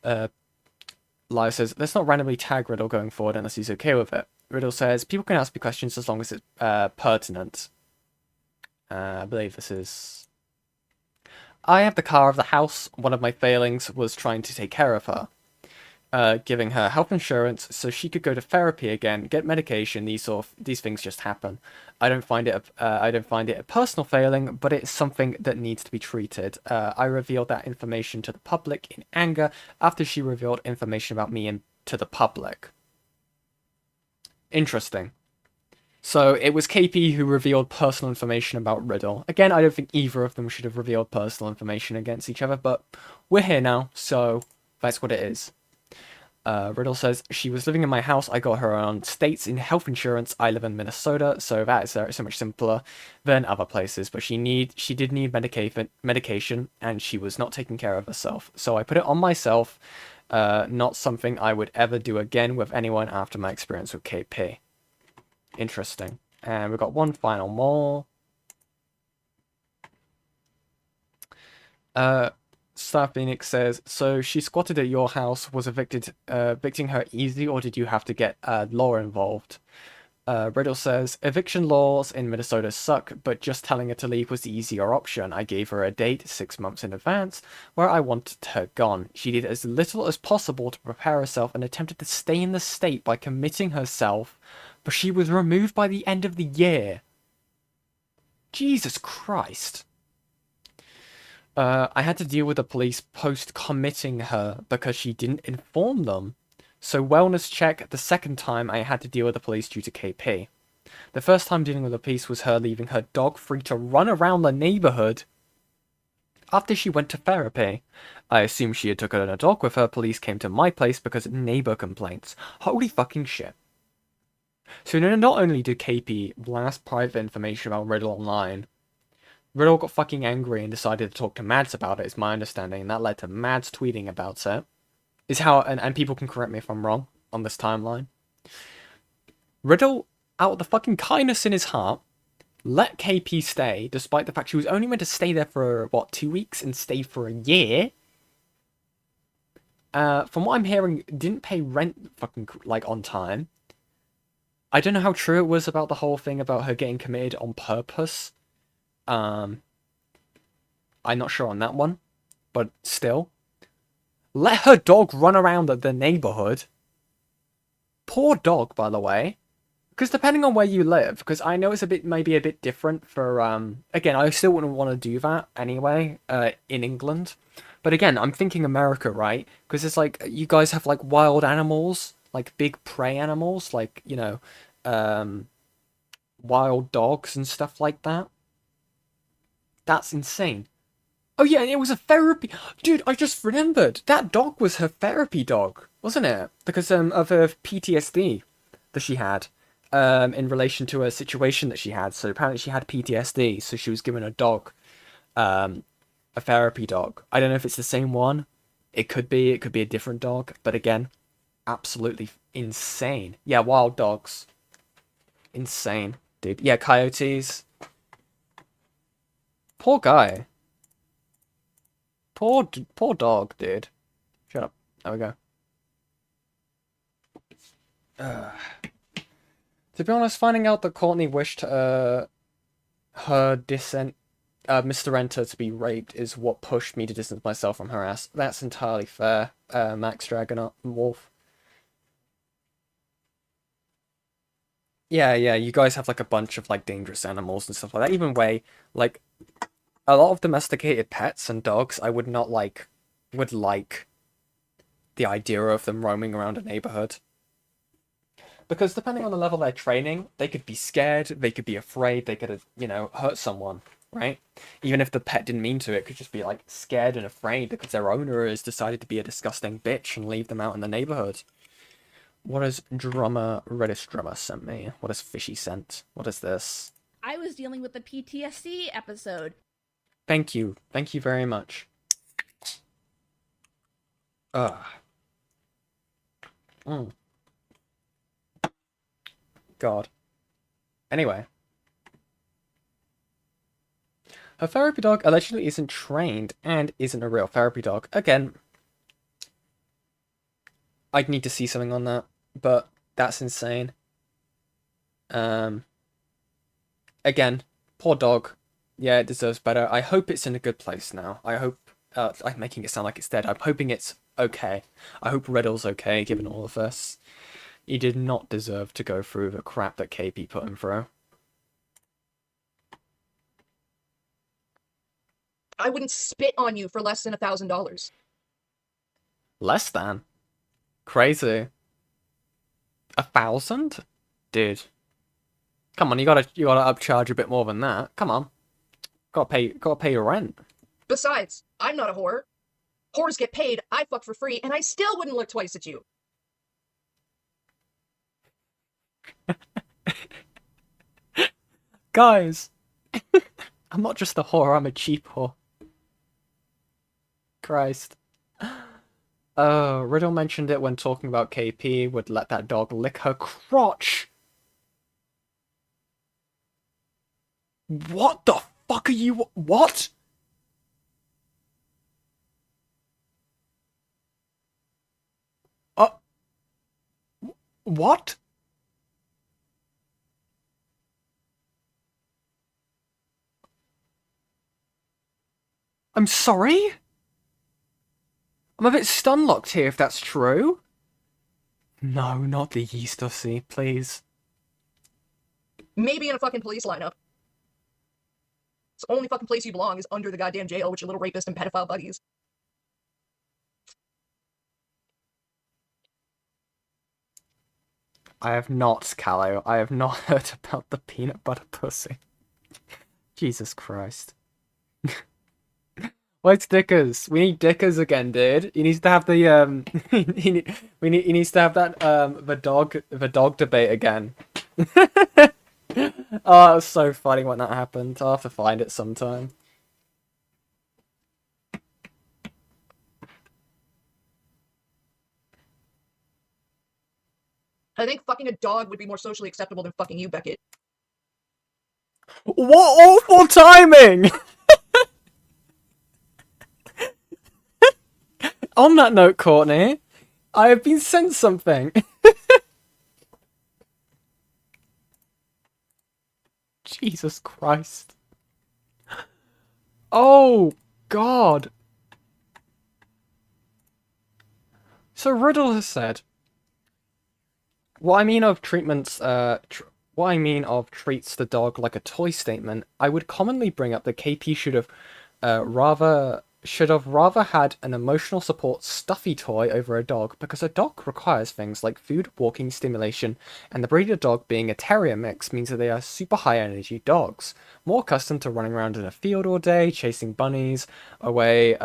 Speaker 1: Lyle says, let's not randomly tag Riddle going forward unless he's okay with it. Riddle says, people can ask me questions as long as it's pertinent. I believe this is... I have the car of the house. One of my failings was trying to take care of her. Giving her health insurance so she could go to therapy again, get medication. These things just happen. I don't find it a personal failing, but it's something that needs to be treated. I revealed that information to the public in anger after she revealed information about me to the public. Interesting. So it was KP who revealed personal information about Riddle. Again, I don't think either of them should have revealed personal information against each other, but we're here now, so that's what it is. Riddle says, she was living in my house. I got her on states in health insurance. I live in Minnesota, so that is so much simpler than other places. But she did need medication, and she was not taking care of herself. So I put it on myself. Not something I would ever do again with anyone after my experience with KP. Interesting. And we've got one final more. Star Phoenix says, so she squatted at your house, was evicting her easy, or did you have to get law involved? Riddle says, eviction laws in Minnesota suck, but just telling her to leave was the easier option. I gave her a date 6 months in advance where I wanted her gone. She did as little as possible to prepare herself and attempted to stay in the state by committing herself, but she was removed by the end of the year. Jesus Christ. I had to deal with the police post-committing her because she didn't inform them. So wellness check, the second time I had to deal with the police due to KP. The first time dealing with the police was her leaving her dog free to run around the neighborhood after she went to therapy. I assumed she had taken a dog with her. Police came to my place because of neighbor complaints. Holy fucking shit. So not only did KP blast private information about Riddle online, Riddle got fucking angry and decided to talk to Mads about it, is my understanding, and that led to Mads tweeting about it. Is how, and people can correct me if I'm wrong on this timeline. Riddle, out of the fucking kindness in his heart, let KP stay, despite the fact she was only meant to stay there for, 2 weeks, and stayed for a year. From what I'm hearing, didn't pay rent fucking, on time. I don't know how true it was about the whole thing about her getting committed on purpose. I'm not sure on that one, but still. Let her dog run around the neighborhood. Poor dog, by the way. Because depending on where you live, because I know it's maybe a bit different for, again, I still wouldn't want to do that anyway, in England. But again, I'm thinking America, right? Because it's like, you guys have, wild animals, big prey animals, wild dogs and stuff like that. That's insane. Oh yeah, and it was a therapy... Dude, I just remembered. That dog was her therapy dog, wasn't it? Because of her PTSD that she had in relation to a situation that she had. So apparently she had PTSD, so she was given a dog, a therapy dog. I don't know if it's the same one. It could be a different dog. But again, absolutely insane. Yeah, wild dogs. Insane, dude. Yeah, coyotes... Poor guy. Poor dog, dude. Shut up. There we go. To be honest, finding out that Courtney wished her Mr. Enter to be raped is what pushed me to distance myself from her ass. That's entirely fair, Max Dragonaut Wolf. Yeah, you guys have a bunch of dangerous animals and stuff like that. Even way, a lot of domesticated pets and dogs, I would not would like the idea of them roaming around a neighborhood. Because depending on the level they're training, they could be scared, they could be afraid, they could, hurt someone, right? Even if the pet didn't mean to, it could just be like scared and afraid because their owner has decided to be a disgusting bitch and leave them out in the neighborhood. What has Reddish Drummer sent me? What has Fishy sent? What is this?
Speaker 7: I was dealing with the PTSD episode.
Speaker 1: Thank you. Thank you very much. Ugh. God. Anyway. Her therapy dog allegedly isn't trained and isn't a real therapy dog. Again, I'd need to see something on that, but that's insane. Again, poor dog. Yeah, it deserves better. I hope it's in a good place now. I hope... I'm making it sound like it's dead. I'm hoping it's okay. I hope Riddle's okay, given all of this. He did not deserve to go through the crap that KP put him through.
Speaker 2: I wouldn't spit on you for less than $1,000.
Speaker 1: Less than? Crazy. 1,000? Dude. Come on, you gotta upcharge a bit more than that. Come on. Gotta pay your rent.
Speaker 2: Besides, I'm not a whore. Whores get paid, I fuck for free, and I still wouldn't look twice at you.
Speaker 1: Guys! I'm not just a whore, I'm a cheap whore. Christ. Riddle mentioned it when talking about KP, would let that dog lick her crotch. What the fuck are you... What? What? I'm sorry? I'm a bit stun-locked here if that's true. No, not the Eastersea, please.
Speaker 2: Maybe in a fucking police lineup. It's the only fucking place you belong is under the goddamn jail with your little rapist and pedophile buddies.
Speaker 1: I have not, Callow. I have not heard about the peanut butter pussy. Jesus Christ. Where's Dickers? We need Dickers again, dude. He needs to have the he needs to have that the dog debate again. Oh, it was so funny when that happened. I'll have to find it sometime.
Speaker 2: I think fucking a dog would be more socially acceptable than fucking you, Beckett.
Speaker 1: What awful timing! On that note, Courtney, I have been sent something. Jesus Christ. Oh, God. So Riddle has said, what I mean of treats the dog like a toy statement, I would commonly bring up that KP should have rather had an emotional support stuffy toy over a dog, because a dog requires things like food, walking, stimulation, and the breed of dog being a terrier mix means that they are super high energy dogs, more accustomed to running around in a field all day, chasing bunnies away,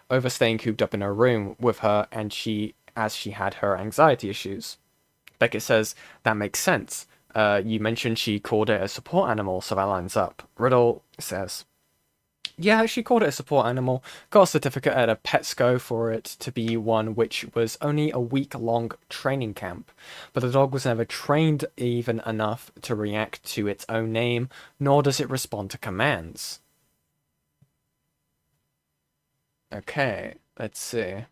Speaker 1: over staying cooped up in her room with her, and she had her anxiety issues. Beckett says, that makes sense. You mentioned she called it a support animal, so that lines up. Riddle says, yeah, she called it a support animal. Got a certificate at a Petsco for it to be one, which was only a week-long training camp. But the dog was never trained even enough to react to its own name, nor does it respond to commands. Okay, let's see.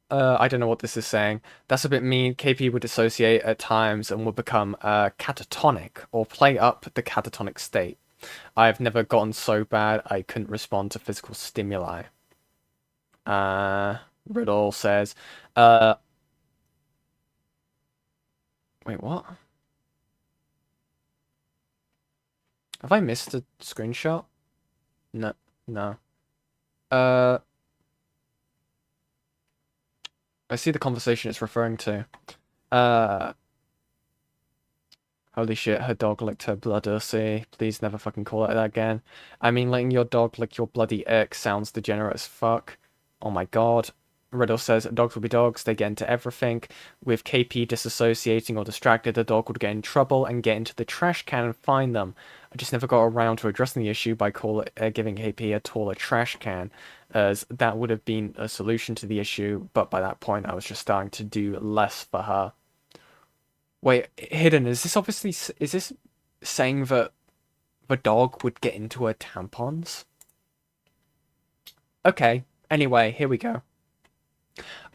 Speaker 1: I don't know what this is saying. That's a bit mean. KP would dissociate at times and would become catatonic, or play up the catatonic state. I've never gotten so bad I couldn't respond to physical stimuli. Riddle says, wait, what? Have I missed a screenshot? No. I see the conversation it's referring to. Holy shit, her dog licked her blood-ussy. Please never fucking call it that again. I mean, letting your dog lick your bloody ick sounds degenerate as fuck. Oh my god. Riddle says, dogs will be dogs, they get into everything. With KP disassociating or distracted, the dog would get in trouble and get into the trash can and find them. I just never got around to addressing the issue by giving KP a taller trash can, as that would have been a solution to the issue, but by that point I was just starting to do less for her. Wait, Hidden, is this saying that the dog would get into her tampons? Okay, anyway, here we go.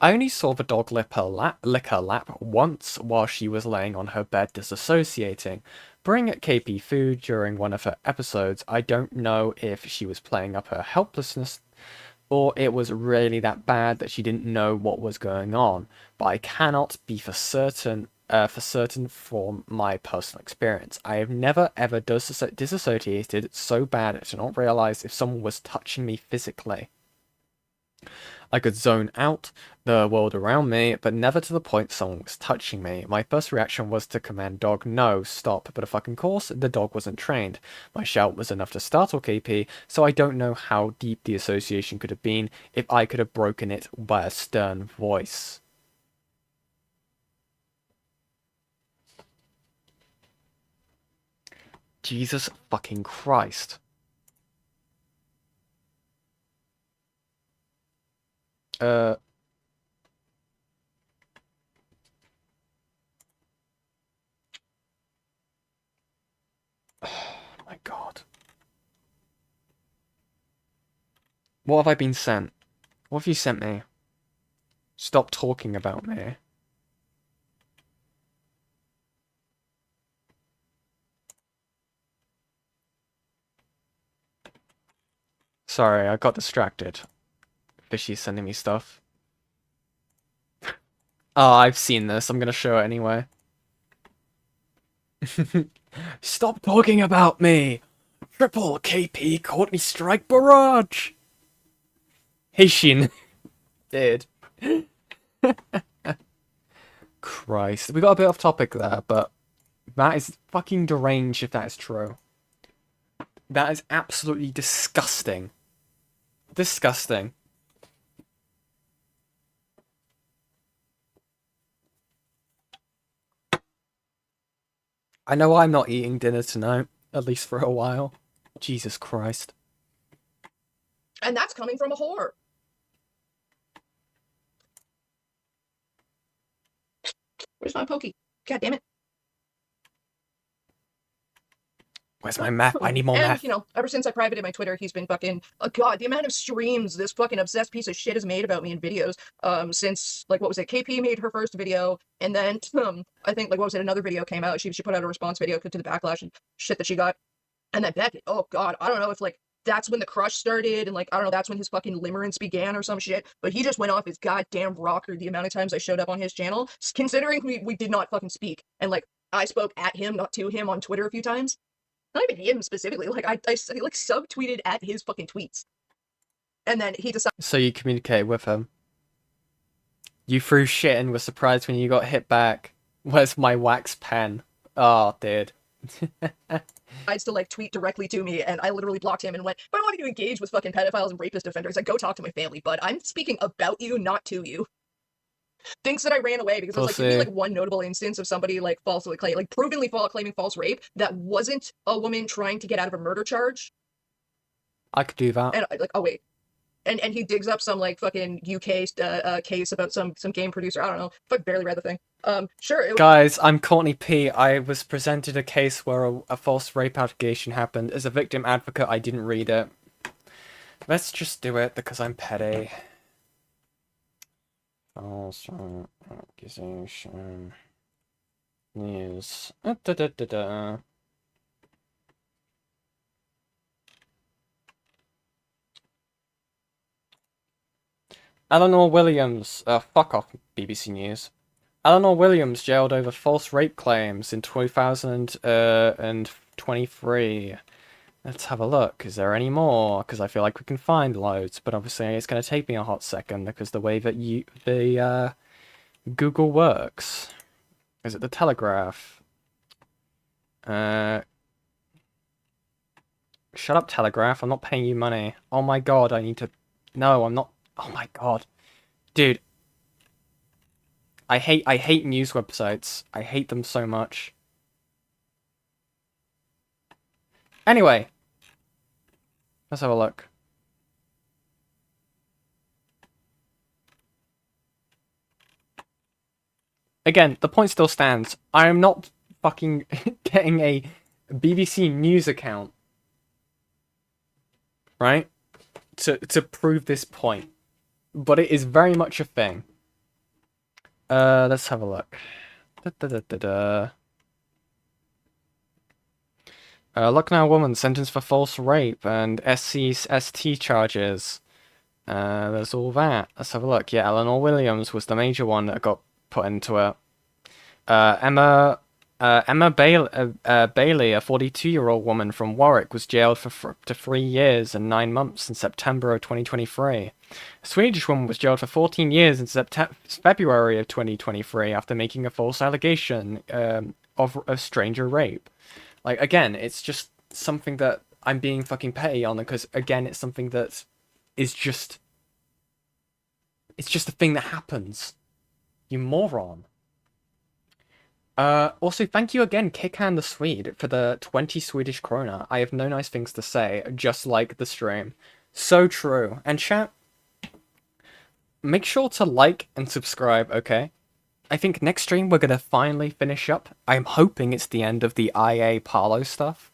Speaker 1: I only saw the dog lick her lap once while she was laying on her bed disassociating. Bring KP food during one of her episodes. I don't know if she was playing up her helplessness or it was really that bad that she didn't know what was going on, but I cannot be for certain from my personal experience. I have never ever disassociated so bad to not realize if someone was touching me physically. I could zone out the world around me, but never to the point someone was touching me. My first reaction was to command dog, no, stop, but of fucking course, the dog wasn't trained. My shout was enough to startle KP, so I don't know how deep the association could have been if I could have broken it by a stern voice. Jesus fucking Christ. Oh my god. What have I been sent? What have you sent me? Stop talking about me. Sorry, I got distracted. Fishy's sending me stuff. Oh, I've seen this. I'm gonna show it anyway. Stop talking about me! Triple KP Courtney Strike Barrage! Hey, Shin. Did. Christ. We got a bit off topic there, but that is fucking deranged if that is true. That is absolutely disgusting. Disgusting. I know I'm not eating dinner tonight, at least for a while. Jesus Christ.
Speaker 2: And that's coming from a whore. Where's my pokey? God damn it.
Speaker 1: Where's my meth? I need more
Speaker 2: and,
Speaker 1: meth.
Speaker 2: you know, ever since I privated my Twitter, he's been fucking, oh god, the amount of streams this fucking obsessed piece of shit has made about me in videos, since, like, what was it, KP made her first video, and then, I think, like, what was it, another video came out, she put out a response video to the backlash and shit that she got, and then Beckett, oh god, I don't know if, like, that's when the crush started, and, like, I don't know, that's when his fucking limerence began or some shit, but he just went off his goddamn rocker the amount of times I showed up on his channel, considering we did not fucking speak, and, like, I spoke at him, not to him, on Twitter a few times. Not even him specifically, like, I like, subtweeted at his fucking tweets. And then he decided...
Speaker 1: So you communicated with him. You threw shit and were surprised when you got hit back. Where's my wax pen? Oh, dude.
Speaker 2: decides to, like, tweet directly to me, and I literally blocked him and went, if I want you to engage with fucking pedophiles and rapist offenders, like, go talk to my family, bud. I'm speaking about you, not to you. Thinks that I ran away because I was like, give me, like, one notable instance of somebody, like, falsely provenly claiming false rape that wasn't a woman trying to get out of a murder charge.
Speaker 1: I could do that.
Speaker 2: And, like, oh, wait. And he digs up some, like, fucking UK case about some game producer. I don't know. Fuck, barely read the thing. Sure.
Speaker 1: Guys, I'm Courtney Peet. I was presented a case where a false rape allegation happened. As a victim advocate, I didn't read it. Let's just do it because I'm petty. False accusation. News. Eleanor Williams. Fuck off, BBC News. Eleanor Williams jailed over false rape claims in 2023. Let's have a look. Is there any more? Because I feel like we can find loads, but obviously it's going to take me a hot second because the way that Google Works. Is it the Telegraph? Shut up, Telegraph. I'm not paying you money. Oh my god, I need to... No, I'm not... Oh my god. Dude. I hate news websites. I hate them so much. Anyway. Let's have a look. Again, the point still stands. I am not fucking getting a BBC News account, right? To prove this point. But it is very much a thing. Let's have a look. Lucknow woman sentenced for false rape and ST charges. There's all that. Let's have a look. Yeah, Eleanor Williams was the major one that got put into it. Emma Bailey, a 42-year-old woman from Warwick, was jailed for up to 3 years and 9 months in September of 2023. A Swedish woman was jailed for 14 years in February of 2023 after making a false allegation of stranger rape. Like, again, it's just something that I'm being fucking petty on, because, again, it's something that is just... It's just a thing that happens. You moron. Also, thank you again, Kickhand the Swede, for the 20 Swedish krona. I have no nice things to say, just like the stream. So true. And chat, make sure to like and subscribe, okay? I think next stream we're gonna finally finish up. I'm hoping it's the end of the IA Parlo stuff.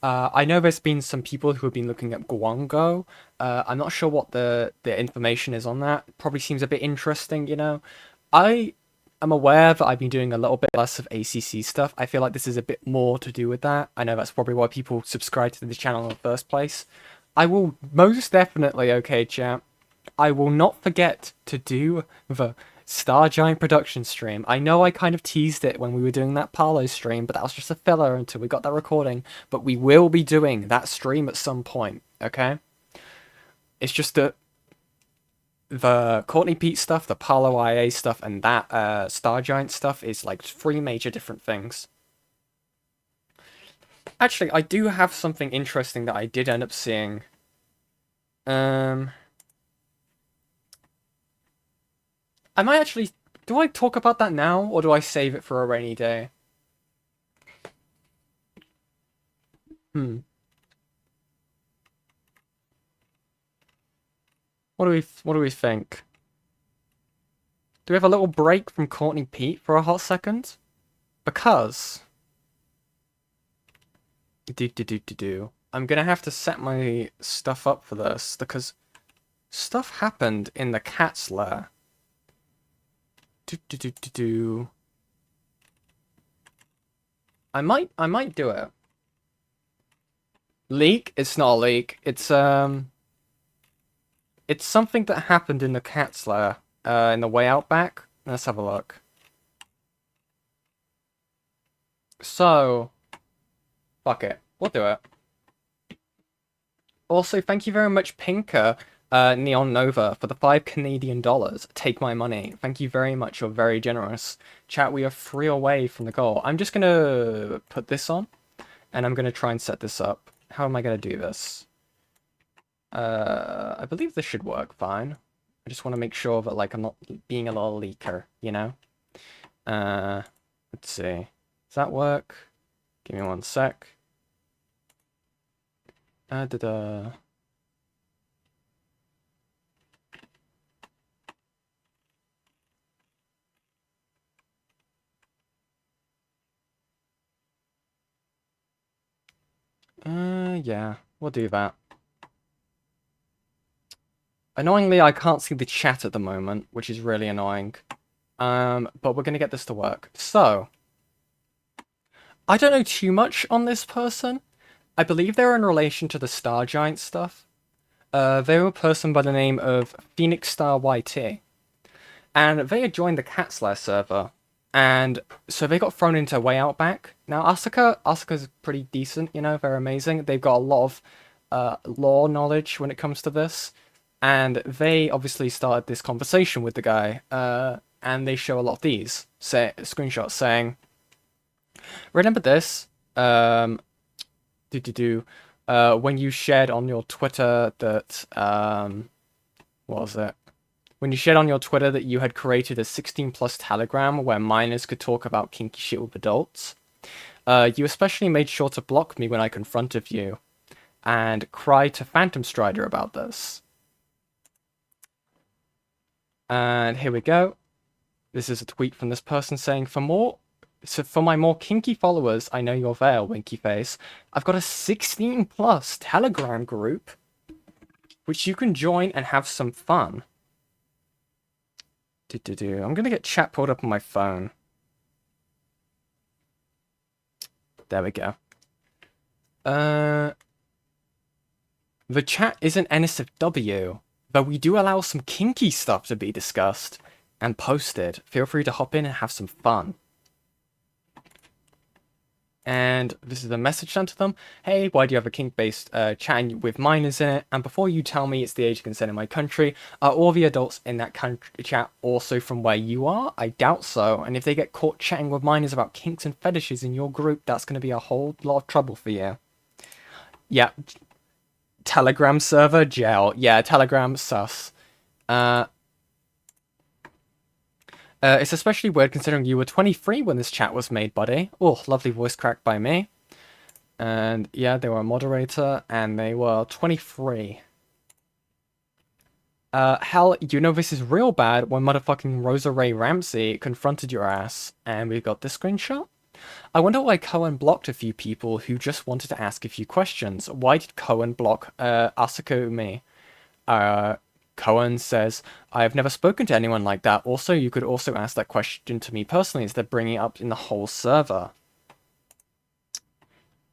Speaker 1: I know there's been some people who have been looking at Guango. I'm not sure what the information is on that. Probably seems a bit interesting, you know? I'm aware that I've been doing a little bit less of ACC stuff. I feel like this is a bit more to do with that. I know that's probably why people subscribe to the channel in the first place. I will most definitely, okay, chat, I will not forget to do the Star Giant production stream. I know I kind of teased it when we were doing that Parlo stream, but that was just a filler until we got that recording. But we will be doing that stream at some point, okay? It's just that the Courtney Peet stuff, the Parlo IA stuff, and that Star Giant stuff is like 3 major different things. Actually, I do have something interesting that I did end up seeing. I might actually... Do I talk about that now, or do I save it for a rainy day? What do we think? Do we have a little break from Courtney Peet for a hot second? Because... I'm gonna have to set my stuff up for this, because stuff happened in the cat's lair. I might do it. Leak? It's not a leak. It's something that happened in the cat's lair, in the way out back. Let's have a look. So, fuck it. We'll do it. Also, thank you very much, Pinker, Neon Nova, for the $5 Canadian. Take my money. Thank you very much. You're very generous. Chat, we are 3 away from the goal. I'm just gonna put this on, and I'm gonna try and set this up. How am I gonna do this? I believe this should work fine. I just want to make sure that, like, I'm not being a little leaker, you know? Let's see. Does that work? Give me 1 sec. Yeah, we'll do that. Annoyingly, I can't see the chat at the moment, which is really annoying. But we're gonna get this to work. So, I don't know too much on this person. I believe they're in relation to the Star Giant stuff. They were a person by the name of Phoenix Star YT. And they had joined the Cat's Lair server. And so they got thrown into Way Out Back. Now, Asuka's pretty decent, you know, they're amazing. They've got a lot of lore knowledge when it comes to this. And they obviously started this conversation with the guy. and they show a lot of these screenshots saying, remember this, when you shared on your Twitter that, what was it? When you shared on your Twitter that you had created a 16+ Telegram where minors could talk about kinky shit with adults. You especially made sure to block me when I confronted you, and cry to Phantom Strider about this. And here we go. This is a tweet from this person saying, for my more kinky followers, I know you're there, winky face. I've got a 16+ Telegram group, which you can join and have some fun. I'm gonna get chat pulled up on my phone. There we go. The chat isn't NSFW, but we do allow some kinky stuff to be discussed and posted. Feel free to hop in and have some fun. And this is a message sent to them. Hey, why do you have a kink-based chat with minors in it? And before you tell me it's the age of consent in my country, are all the adults in that chat also from where you are? I doubt so. And if they get caught chatting with minors about kinks and fetishes in your group, that's going to be a whole lot of trouble for you. Yeah. Telegram server, jail. Yeah, Telegram, sus. It's especially weird considering you were 23 when this chat was made, buddy. Oh, lovely voice crack by me. And yeah, they were a moderator, and they were 23. Hell, you know this is real bad when motherfucking Rosa Ray Ramsey confronted your ass, and we got this screenshot. I wonder why Cohen blocked a few people who just wanted to ask a few questions. Why did Cohen block Asuka Umi? Cohen says, I have never spoken to anyone like that. Also, you could also ask that question to me personally instead of bringing it up in the whole server.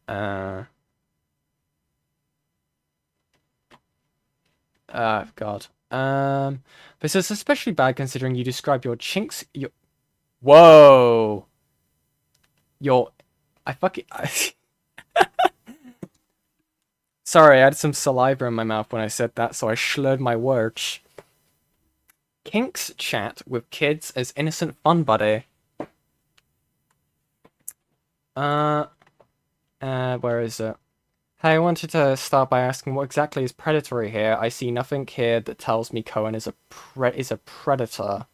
Speaker 1: God. This is especially bad considering you describe your chinks... Whoa! I fucking... Sorry, I had some saliva in my mouth when I said that, so I slurred my words. Kinks chat with kids as innocent fun, buddy. Where is it? Hey, I wanted to start by asking what exactly is predatory here. I see nothing here that tells me Cohen is a predator.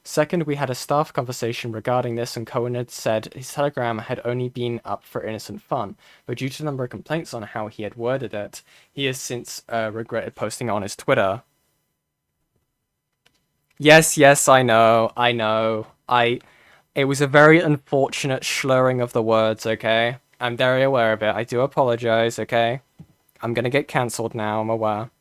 Speaker 1: Second, we had a staff conversation regarding this, and Cohen had said his Telegram had only been up for innocent fun, but due to the number of complaints on how he had worded it, he has since regretted posting on his Twitter. Yes, I know. It was a very unfortunate slurring of the words, okay? I'm very aware of it. I do apologize, okay? I'm gonna get cancelled now, I'm aware.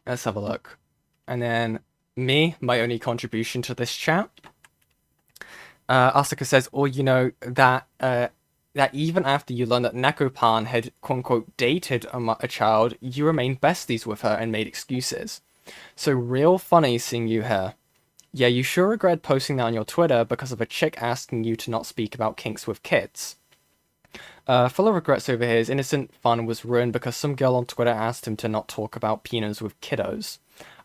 Speaker 1: Let's have a look. And then my only contribution to this chat. Asuka says, oh, you know, that even after you learned that Nakopan had quote-unquote dated a child, you remained besties with her and made excuses. So real funny seeing you here. Yeah, you sure regret posting that on your Twitter because of a chick asking you to not speak about kinks with kids. Full of regrets over here, his innocent fun was ruined because some girl on Twitter asked him to not talk about penis with kiddos.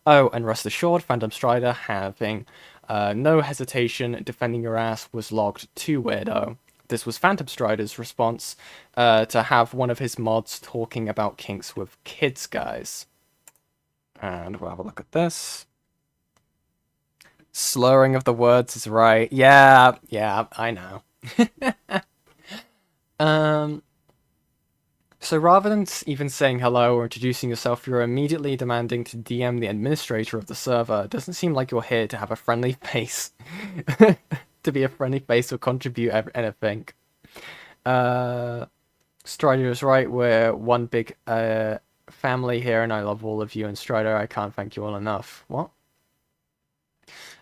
Speaker 1: Oh, and rest assured, Phantom Strider having no hesitation defending your ass was logged to weirdo. This was Phantom Strider's response to have one of his mods talking about kinks with kids, guys. And we'll have a look at this. Slurring of the words is right. Yeah, I know. So rather than even saying hello or introducing yourself, you're immediately demanding to DM the administrator of the server. It doesn't seem like you're here to have a friendly face. To be a friendly face or contribute anything. Strider is right, we're one big family here and I love all of you, and Strider, I can't thank you all enough. What?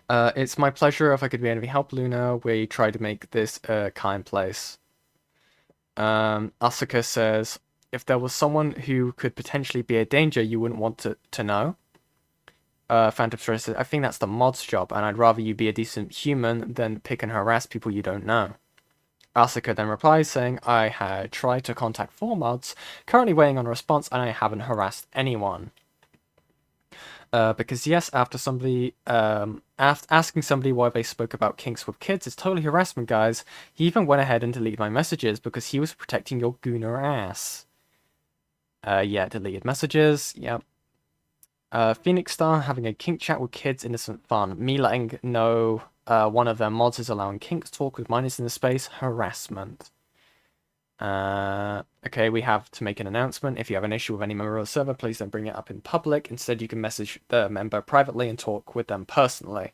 Speaker 1: It's my pleasure if I could be any help, Luna. We try to make this a kind place. Asuka says, if there was someone who could potentially be a danger, you wouldn't want to know. Phantom Strider says, I think that's the mod's job, and I'd rather you be a decent human than pick and harass people you don't know. Asuka then replies saying, I had tried to contact 4 mods, currently waiting on a response, and I haven't harassed anyone. Because yes, after somebody asking somebody why they spoke about kinks with kids is totally harassment, guys. He even went ahead and deleted my messages because he was protecting your gooner ass. Yeah, deleted messages, yep. Phoenix Star having a kink chat with kids, innocent fun. Me letting know one of their mods is allowing kinks talk with minors in the space, harassment. Okay, we have to make an announcement. If you have an issue with any member of the server, please don't bring it up in public. Instead, you can message the member privately and talk with them personally.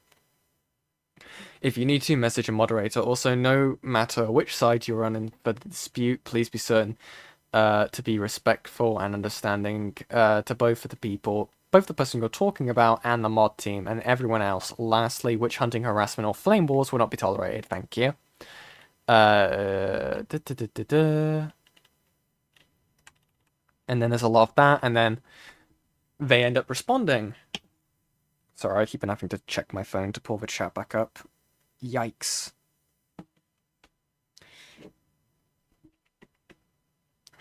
Speaker 1: If you need to, message a moderator. Also, no matter which side you're on in the dispute, please be certain to be respectful and understanding to both of the people, both the person you're talking about and the mod team and everyone else. Lastly, witch hunting, harassment, or flame wars will not be tolerated. Thank you. And then there's a lot of that, and then they end up responding. Sorry, I keep on having to check my phone to pull the chat back up. Yikes.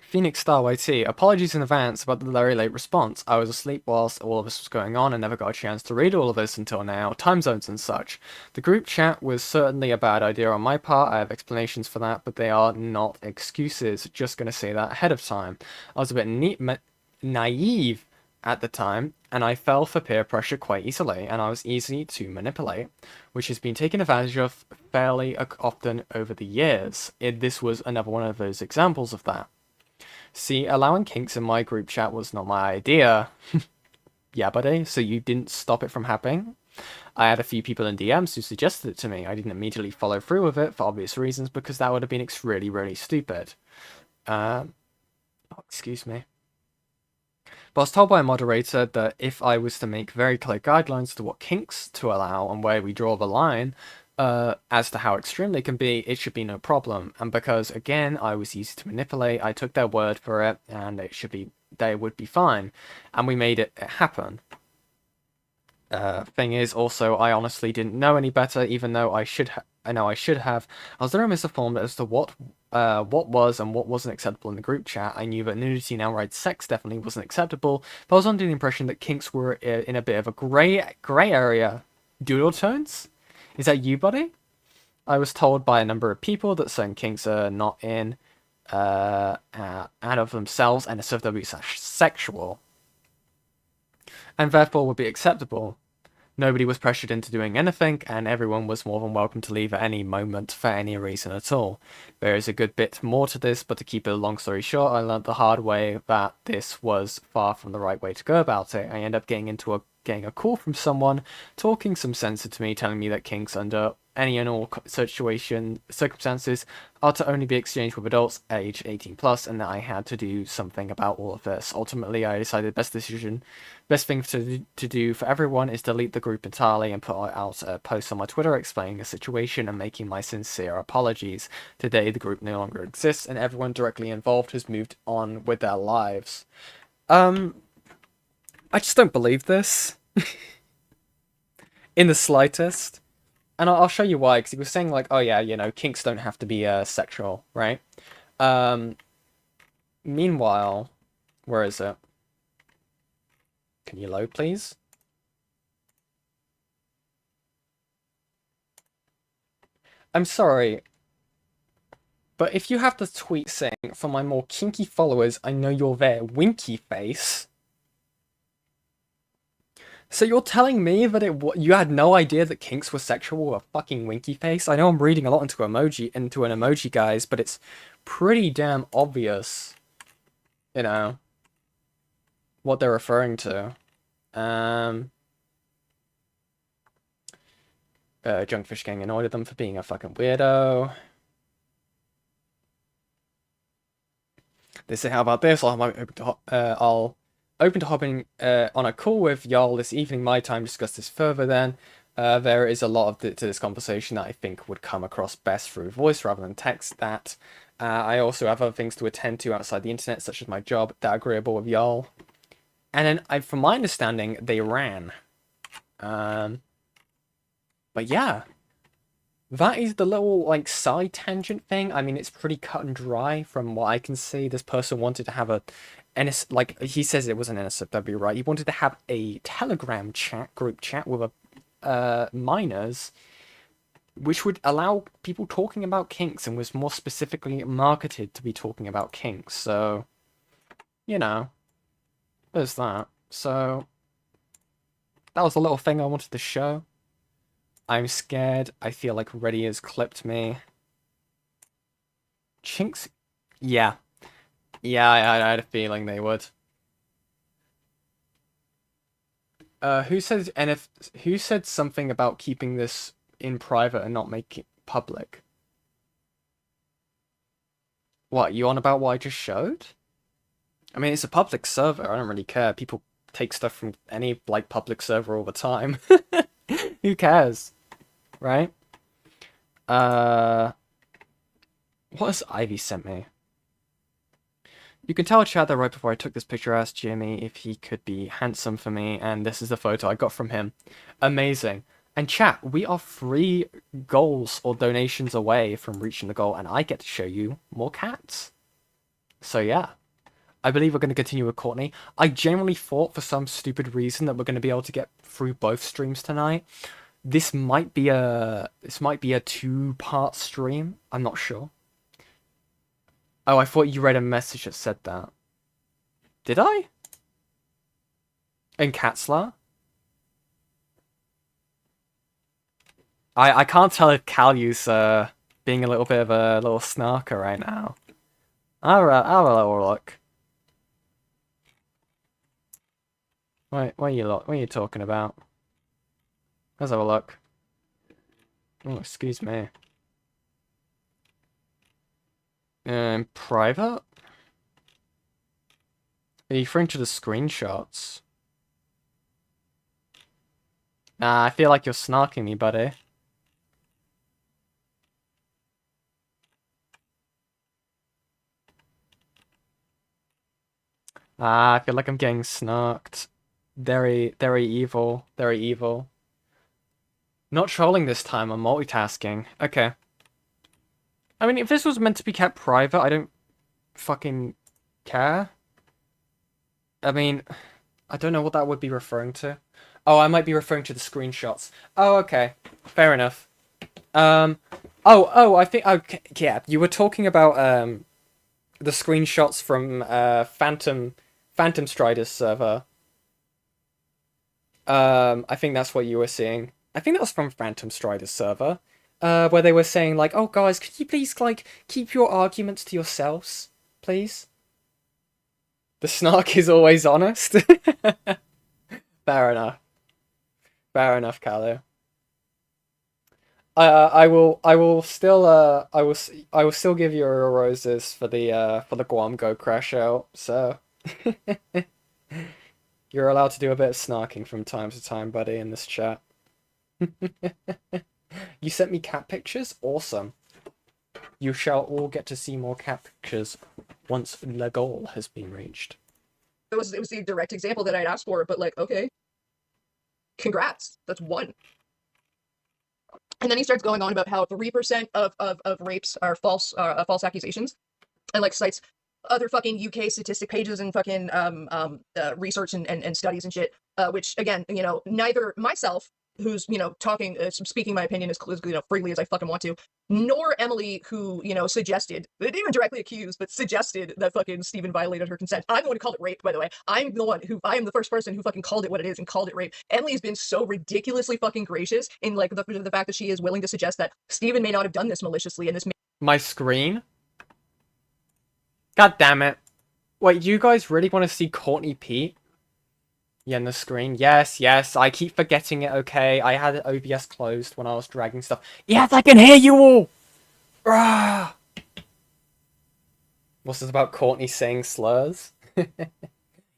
Speaker 1: Phoenix Star YT, apologies in advance about the very late response. I was asleep whilst all of this was going on and never got a chance to read all of this until now, time zones and such. The group chat was certainly a bad idea on my part, I have explanations for that, but they are not excuses, just gonna say that ahead of time. I was a bit naive at the time, and I fell for peer pressure quite easily, and I was easy to manipulate, which has been taken advantage of fairly often over the years. This was another one of those examples of that. See, allowing kinks in my group chat was not my idea. Yeah, buddy, so you didn't stop it from happening? I had a few people in DMs who suggested it to me. I didn't immediately follow through with it for obvious reasons, because that would have been really, really stupid. Oh, excuse me. But I was told by a moderator that if I was to make very clear guidelines to what kinks to allow and where we draw the line, as to how extreme they can be, it should be no problem. And because, again, I was easy to manipulate, I took their word for it, and they would be fine. And we made it happen. Thing is, also, I honestly didn't know any better, even though I know I should have. I was very misinformed as to what was and what wasn't acceptable in the group chat. I knew that nudity and outright sex definitely wasn't acceptable, but I was under the impression that kinks were in a bit of a grey area. Doodle tones? Is that you, buddy? I was told by a number of people that certain kinks are not in out of themselves and as if they'll be sexual, and therefore would be acceptable. Nobody was pressured into doing anything, and everyone was more than welcome to leave at any moment for any reason at all. There is a good bit more to this, but to keep it a long story short, I learned the hard way that this was far from the right way to go about it. I ended up getting a call from someone, talking some sense to me, telling me that kinks under any and all circumstances are to only be exchanged with adults aged 18 plus, and that I had to do something about all of this. Ultimately, I decided best thing to do for everyone is delete the group entirely and put out a post on my Twitter explaining the situation and making my sincere apologies. Today, the group no longer exists, and everyone directly involved has moved on with their lives. I just don't believe this. In the slightest. And I'll show you why, because he was saying, like, oh yeah, you know, kinks don't have to be sexual, right? Meanwhile, where is it? Can you load, please? I'm sorry, but if you have the tweet saying, for my more kinky followers, I know you're there, winky face. So you're telling me that you had no idea that kinks were sexual with a fucking winky face? I know I'm reading a lot into an emoji, guys, but it's pretty damn obvious, you know, what they're referring to. Junkfish Gang annoyed at them for being a fucking weirdo. They say, how about this? I'll open to hopping on a call with y'all this evening, my time, discuss this further then. There is a lot to this conversation that I think would come across best through voice rather than text. That I also have other things to attend to outside the internet, such as my job, that are agreeable with y'all. And then, from my understanding, they ran. But yeah. that is the little, like, side tangent thing. I mean, it's pretty cut and dry from what I can see. This person wanted to have a like, he says it was an NSFW, right? He wanted to have a Telegram group chat with minors, which would allow people talking about kinks and was more specifically marketed to be talking about kinks. So, you know, there's that. So, that was a little thing I wanted to show. I'm scared. I feel like Reddy has clipped me. Chinks? Yeah. Yeah, I had a feeling they would. Who said something about keeping this in private and not making it public? What, you on about what I just showed? I mean, it's a public server. I don't really care. People take stuff from any, like, public server all the time. Who cares? Right? What has Ivy sent me? You can tell Chad that right before I took this picture, I asked Jimmy if he could be handsome for me, and this is the photo I got from him. Amazing. And chat, we are 3 goals or donations away from reaching the goal, and I get to show you more cats. So yeah. I believe we're going to continue with Courtney. I generally thought for some stupid reason that we're going to be able to get through both streams tonight. This might be a 2-part stream. I'm not sure. Oh, I thought you read a message that said that. Did I? In Katzler? I can't tell if Calu's being a little bit of a little snarker right now. I'll have a little look. What are you talking about? Let's have a look. Oh, excuse me. Private? Are you referring to the screenshots? Nah, I feel like you're snarking me, buddy. I feel like I'm getting snarked. Very, very evil. Very evil. Not trolling this time, I'm multitasking. Okay. I mean, if this was meant to be kept private, I don't fucking care. I mean, I don't know what that would be referring to. Oh, I might be referring to the screenshots. Oh, okay. Fair enough. I think, okay, yeah, you were talking about, the screenshots from, Phantom Strider's server. I think that's what you were seeing. I think that was from Phantom Strider's server. Where they were saying, like, oh, guys, could you please, like, keep your arguments to yourselves, please? The snark is always honest. Fair enough. Fair enough, Kalu. I will still give you your roses for the Guam Go crash out, so you're allowed to do a bit of snarking from time to time, buddy, in this chat. You sent me cat pictures? Awesome. You shall all get to see more cat pictures once the goal has been reached.
Speaker 2: It was the direct example that I'd asked for, but like, okay. Congrats. That's 1. And then he starts going on about how 3% of rapes are false accusations, and like cites other fucking UK statistic pages and fucking research and studies and shit, which again, you know, neither myself, who's, you know, talking, speaking my opinion as you know, freely as I fucking want to, nor Emily, who, you know, suggested, didn't even directly accuse, but suggested that fucking Stephen violated her consent. I'm the one who called it rape, by the way. I am the first person who fucking called it what it is and called it rape. Emily's been so ridiculously fucking gracious in, like, the fact that she is willing to suggest that Stephen may not have done this maliciously, and this may—
Speaker 1: My screen? God damn it. Wait, you guys really want to see Courtney Peet? Yeah, in the screen. Yes, I keep forgetting it, okay? I had OBS closed when I was dragging stuff. Yes, I can hear you all! Rah! What's this about Courtney saying slurs?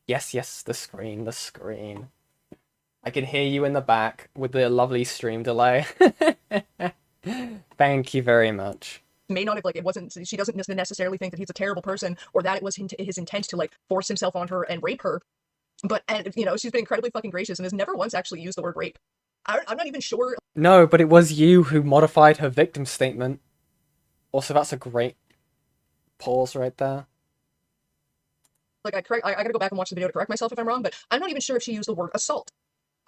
Speaker 1: Yes, the screen. I can hear you in the back with the lovely stream delay. Thank you very much.
Speaker 2: May not have, like, it wasn't, she doesn't necessarily think that he's a terrible person, or that it was his intent to, like, force himself on her and rape her. But, and, you know, she's been incredibly fucking gracious and has never once actually used the word rape. I'm not even sure.
Speaker 1: No, but it was you who modified her victim statement. Also, that's a great pause right there.
Speaker 2: Like, I gotta go back and watch the video to correct myself if I'm wrong, but I'm not even sure if she used the word assault.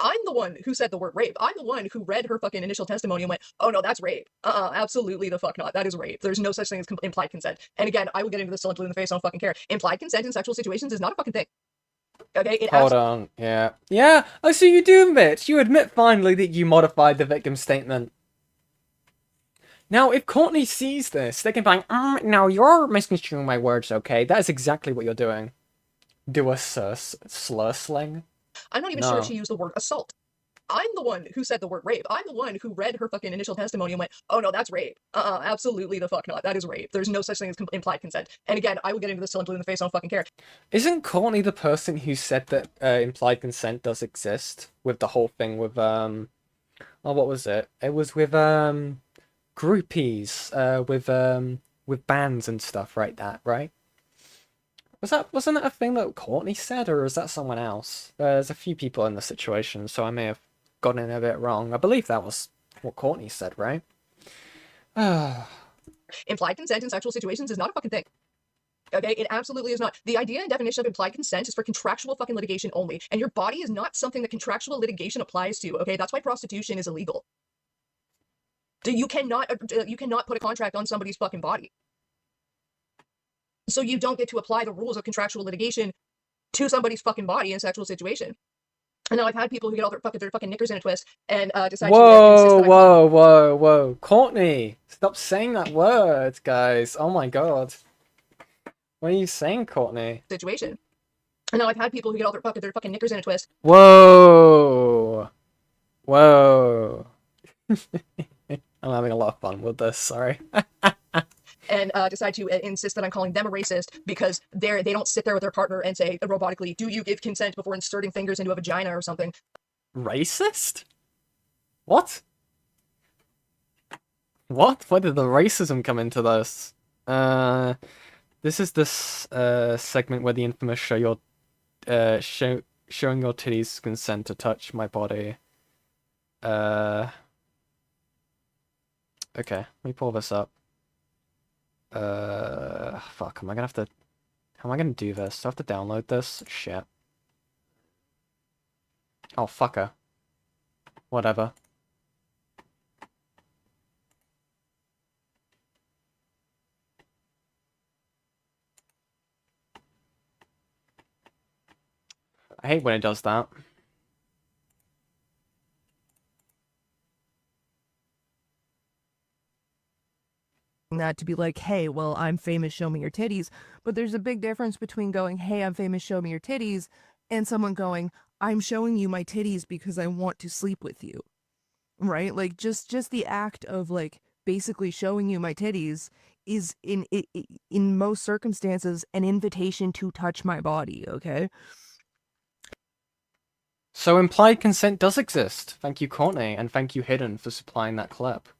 Speaker 2: I'm the one who said the word rape. I'm the one who read her fucking initial testimony and went, oh no, that's rape. Absolutely the fuck not. That is rape. There's no such thing as implied consent. And again, I will get into this till I'm blue in the face. I don't fucking care. Implied consent in sexual situations is not a fucking thing. Okay?
Speaker 1: Hold on. Yeah. Yeah. Oh, so you do admit. You admit finally that you modified the victim statement. Now, if Courtney sees this, they can be like, no, you're misconstruing my words, okay? That is exactly what you're doing. Do a slur sling?
Speaker 2: I'm not even sure if she used the word assault. I'm the one who said the word rape. I'm the one who read her fucking initial testimony and went, oh no, that's rape. Absolutely the fuck not. That is rape. There's no such thing as implied consent. And again, I will get into this till I'm blue in the face. I don't fucking care.
Speaker 1: Isn't Courtney the person who said that implied consent does exist? With the whole thing with, oh, what was it? It was with, groupies, with bands and stuff, right? Right? Wasn't that a thing that Courtney said, or is that someone else? There's a few people in the situation, so I may have gotten it a bit wrong. I believe that was what Courtney said, right?
Speaker 2: Implied consent in sexual situations is not a fucking thing. Okay, it absolutely is not. The idea and definition of implied consent is for contractual fucking litigation only, and your body is not something that contractual litigation applies to, okay? That's why prostitution is illegal. You cannot put a contract on somebody's fucking body. So you don't get to apply the rules of contractual litigation to somebody's fucking body in a sexual situation. And now I've had people who get all their fucking knickers in a twist and decide to insist that
Speaker 1: whoa. Courtney, stop saying that word, guys. Oh my god. What are you saying, Courtney?
Speaker 2: Situation. And now I've had people who get all their fucking knickers in a twist.
Speaker 1: Whoa. I'm having a lot of fun with this, sorry.
Speaker 2: And decide to insist that I'm calling them a racist because they don't sit there with their partner and say robotically, do you give consent before inserting fingers into a vagina or something?
Speaker 1: Racist? What? What? Where did the racism come into this? This is this segment where the infamous show your showing your titties consent to touch my body. Okay, let me pull this up. Fuck, am I gonna have to... How am I gonna do this? Do I have to download this? Shit. Oh, fucker. Whatever. I hate when it does that.
Speaker 5: That to be like, hey, well, I'm famous, show me your titties. But there's a big difference between going, hey, I'm famous, show me your titties, and someone going, I'm showing you my titties because I want to sleep with you. Right? Like, just the act of, like, basically showing you my titties is, in most circumstances, an invitation to touch my body, okay?
Speaker 1: So implied consent does exist. Thank you, Courtney, and thank you, Hidden, for supplying that clip.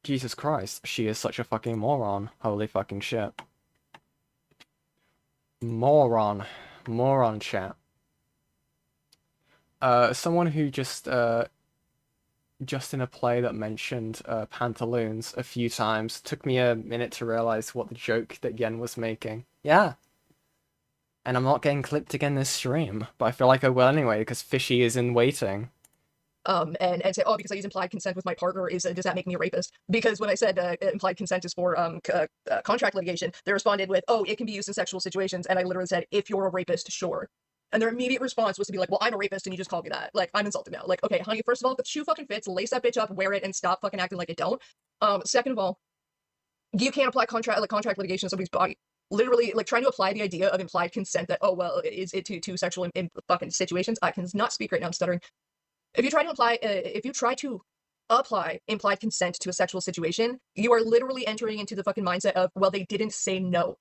Speaker 1: Jesus Christ, she is such a fucking moron. Holy fucking shit. Moron. Moron chat. Someone who just in a play that mentioned pantaloons a few times, took me a minute to realize what the joke that Yen was making. Yeah. And I'm not getting clipped again this stream, but I feel like I will anyway, because Fishy is in waiting.
Speaker 2: And say, oh, because I use implied consent with my partner, does that make me a rapist? Because when I said implied consent is for contract litigation, they responded with, oh, it can be used in sexual situations, and I literally said, if you're a rapist, sure. And their immediate response was to be like, well, I'm a rapist, and you just called me that. Like, I'm insulted now. Like, okay, honey, first of all, if the shoe fucking fits, lace that bitch up, wear it, and stop fucking acting like it don't. Second of all, you can't apply contract litigation to somebody's body. Literally, like, trying to apply the idea of implied consent that, oh, well, is it to sexual in fucking situations? I cannot speak right now, I'm stuttering. If you try to apply implied consent to a sexual situation, you are literally entering into the fucking mindset of, well, they didn't say no.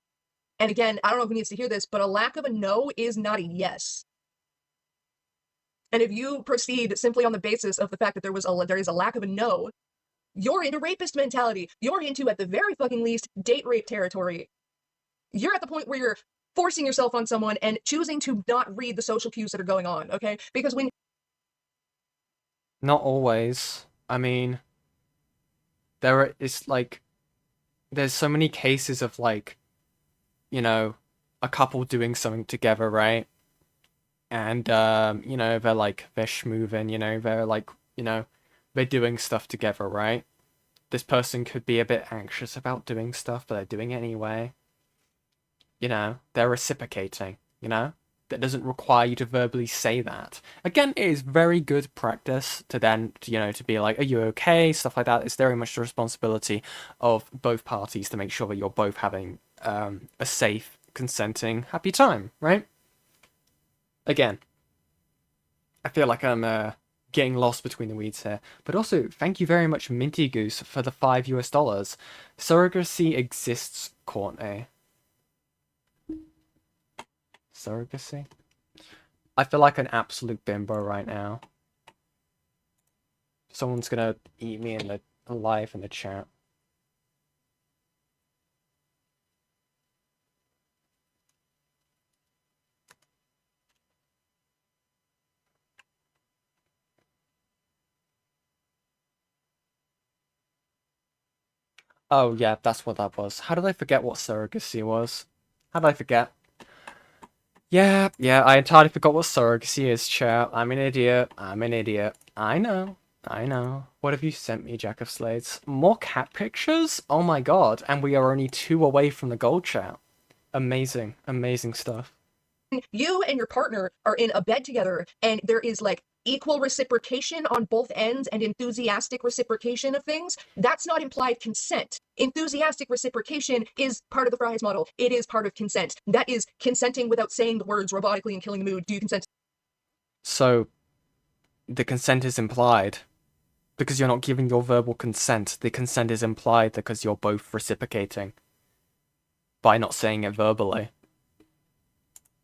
Speaker 2: And again, I don't know who needs to hear this, but a lack of a no is not a yes. And if you proceed simply on the basis of the fact that there is a lack of a no, you're into rapist mentality. You're into, at the very fucking least, date rape territory. You're at the point where you're forcing yourself on someone and choosing to not read the social cues that are going on, okay? Because when
Speaker 1: Not always. I mean, it's like there's so many cases of like, you know, a couple doing something together, right? And they're schmooving, they're like, you know, they're doing stuff together, right? This person could be a bit anxious about doing stuff, but they're doing it anyway. They're reciprocating, That doesn't require you to verbally say that. Again, it is very good practice to then, to be like, are you okay? Stuff like that. It's very much the responsibility of both parties to make sure that you're both having a safe, consenting, happy time, right? Again, I feel like I'm getting lost between the weeds here. But also, thank you very much, Minty Goose, for the $5. Surrogacy exists, Courtney. Surrogacy? I feel like an absolute bimbo right now. Someone's gonna eat me in the live in the chat. Oh yeah, that's what that was. How did I forget what surrogacy was? How did I forget? Yeah, I entirely forgot what surrogacy is, chat. I'm an idiot. I know. What have you sent me, Jack of Slades? More cat pictures? Oh my god, and we are only 2 away from the gold, chat. Amazing stuff.
Speaker 2: You and your partner are in a bed together and there is like equal reciprocation on both ends and enthusiastic reciprocation of things, that's not implied consent. Enthusiastic reciprocation is part of the Fry's model. It is part of consent. That is consenting without saying the words robotically and killing the mood. Do you consent?
Speaker 1: So, the consent is implied. Because you're not giving your verbal consent. The consent is implied because you're both reciprocating. By not saying it verbally.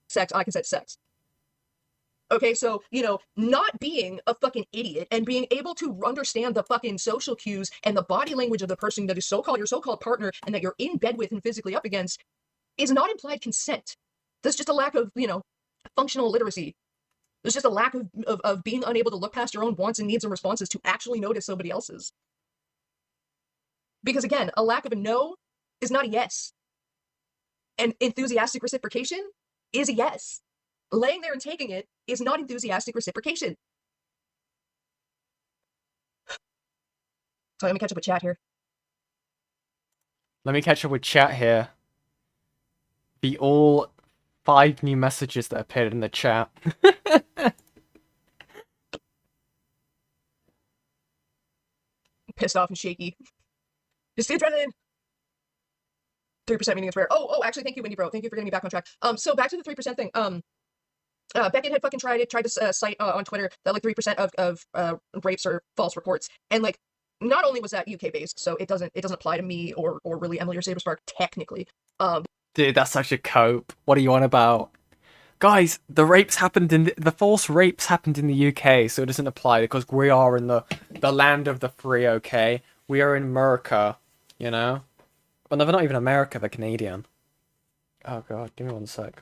Speaker 2: Sex, I consent to sex. Okay, so, not being a fucking idiot and being able to understand the fucking social cues and the body language of the person that is your so-called partner and that you're in bed with and physically up against is not implied consent. That's just a lack of, functional literacy. There's just a lack of being unable to look past your own wants and needs and responses to actually notice somebody else's. Because again, a lack of a no is not a yes. And enthusiastic reciprocation is a yes. Laying there and taking it is not enthusiastic reciprocation. So let me catch up with chat here.
Speaker 1: Let me catch up with chat here. The all 5 new messages that appeared in the chat.
Speaker 2: Pissed off and shaky. Just the adrenaline. 3% meaning it's rare. Oh, actually, thank you, Windy Bro. Thank you for getting me back on track. So back to the 3% thing. Beckett had fucking tried to cite on Twitter that like 3% of rapes are false reports, and like not only was that UK based, so it doesn't apply to me or really Emily or Saberspark technically.
Speaker 1: Dude, that's such a cope. What are you on about? Guys, the false rapes happened in the UK, so it doesn't apply because we are in the land of the free, okay? We are in America, Well, no, they're not even America, they're Canadian. Oh god, give me 1 sec.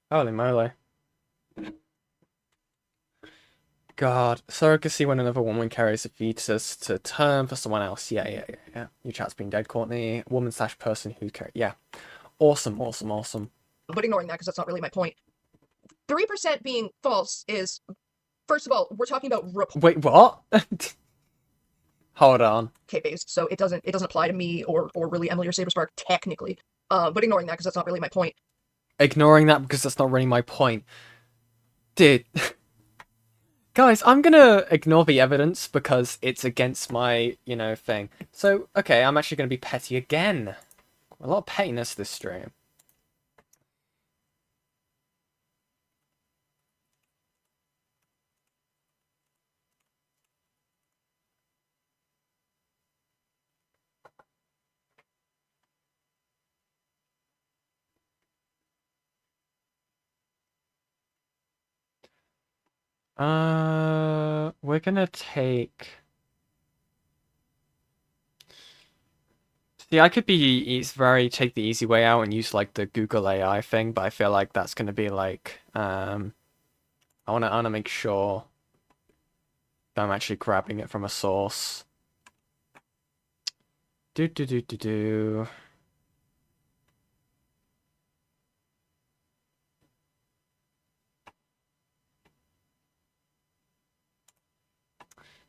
Speaker 1: Holy moly. God, surrogacy when another woman carries a fetus to term for someone else. Yeah. Your chat's been dead, Courtney. Woman/person who carry. Yeah. Awesome.
Speaker 2: But ignoring that because that's not really my point. 3% being false is, first of all, we're talking about
Speaker 1: Wait, what? Hold on.
Speaker 2: Okay, based, so it doesn't apply to me or really Emily or Saberspark technically. But ignoring that because that's not really my point.
Speaker 1: Ignoring that because that's not really my point. Dude. Guys, I'm gonna ignore the evidence because it's against my, thing. So, okay, I'm actually gonna be petty again. A lot of pettiness this stream. We're gonna take See, I could be take the easy way out and use like the Google AI thing, but I feel like that's gonna be like I wanna make sure that I'm actually grabbing it from a source. Do do do do do.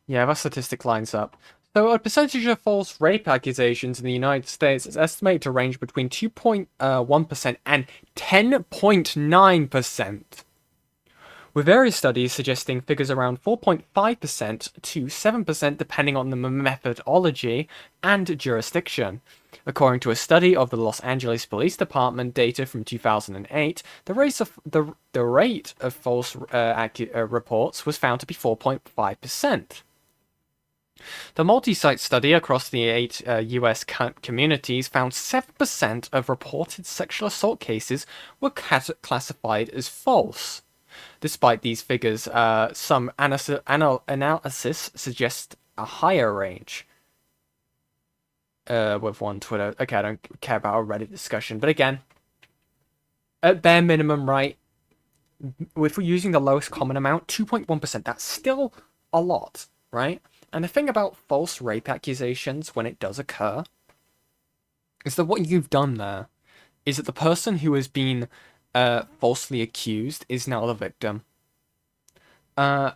Speaker 1: Yeah, that statistic lines up. So, a percentage of false rape accusations in the United States is estimated to range between 2.1% and 10.9%, with various studies suggesting figures around 4.5% to 7% depending on the methodology and jurisdiction. According to a study of the Los Angeles Police Department data from 2008, the rate of false reports was found to be 4.5%. The multi-site study across the 8 US communities found 7% of reported sexual assault cases were classified as false. Despite these figures, some analysis suggests a higher range. With one Twitter. Okay, I don't care about a Reddit discussion, but again, at bare minimum, right? If we're using the lowest common amount, 2.1%, that's still a lot, right? And the thing about false rape accusations when it does occur is that what you've done there is that the person who has been falsely accused is now the victim. And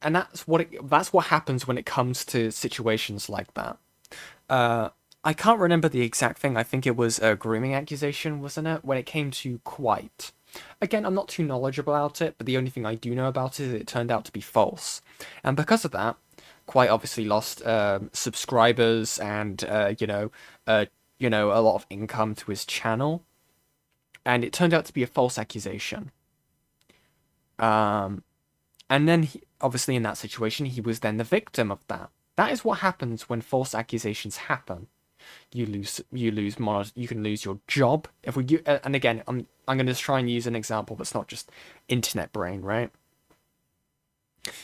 Speaker 1: that's what happens when it comes to situations like that. I can't remember the exact thing. I think it was a grooming accusation, wasn't it? When it came to Quite. Again, I'm not too knowledgeable about it, but the only thing I do know about it is it turned out to be false. And because of that, Quite obviously lost subscribers and a lot of income to his channel, and it turned out to be a false accusation. And then obviously in that situation, he was then the victim of that. That is what happens when false accusations happen. You can lose your job. And again, I'm going to try and use an example that's not just internet brain, right?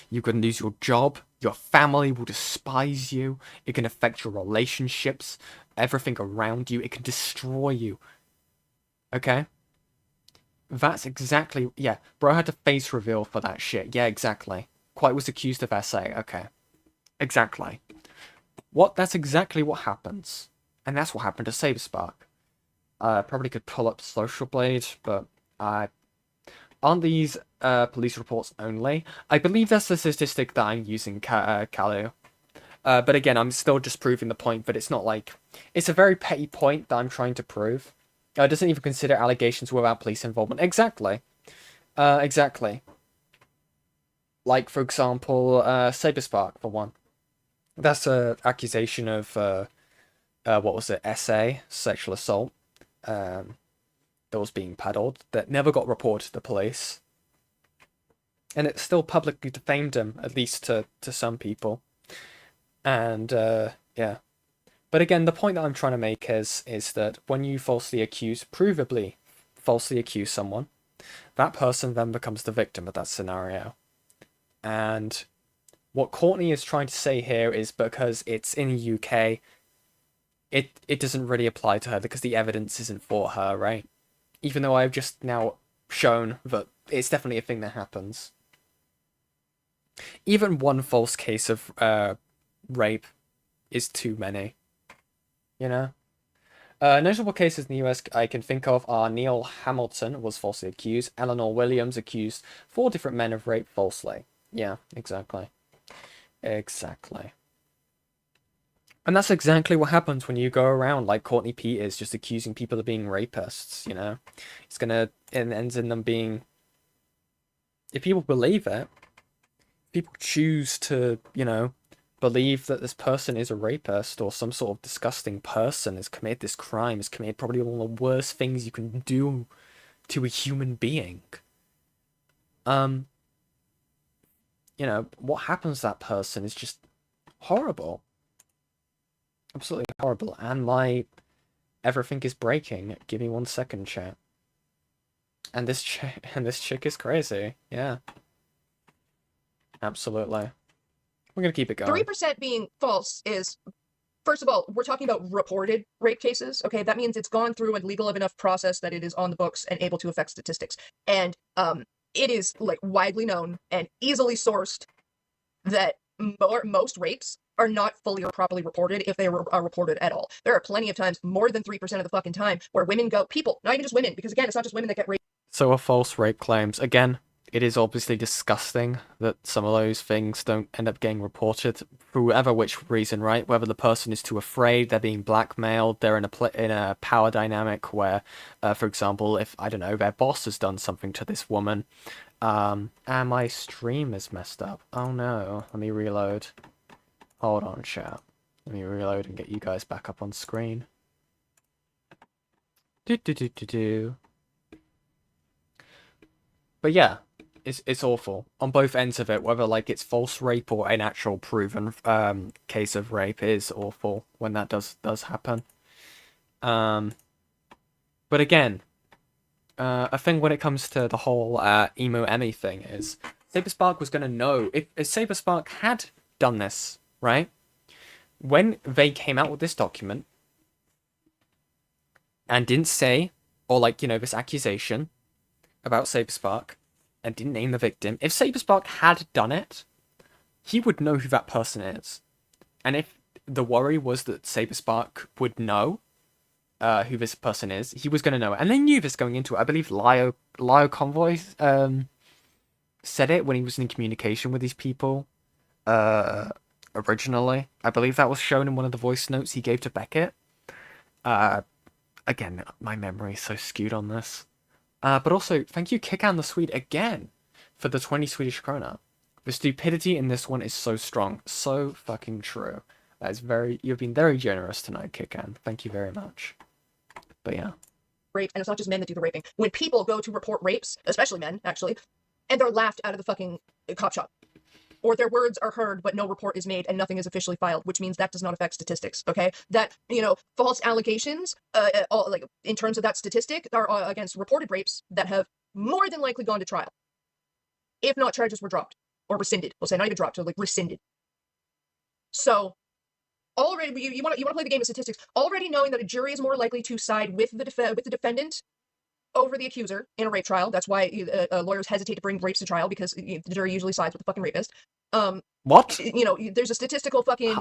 Speaker 1: You can lose your job, your family will despise you, it can affect your relationships, everything around you, it can destroy you. Okay? That's exactly, yeah, bro had to face reveal for that shit, yeah, exactly. Quite was accused of SA, okay. Exactly. That's exactly what happens. And that's what happened to Saberspark. Probably could pull up Social Blade, but aren't these police reports only? I believe that's the statistic that I'm using, Kalu. But again, I'm still just proving the point, but it's not like... It's a very petty point that I'm trying to prove. It doesn't even consider allegations without police involvement. Exactly. Exactly. Like, for example, Saberspark, for one. That's an accusation of, what was it, SA, sexual assault. That was being peddled, that never got reported to the police. And it still publicly defamed him, at least to some people. And, yeah. But again, the point that I'm trying to make is that when you provably falsely accuse someone, that person then becomes the victim of that scenario. And what Courtney is trying to say here is because it's in the UK, it doesn't really apply to her because the evidence isn't for her, right? Even though I've just now shown that it's definitely a thing that happens. Even one false case of rape is too many. You know? Notable cases in the US I can think of are Neil Hamilton was falsely accused, Eleanor Williams accused 4 different men of rape falsely. Yeah, exactly. Exactly. And that's exactly what happens when you go around like Courtney Peet is, just accusing people of being rapists, you know? It ends in them being... If people believe it, people choose to, you know, believe that this person is a rapist or some sort of disgusting person has committed this crime, has committed probably one of the worst things you can do to a human being. You know, what happens to that person is just horrible. Absolutely horrible. And everything is breaking. Give me 1 second, chat. And this chick is crazy. Yeah. Absolutely. We're gonna keep it going.
Speaker 2: 3% being false is First of all, we're talking about reported rape cases. Okay, that means it's gone through a legal enough process that it is on the books and able to affect statistics. And it is like widely known and easily sourced that most rapes are not fully or properly reported if they are reported at all. There are plenty of times, more than 3% of the fucking time, where women go, people, not even just women, because again, it's not just women that get raped.
Speaker 1: So are false rape claims. Again, it is obviously disgusting that some of those things don't end up getting reported for whatever which reason, right? Whether the person is too afraid, they're being blackmailed, they're in a power dynamic where, for example, if, I don't know, their boss has done something to this woman, and my stream is messed up. Oh no, let me reload. Hold on, chat. Let me reload and get you guys back up on screen. Do. But yeah, it's awful on both ends of it. Whether like it's false rape or an actual proven case of rape, is awful when that does happen. But again, a thing when it comes to the whole emo Emmy thing is Saberspark was gonna know if Saberspark had done this, right? When they came out with this document and didn't say, or like, you know, this accusation about Saberspark and didn't name the victim, if Saberspark had done it, he would know who that person is. And if the worry was that Saberspark would know who this person is, he was going to know it. And they knew this going into it. I believe Lio Convoy said it when he was in communication with these people originally. I believe that was shown in one of the voice notes he gave to Beckett. Again, my memory is so skewed on this. But also, thank you, Kickan the Swede, again, for the 20 Swedish krona. The stupidity in this one is so strong. So fucking true. That is you've been very generous tonight, Kickan. Thank you very much. But yeah.
Speaker 2: Rape, and it's not just men that do the raping. When people go to report rapes, especially men, actually, and they're laughed out of the fucking cop shop. Or their words are heard, but no report is made and nothing is officially filed, which means that does not affect statistics, okay? That, you know, false allegations, like, in terms of that statistic, are against reported rapes that have more than likely gone to trial. If not, charges were dropped. Or rescinded. We'll say not even dropped, so like rescinded. So, already, you want to play the game of statistics, already knowing that a jury is more likely to side with the defendant over the accuser in a rape trial. That's why lawyers hesitate to bring rapes to trial, because the jury usually sides with the fucking rapist.
Speaker 1: What?
Speaker 2: You know, there's a statistical fucking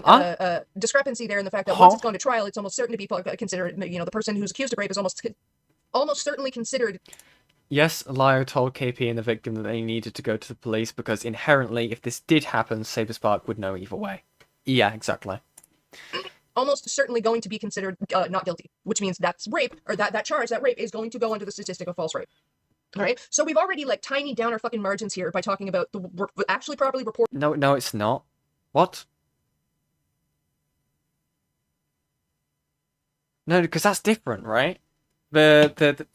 Speaker 2: discrepancy there in the fact that once it's gone to trial, it's almost certain to be considered, you know, the person who's accused of rape is almost certainly considered.
Speaker 1: Yes, Lio told KP and the victim that they needed to go to the police because inherently, if this did happen, Saberspark would know either way. Yeah, exactly.
Speaker 2: Almost certainly going to be considered not guilty, which means that's rape, or that charge, that rape, is going to go under the statistic of false rape. All right, so we've already like tinied down our fucking margins here by talking about the actually properly reported.
Speaker 1: No, it's not. What? No, because that's different, right? The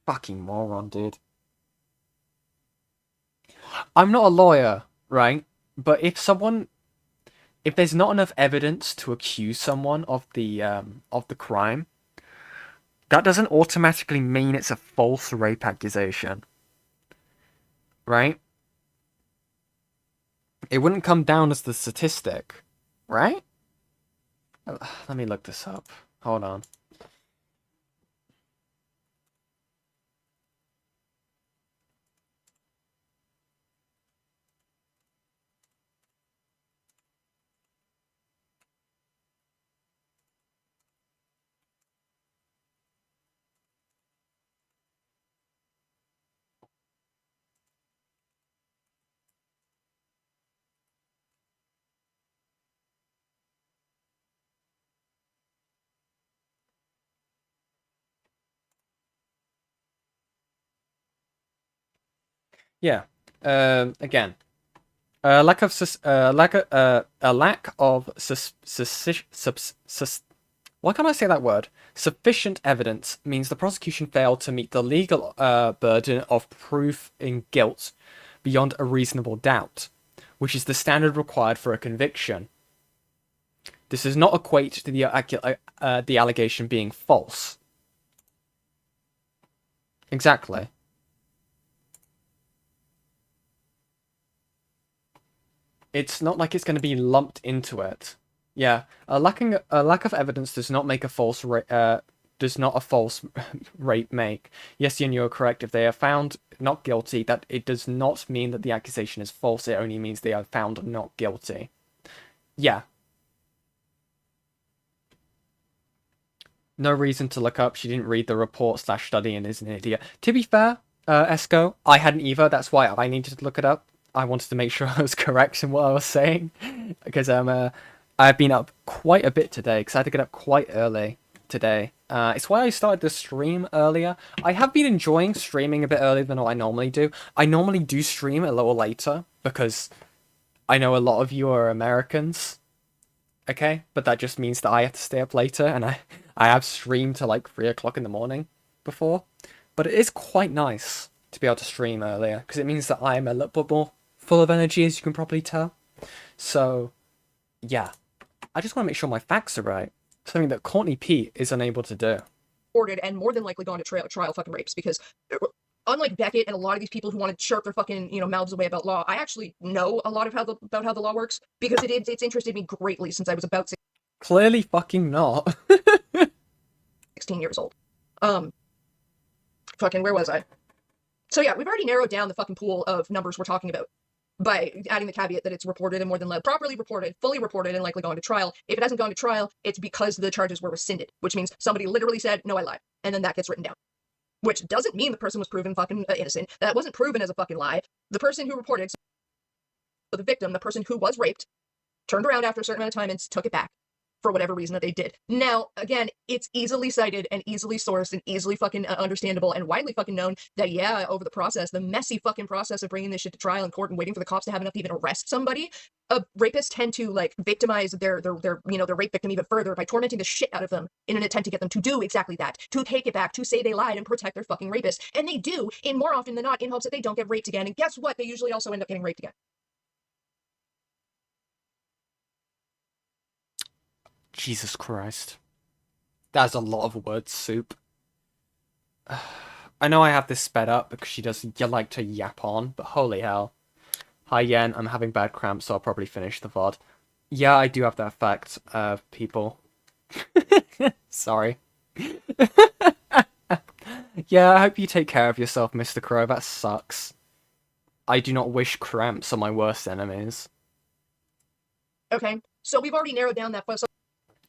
Speaker 1: fucking moron, dude. I'm not a lawyer, right? But if there's not enough evidence to accuse someone of the crime, that doesn't automatically mean it's a false rape accusation. Right? It wouldn't come down as the statistic, right? Let me look this up. Hold on. Yeah. Again, a lack of why can't I say that word? Sufficient evidence means the prosecution failed to meet the legal burden of proving guilt beyond a reasonable doubt, which is the standard required for a conviction. This does not equate to the allegation being false. Exactly. It's not like it's going to be lumped into it. Yeah, a lack of evidence does not make a false does not a false rape make. Yes, you are correct. If they are found not guilty, that it does not mean that the accusation is false. It only means they are found not guilty. Yeah. No reason to look up. She didn't read the report/study and is an idiot. To be fair, Esco, I hadn't either. That's why I needed to look it up. I wanted to make sure I was correct in what I was saying, because I've been up quite a bit today because I had to get up quite early today. It's why I started the stream earlier. I have been enjoying streaming a bit earlier than what I normally do. I normally do stream a little later because I know a lot of you are Americans. Okay, but that just means that I have to stay up later, and I have streamed to like 3 o'clock in the morning before. But it is quite nice to be able to stream earlier because it means that I'm a little bit more full of energy, as you can probably tell. So, yeah, I just want to make sure my facts are right. Something that Courtney Peet is unable to do.
Speaker 2: Reported and more than likely gone to trial fucking rapes, because unlike Beckett and a lot of these people who want to sharp their fucking mouths away about law, I actually know a lot of about how the law works, because it's interested me greatly since I was about
Speaker 1: Clearly fucking not.
Speaker 2: 16 years old. Fucking where was I? So yeah, we've already narrowed down the fucking pool of numbers we're talking about by adding the caveat that it's reported and more than properly reported, fully reported, and likely gone to trial. If it hasn't gone to trial, it's because the charges were rescinded, which means somebody literally said, no, I lied, and then that gets written down. Which doesn't mean the person was proven fucking innocent. That wasn't proven as a fucking lie. The person who reported, so the victim, the person who was raped, turned around after a certain amount of time and took it back for whatever reason that they did. Now, again, it's easily cited and easily sourced and easily fucking understandable and widely fucking known that, yeah, over the process, the messy fucking process of bringing this shit to trial in court and waiting for the cops to have enough to even arrest somebody, rapists tend to like victimize their rape victim even further by tormenting the shit out of them in an attempt to get them to do exactly that, to take it back, to say they lied and protect their fucking rapist. And they do, in more often than not, in hopes that they don't get raped again. And guess what? They usually also end up getting raped again.
Speaker 1: Jesus Christ. That's a lot of word soup. I know I have this sped up because she does like to yap on, but holy hell. Hi Yen, I'm having bad cramps, so I'll probably finish the VOD. Yeah, I do have that fact, people. Sorry. Yeah, I hope you take care of yourself, Mr. Crow. That sucks. I do not wish cramps on my worst enemies.
Speaker 2: Okay, so we've already narrowed down that.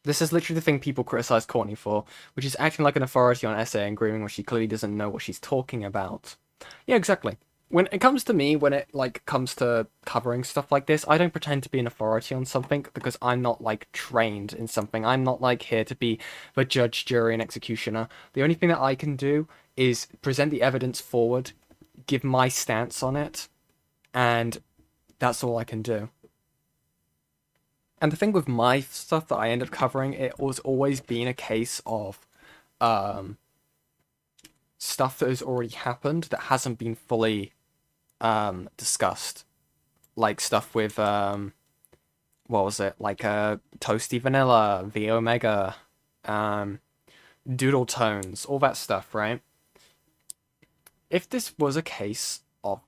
Speaker 1: This is literally the thing people criticize Courtney for, which is acting like an authority on SA and grooming when she clearly doesn't know what she's talking about. Yeah, exactly. When it comes to me, when it comes to covering stuff like this, I don't pretend to be an authority on something because I'm not trained in something. I'm not here to be the judge, jury, and executioner. The only thing that I can do is present the evidence forward, give my stance on it, and that's all I can do. And the thing with my stuff that I end up covering, it was always been a case of stuff that has already happened that hasn't been fully discussed. Like stuff with, what was it? Toasty Vanilla, V Omega, Doodle Tones, all that stuff, right? If this was a case of,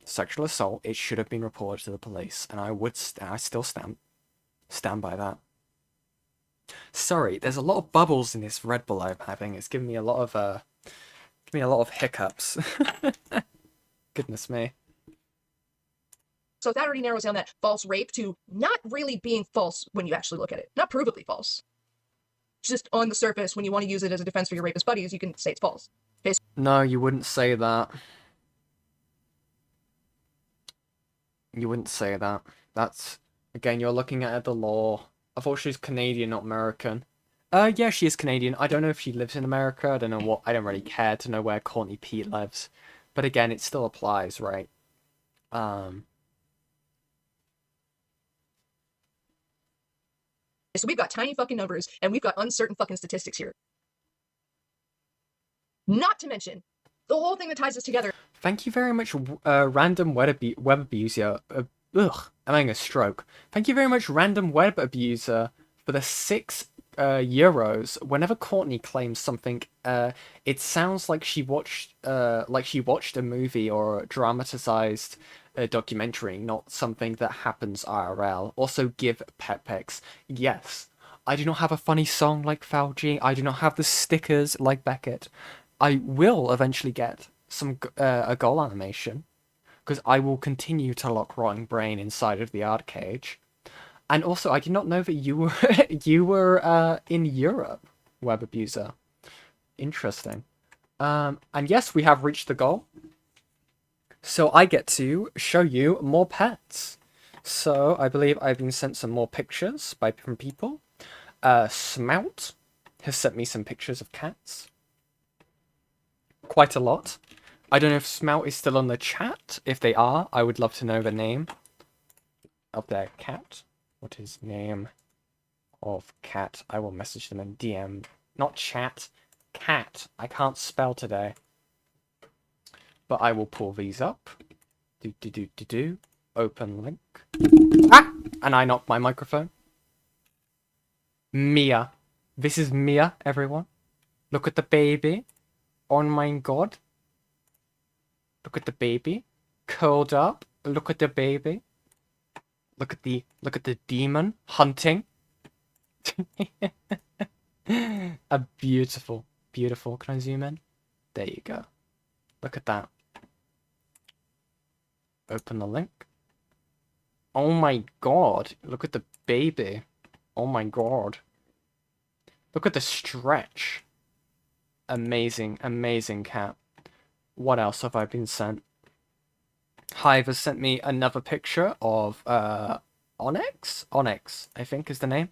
Speaker 1: sexual assault, it should have been reported to the police, and I still stand by that. Sorry, there's a lot of bubbles in this Red Bull I'm having. It's giving me a lot of hiccups. Goodness me.
Speaker 2: So that already narrows down that false rape to not really being false when you actually look at it. Not provably false. Just on the surface, when you want to use it as a defense for your rapist buddies, you can say it's false.
Speaker 1: No, you wouldn't say that. You wouldn't say that. That's, again, you're looking at the law. I thought she was Canadian, not American. Yeah, she is Canadian. I don't know if she lives in America. I don't know what. I don't really care to know where Courtney Peet lives. But again, it still applies, right?
Speaker 2: So we've got tiny fucking numbers, and we've got uncertain fucking statistics here. Not to mention, the whole thing that ties us together.
Speaker 1: Thank you very much, random web abuser. I'm having a stroke. Thank you very much, random web abuser, for the 6 Euros, whenever Courtney claims something, it sounds like she watched a movie or a dramatized documentary, not something that happens IRL. Also, give pet pics. Yes, I do not have a funny song like Fauci. I do not have the stickers like Beckett. I will eventually get a goal animation because I will continue to lock Rotting Brain inside of the art cage. And also, I did not know that you were in Europe, web abuser. Interesting. And yes, we have reached the goal. So I get to show you more pets. So I believe I've been sent some more pictures from people. Smout has sent me some pictures of cats. Quite a lot. I don't know if Smout is still on the chat. If they are, I would love to know the name of their cat. What is name of cat? I will message them in DM. Not chat. Cat. I can't spell today. But I will pull these up. Do. Open link. Ah! And I knocked my microphone. Mia. This is Mia, everyone. Look at the baby. Oh my god. Look at the baby. Curled up. Look at the baby. Look at the demon hunting. A beautiful. Can I zoom in? There you go. Look at that. Open the link. Oh my god. Look at the baby. Oh my god. Look at the stretch. Amazing cat. What else have I been sent? Hive has sent me another picture of Onyx? Onyx, I think is the name.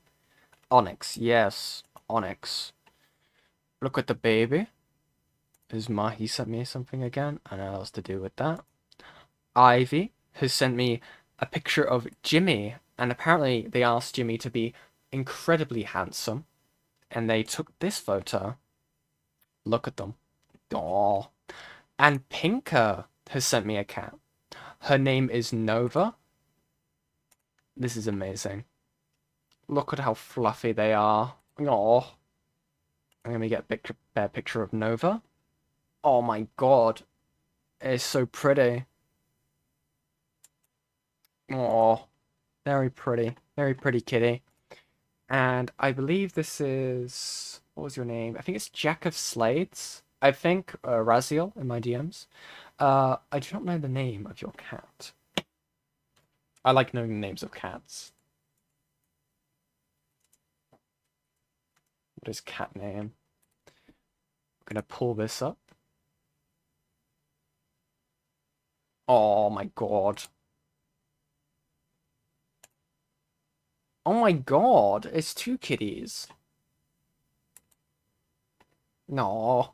Speaker 1: Onyx, yes. Onyx. Look at the baby. He sent me something again. I know what's to do with that. Ivy has sent me a picture of Jimmy, and apparently they asked Jimmy to be incredibly handsome, and they took this photo. Look at them. Aww. And Pinker has sent me a cat. Her name is Nova. This is amazing. Look at how fluffy they are. Aww. I'm gonna get a better picture of Nova. Oh my god. It's so pretty. Aww. Very pretty. Very pretty kitty. And I believe this is... What was your name? I think it's Jack of Slades. I think Raziel in my DMs. I do not know the name of your cat. I like knowing the names of cats. What is cat name? I'm gonna pull this up. Oh my god. Oh my god, it's two kitties. No.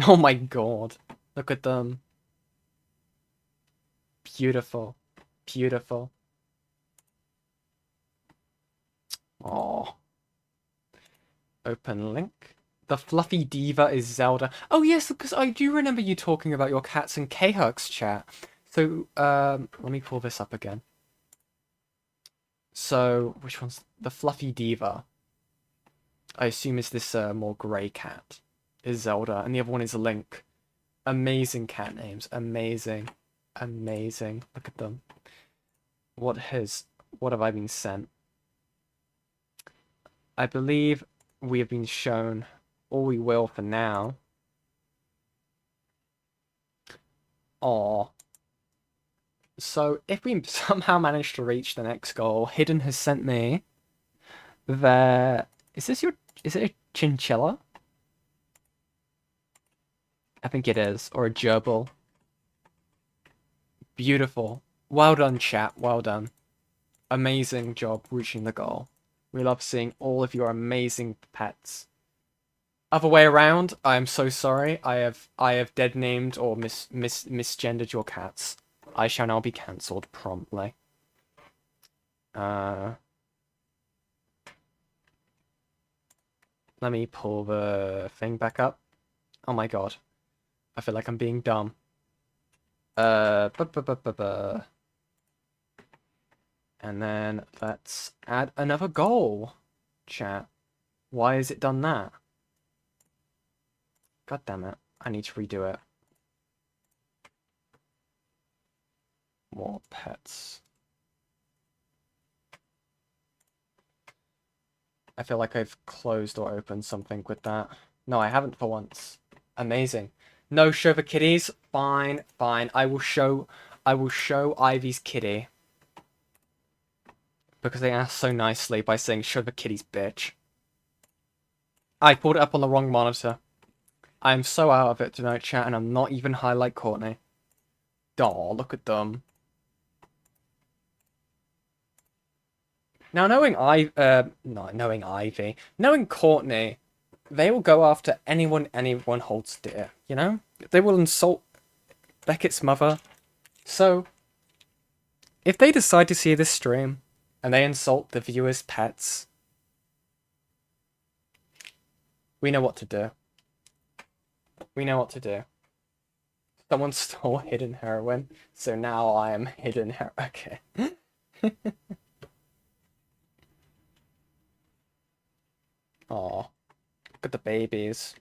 Speaker 1: Oh my god. Look at them. Beautiful. Oh. Open link. The fluffy diva is Zelda. Oh yes, because I do remember you talking about your cats in K-Hux chat. So, let me pull this up again. So, which one's the fluffy diva? I assume is this more grey cat. Is Zelda, and the other one is Link. Amazing cat names. Amazing. Look at them. What have I been sent? I believe we have been shown, or we will for now. Aww. So, if we somehow manage to reach the next goal, Hidden has sent me their... Is it a chinchilla? I think it is, or a gerbil. Beautiful. Well done, chat. Well done. Amazing job reaching the goal. We love seeing all of your amazing pets. Other way around, I am so sorry. I have dead named or misgendered your cats. I shall now be cancelled promptly. Let me pull the thing back up. Oh my god. I feel like I'm being dumb. And then let's add another goal. Chat. Why has it done that? God damn it. I need to redo it. More pets. I feel like I've closed or opened something with that. No, I haven't for once. Amazing. No show the kitties. Fine, fine. I will show Ivy's kitty. Because they asked so nicely by saying show the kitties, bitch. I pulled it up on the wrong monitor. I'm so out of it tonight, chat, and I'm not even high like Courtney. Aw, look at them. Now, knowing Courtney, they will go after anyone holds dear, you know? They will insult Beckett's mother. So, if they decide to see this stream, and they insult the viewers' pets, we know what to do. We know what to do. Someone stole hidden heroin, so now I am hidden heroin. Okay. Aw. Look at the babies.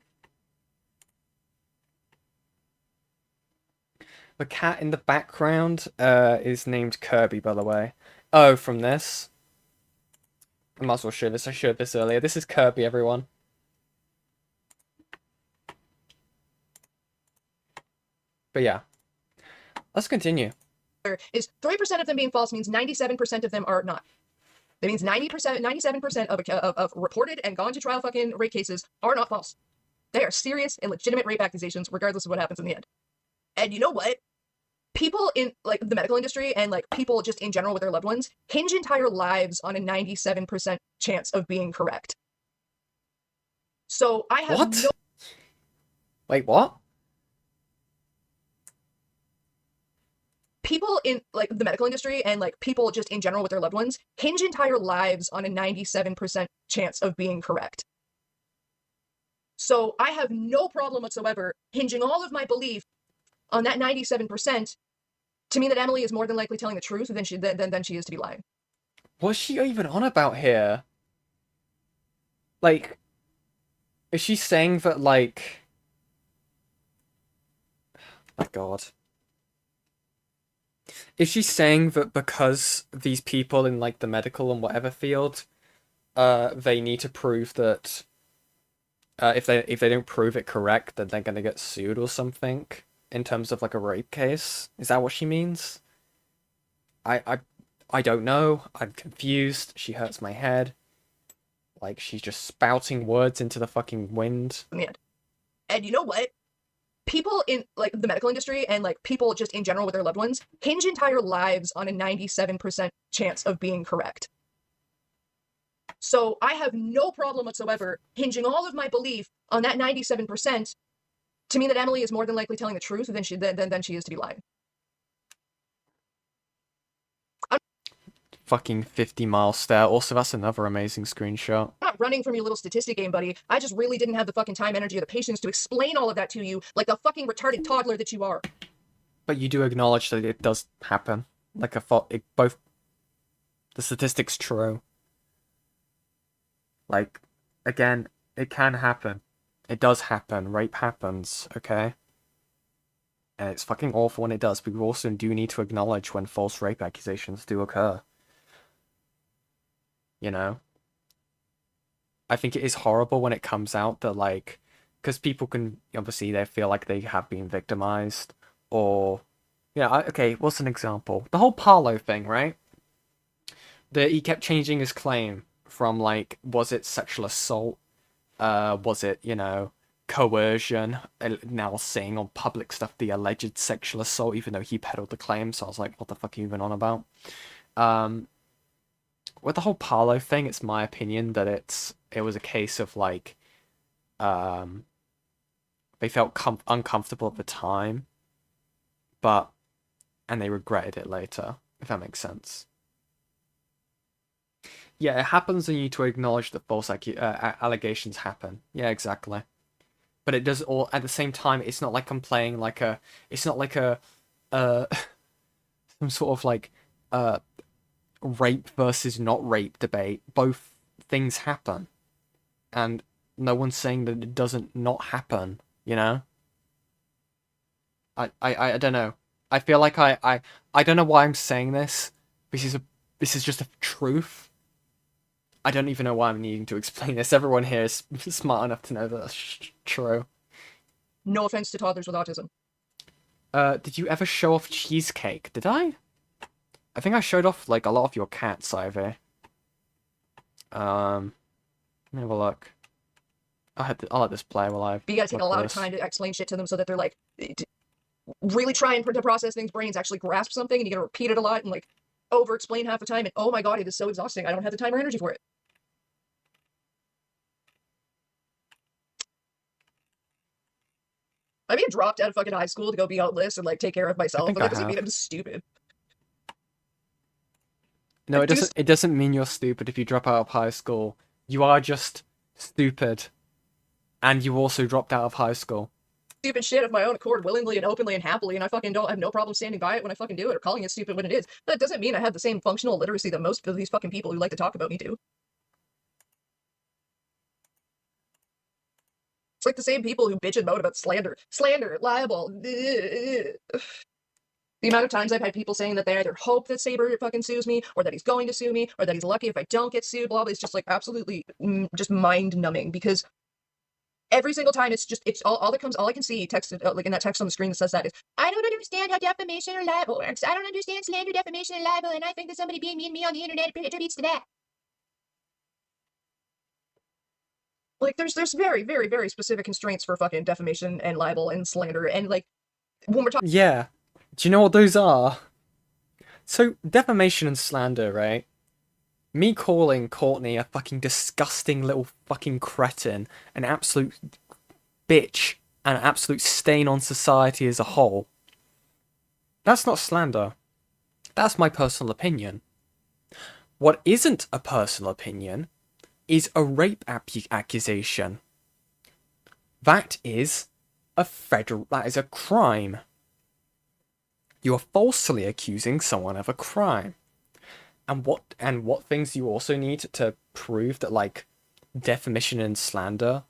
Speaker 1: The cat in the background is named Kirby, by the way. Oh, from this? I might as well show this. I showed this earlier. This is Kirby, everyone. But yeah. Let's continue.
Speaker 2: Is 3% of them being false means 97% of them are not. That means 97% of reported and gone to trial fucking rape cases are not false. They are serious and legitimate rape accusations, regardless of what happens in the end. And you know what? People in like the medical industry and like people just in general with their loved ones hinge entire lives on a 97% chance of being correct. So I have
Speaker 1: What?
Speaker 2: no.
Speaker 1: Wait, what?
Speaker 2: People in like the medical industry and like people just in general with their loved ones hinge entire lives on a 97% chance of being correct. So I have no problem whatsoever hinging all of my belief on that 97% to mean that Emily is more than likely telling the truth than she is to be lying.
Speaker 1: What's she even on about here? Like, is she saying that, like... My god. Is she saying that because these people in, like, the medical and whatever field, they need to prove that, if they don't prove it correct, then they're gonna get sued or something? In terms of like a rape case? Is that what she means? I don't know. I'm confused. She hurts my head. Like she's just spouting words into the fucking wind.
Speaker 2: And you know what? People in like the medical industry and like people just in general with their loved ones hinge entire lives on a 97% chance of being correct. So I have no problem whatsoever hinging all of my belief on that 97% to mean that Emily is more than likely telling the truth than she is to be lying.
Speaker 1: Fucking 50-mile stare. Also, that's another amazing screenshot.
Speaker 2: I'm not running from your little statistic game, buddy. I just really didn't have the fucking time, energy, or the patience to explain all of that to you like the fucking retarded toddler that you are.
Speaker 1: But you do acknowledge that it does happen. Like I thought, both the statistics true. Like, again, it can happen. It does happen. Rape happens, okay? And it's fucking awful when it does, but we also do need to acknowledge when false rape accusations do occur. You know? I think it is horrible when it comes out that, like, because people can, obviously, they feel like they have been victimized, or... Yeah, okay, what's an example? The whole Parlo thing, right? He kept changing his claim from, like, was it sexual assault? Was it, you know, coercion? Now saying on public stuff the alleged sexual assault, even though he peddled the claim. So I was like, what the fuck are you even on about? With the whole Parlo thing, it's my opinion that it was a case of like, they felt uncomfortable at the time, and they regretted it later, if that makes sense. Yeah, it happens and you need to acknowledge that false allegations happen. Yeah, exactly. But it does all at the same time. It's not like I'm playing like a. It's not like a, some sort of like rape versus not rape debate. Both things happen, and no one's saying that it doesn't not happen. You know. I don't know. I feel like I don't know why I'm saying this. This is just a truth. I don't even know why I'm needing to explain this. Everyone here is smart enough to know that that's true.
Speaker 2: No offense to toddlers with autism.
Speaker 1: Did you ever show off cheesecake? Did I? I think I showed off like a lot of your cats, Ivy. Let me have a look. I'll let this play while I.
Speaker 2: But you gotta take a
Speaker 1: look
Speaker 2: lot
Speaker 1: for
Speaker 2: of
Speaker 1: this.
Speaker 2: time to explain shit to them so that they're like, really trying to process things, brains actually grasp something, and you gotta repeat it a lot and like over explain half the time, and oh my god, it is so exhausting. I don't have the time or energy for it. I mean, dropped out of fucking high school to go be outlist and like take care of myself,
Speaker 1: think
Speaker 2: but that
Speaker 1: I
Speaker 2: doesn't mean
Speaker 1: have.
Speaker 2: I'm stupid.
Speaker 1: No,
Speaker 2: I
Speaker 1: it
Speaker 2: do
Speaker 1: doesn't. It doesn't mean you're stupid if you drop out of high school. You are just stupid, and you also dropped out of high school.
Speaker 2: Stupid shit of my own accord, willingly and openly and happily, and I fucking don't have no problem standing by it when I fucking do it or calling it stupid when it is. That doesn't mean I have the same functional literacy that most of these fucking people who like to talk about me do. It's like the same people who bitch and moan about slander, libel. The amount of times I've had people saying that they either hope that Saber fucking sues me, or that he's going to sue me, or that he's lucky if I don't get sued, blah, blah. It's just like absolutely just mind numbing, because every single time it's all that comes, all I can see texted, like in that text on the screen that says that is, I don't understand how defamation or libel works. I don't understand slander, defamation, and libel, and I think that somebody being mean to me on the internet attributes to that. Like, there's very, very, very specific constraints for fucking defamation and libel and slander, and like, when we're talking
Speaker 1: Yeah. Do you know what those are? So, defamation and slander, right? Me calling Courtney a fucking disgusting little fucking cretin, an absolute bitch, and an absolute stain on society as a whole. That's not slander. That's my personal opinion. What isn't a personal opinion is a rape accusation. That is a crime. You are falsely accusing someone of a crime. And what things you also need to prove that, like, defamation and slander,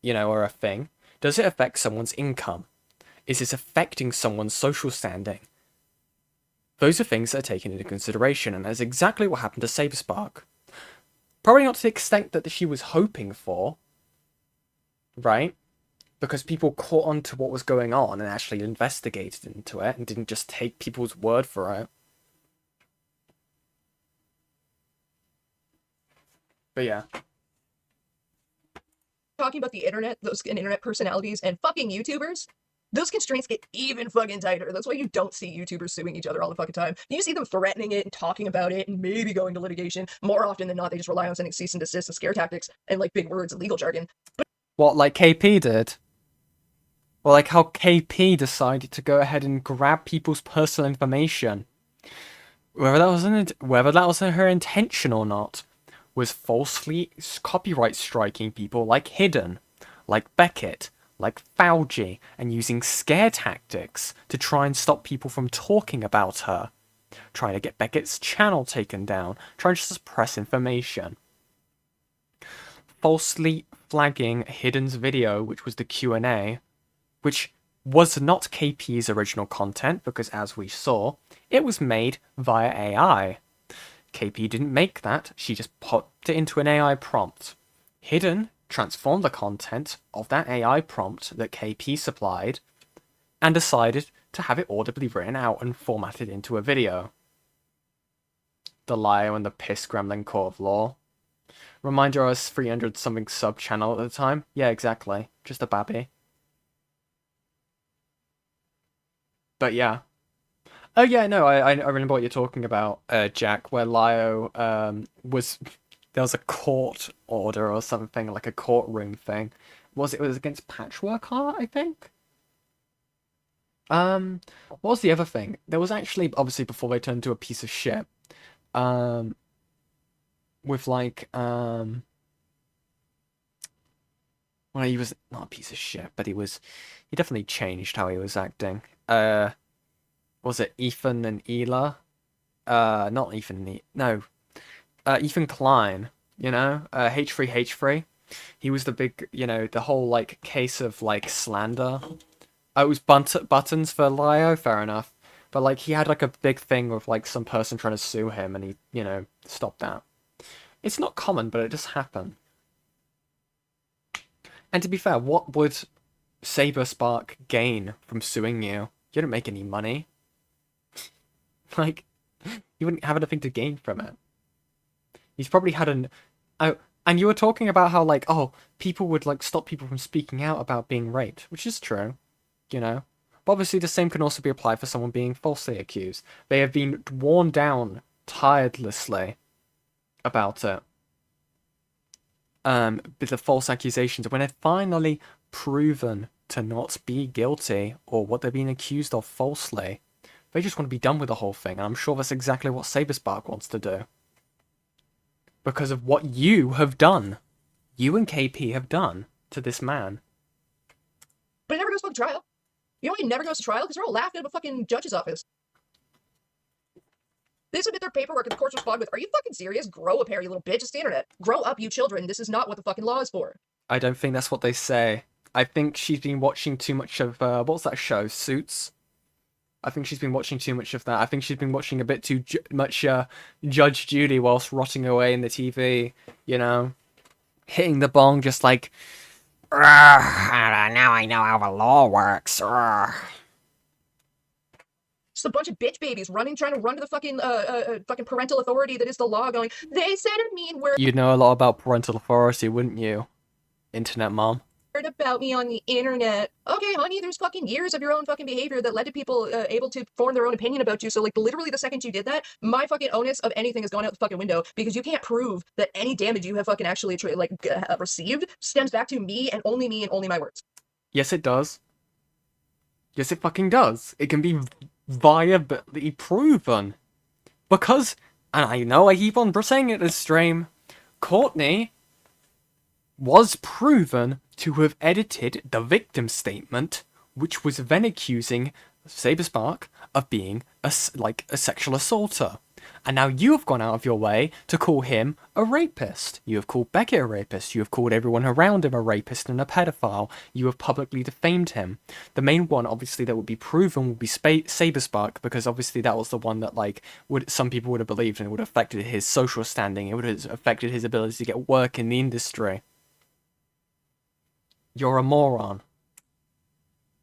Speaker 1: are a thing? Does it affect someone's income? Is this affecting someone's social standing? Those are things that are taken into consideration, and that's exactly what happened to Saberspark. Probably not to the extent that she was hoping for, right? Because people caught on to what was going on and actually investigated into it and didn't just take people's word for it. But yeah.
Speaker 2: talking about the internet, those internet personalities and fucking YouTubers, those constraints get even fucking tighter. That's why you don't see YouTubers suing each other all the fucking time. You see them threatening it and talking about it and maybe going to litigation. More often than not, they just rely on sending cease and desist and scare tactics and like big words and legal jargon.
Speaker 1: What, like KP did? Or like how KP decided to go ahead and grab people's personal information. Whether that was her intention or not, was falsely copyright striking people like Hidden, like Beckett, like Fauci, and using scare tactics to try and stop people from talking about her. Trying to get Beckett's channel taken down, trying to suppress information. Falsely flagging Hidden's video, which was the Q&A, which was not KP's original content, because as we saw, it was made via AI. KP didn't make that, she just popped it into an AI prompt. Hidden transformed the content of that AI prompt that KP supplied, and decided to have it audibly written out and formatted into a video. The Liar and the Piss Gremlin Court of Law. Reminder I was 300 something sub channel at the time. Yeah, exactly. Just a babby. But yeah. Oh yeah, no, I remember what you're talking about, Jack, where Lio was there was a court order or something, like a courtroom thing. It was against Patchwork Art, I think? What was the other thing? There was actually, obviously before they turned into a piece of shit, with like, well, he was not a piece of shit, but he definitely changed how he was acting. Was it Ethan and Ela? Not Ethan and no. Ethan Klein You know, H3H3. He was the big, you know, the whole like case of like slander. Oh, it was buttons for Lio, fair enough. But like he had like a big thing with like some person trying to sue him, and he, you know, stopped that. It's not common, but it does happen. And to be fair, what would Saberspark gain from suing you? You don't make any money. Like, you wouldn't have anything to gain from it. He's probably had an... Oh, and you were talking about how, like, oh, people would, like, stop people from speaking out about being raped, which is true, you know? But obviously the same can also be applied for someone being falsely accused. They have been worn down tirelessly about it. With the false accusations, when they're finally proven to not be guilty, or what they're being accused of falsely, they just want to be done with the whole thing, and I'm sure that's exactly what Saberspark wants to do. Because of what you have done. You and KP have done to this man.
Speaker 2: But it never goes to trial. You know why it never goes to trial? Because they're all laughing at a fucking judge's office. They submit their paperwork and the courts respond with, are you fucking serious? Grow a pair, you little bitch. It's the internet. Grow up, you children. This is not what the fucking law is for.
Speaker 1: I don't think that's what they say. I think she's been watching too much of, what was that show? Suits? I think she's been watching too much of that. I think she's been watching a bit too much Judge Judy whilst rotting away in the TV, you know? Hitting the bong just like...
Speaker 4: Now I know how the law works.
Speaker 2: Just a bunch of bitch babies trying to run to the fucking fucking parental authority that is the law going, they said a mean word
Speaker 1: You'd know a lot about parental authority, wouldn't you? Internet mom.
Speaker 2: about me on the internet. Okay, honey, there's fucking years of your own fucking behavior that led to people able to form their own opinion about you. So, like, literally the second you did that, my fucking onus of anything is going out the fucking window because you can't prove that any damage you have fucking actually, received stems back to me and only my words.
Speaker 1: Yes, it does. Yes, it fucking does. It can be viably proven. Because, and I know I keep on saying it this stream, Courtney was proven to have edited the victim statement, which was then accusing Saberspark of being a sexual assaulter. And now you have gone out of your way to call him a rapist. You have called Beckett a rapist. You have called everyone around him a rapist and a pedophile. You have publicly defamed him. The main one, obviously, that would be proven would be Saberspark, because obviously that was the one that, like, some people would have believed, and it would have affected his social standing. It would have affected his ability to get work in the industry. You're a moron.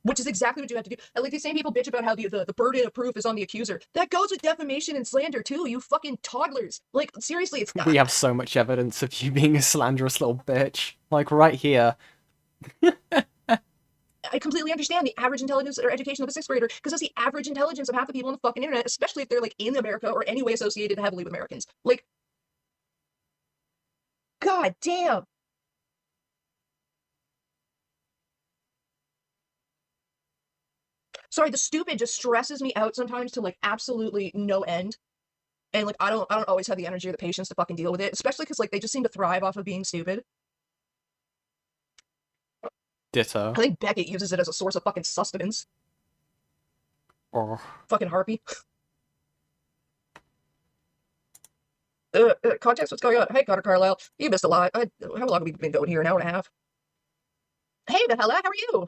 Speaker 2: Which is exactly what you have to do. And like these same people bitch about how the burden of proof is on the accuser. That goes with defamation and slander too, you fucking toddlers. Like, seriously, it's not.
Speaker 1: We have so much evidence of you being a slanderous little bitch. Like, right here.
Speaker 2: I completely understand the average intelligence or education of a 6th grader, because that's the average intelligence of half the people on the fucking internet, especially if they're, like, in America or any way associated heavily with Americans. Like, god damn. Sorry, the stupid just stresses me out sometimes to, like, absolutely no end. And, like, I don't always have the energy or the patience to fucking deal with it, especially because, like, they just seem to thrive off of being stupid.
Speaker 1: Ditto.
Speaker 2: I think Beckett uses it as a source of fucking sustenance.
Speaker 1: Or...
Speaker 2: Fucking harpy. Context, what's going on? Hey, Connor Carlisle. You missed a lot. How long have we been going here? An hour and a half. Hey, Behella, how are you?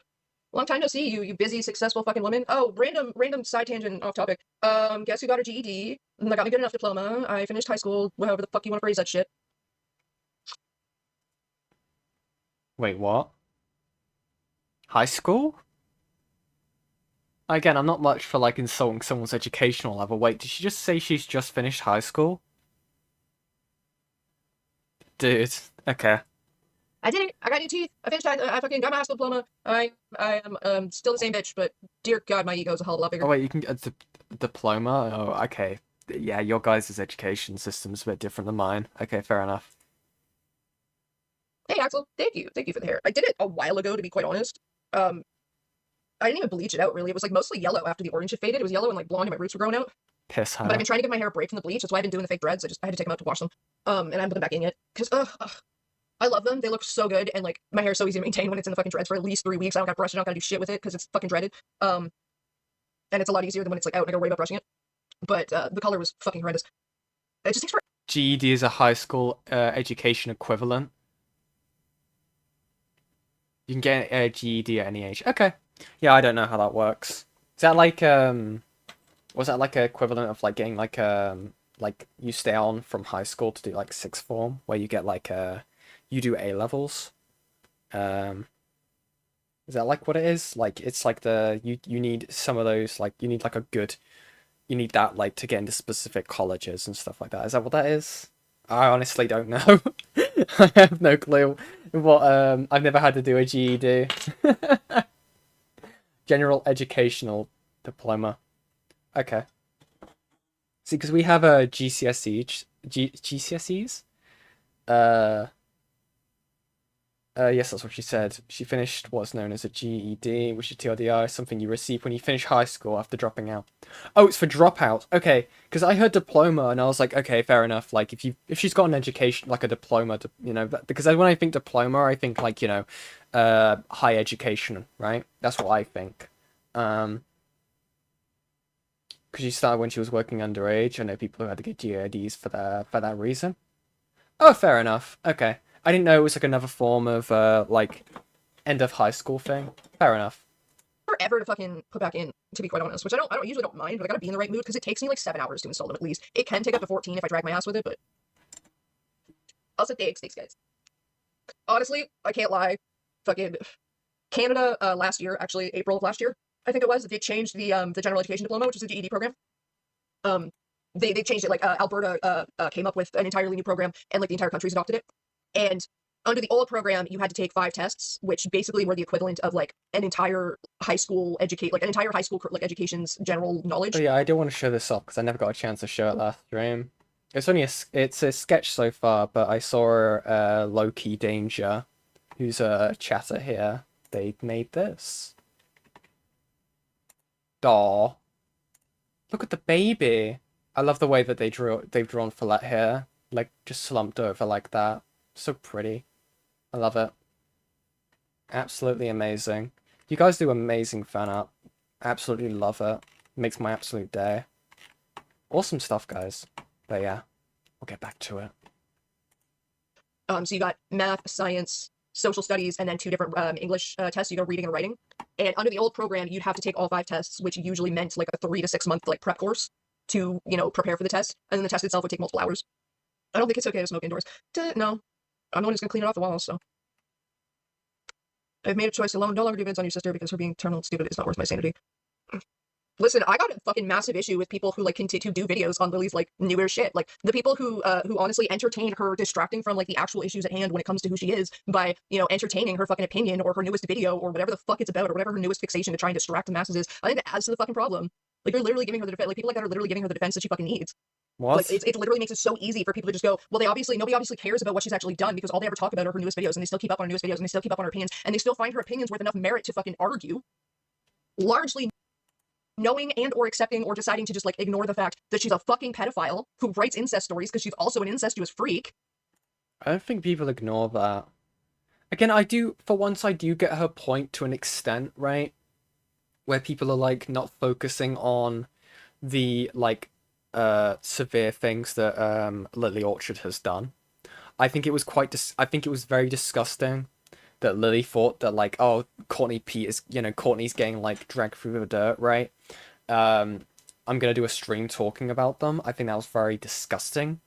Speaker 2: Long time no see, you busy, successful fucking woman. Oh, random side tangent off topic. Guess who got her GED? I got me good enough diploma. I finished high school, however the fuck you want to phrase that shit.
Speaker 1: Wait, what? High school? Again, I'm not much for, like, insulting someone's educational level. Wait, did she just say she's just finished high school? Dude, okay.
Speaker 2: I did it. I got new teeth. I finished. I fucking got my high school diploma. I am still the same bitch, but dear God, my ego's a whole lot bigger.
Speaker 1: Oh wait, you can get a diploma? Oh, okay. Yeah, your guys' education system's a bit different than mine. Okay, fair enough.
Speaker 2: Hey, Axel. Thank you for the hair. I did it a while ago, to be quite honest. I didn't even bleach it out, really. It was, like, mostly yellow after the orange had faded. It was yellow and, like, blonde and my roots were growing out.
Speaker 1: Piss her.
Speaker 2: But I've been trying to give my hair a break from the bleach. That's why I've been doing the fake dreads. I had to take them out to wash them. And I'm putting them back in it. Because, I love them. They look so good. And, like, my hair is so easy to maintain when it's in the fucking dreads for at least 3 weeks. I don't gotta brush it. I don't gotta do shit with it because it's fucking dreaded. And it's a lot easier than when it's, like, out and I gotta worry about brushing it. But, the color was fucking horrendous. It just takes forever.
Speaker 1: GED is a high school education equivalent. You can get a GED at any age. Okay. Yeah, I don't know how that works. Is that like was that like a equivalent of like getting like you stay on from high school to do like sixth form where you get like you do A levels? Is that like what it is? Like it's like you need some of those, like you need like a good, you need that like to get into specific colleges and stuff like that. Is that what that is? I honestly don't know. I have no clue what I've never had to do a GED. General educational diploma. Okay. See, because we have a GCSE, GCSEs. Uh, yes, that's what she said. She finished what's known as a GED, which is TLDR, something you receive when you finish high school after dropping out. Oh, it's for dropout. Okay, because I heard diploma and I was like, okay, fair enough. Like if she's got an education, like a diploma, because when I think diploma, I think like high education, right? That's what I think. Because she started when she was working underage. I know people who had to get GEDs for that reason. Oh, fair enough. Okay. I didn't know it was like another form of like end of high school thing. Fair enough.
Speaker 2: Forever to fucking put back in, to be quite honest, which I usually don't mind, but I gotta be in the right mood because it takes me like 7 hours to install them at least. It can take up to 14 if I drag my ass with it, but also thanks guys. Honestly, I can't lie. Fucking Canada last year, actually April of last year, I think it was, they changed the general education diploma, which is a GED program. They changed it. Like Alberta came up with an entirely new program, and like the entire country's adopted it. And under the old program, you had to take 5 tests, which basically were the equivalent of like an entire high school education's general knowledge.
Speaker 1: Oh yeah, I do want to show this off because I never got a chance to show it last stream. It's only it's a sketch so far, but I saw Low-Key Danger, who's a chatter here. They made this. Daw. Look at the baby. I love the way that they've drawn Follette here, like just slumped over like that. So pretty. I love it. Absolutely amazing. You guys do amazing fan art. Absolutely love it. Makes my absolute day. Awesome stuff, guys. But yeah, we'll get back to it.
Speaker 2: So you got math, science, social studies, and then 2 different English tests. You got reading and writing. And under the old program, you'd have to take all 5 tests, which usually meant like a 3 to 6 month like prep course to, prepare for the test. And then the test itself would take multiple hours. I don't think it's okay to smoke indoors. No. I'm the one who's gonna clean it off the walls, so. I've made a choice to no longer do vids on your sister because her being eternal stupid is not worth my sanity. Listen, I got a fucking massive issue with people who like continue to do videos on Lily's like newer shit. Like the people who honestly entertain her distracting from like the actual issues at hand when it comes to who she is by, entertaining her fucking opinion or her newest video or whatever the fuck it's about or whatever her newest fixation to try and distract the masses is. I think that adds to the fucking problem. Like you're literally giving her the defense. Like people like that are literally giving her the defense that she fucking needs.
Speaker 1: What?
Speaker 2: Like it literally makes it so easy for people to just go, well, nobody obviously cares about what she's actually done because all they ever talk about are her newest videos and they still keep up on her newest videos and they still keep up on her opinions and they still find her opinions worth enough merit to fucking argue. Largely knowing and or accepting or deciding to just like ignore the fact that she's a fucking pedophile who writes incest stories because she's also an incestuous freak.
Speaker 1: I don't think people ignore that. Again, for once I do get her point to an extent, right? Where people are like not focusing on the like severe things that Lily Orchard has done. I think it was I think it was very disgusting that Lily thought that like, oh, Courtney Peet is, Courtney's getting like dragged through the dirt, right? I'm gonna do a stream talking about them. I think that was very disgusting.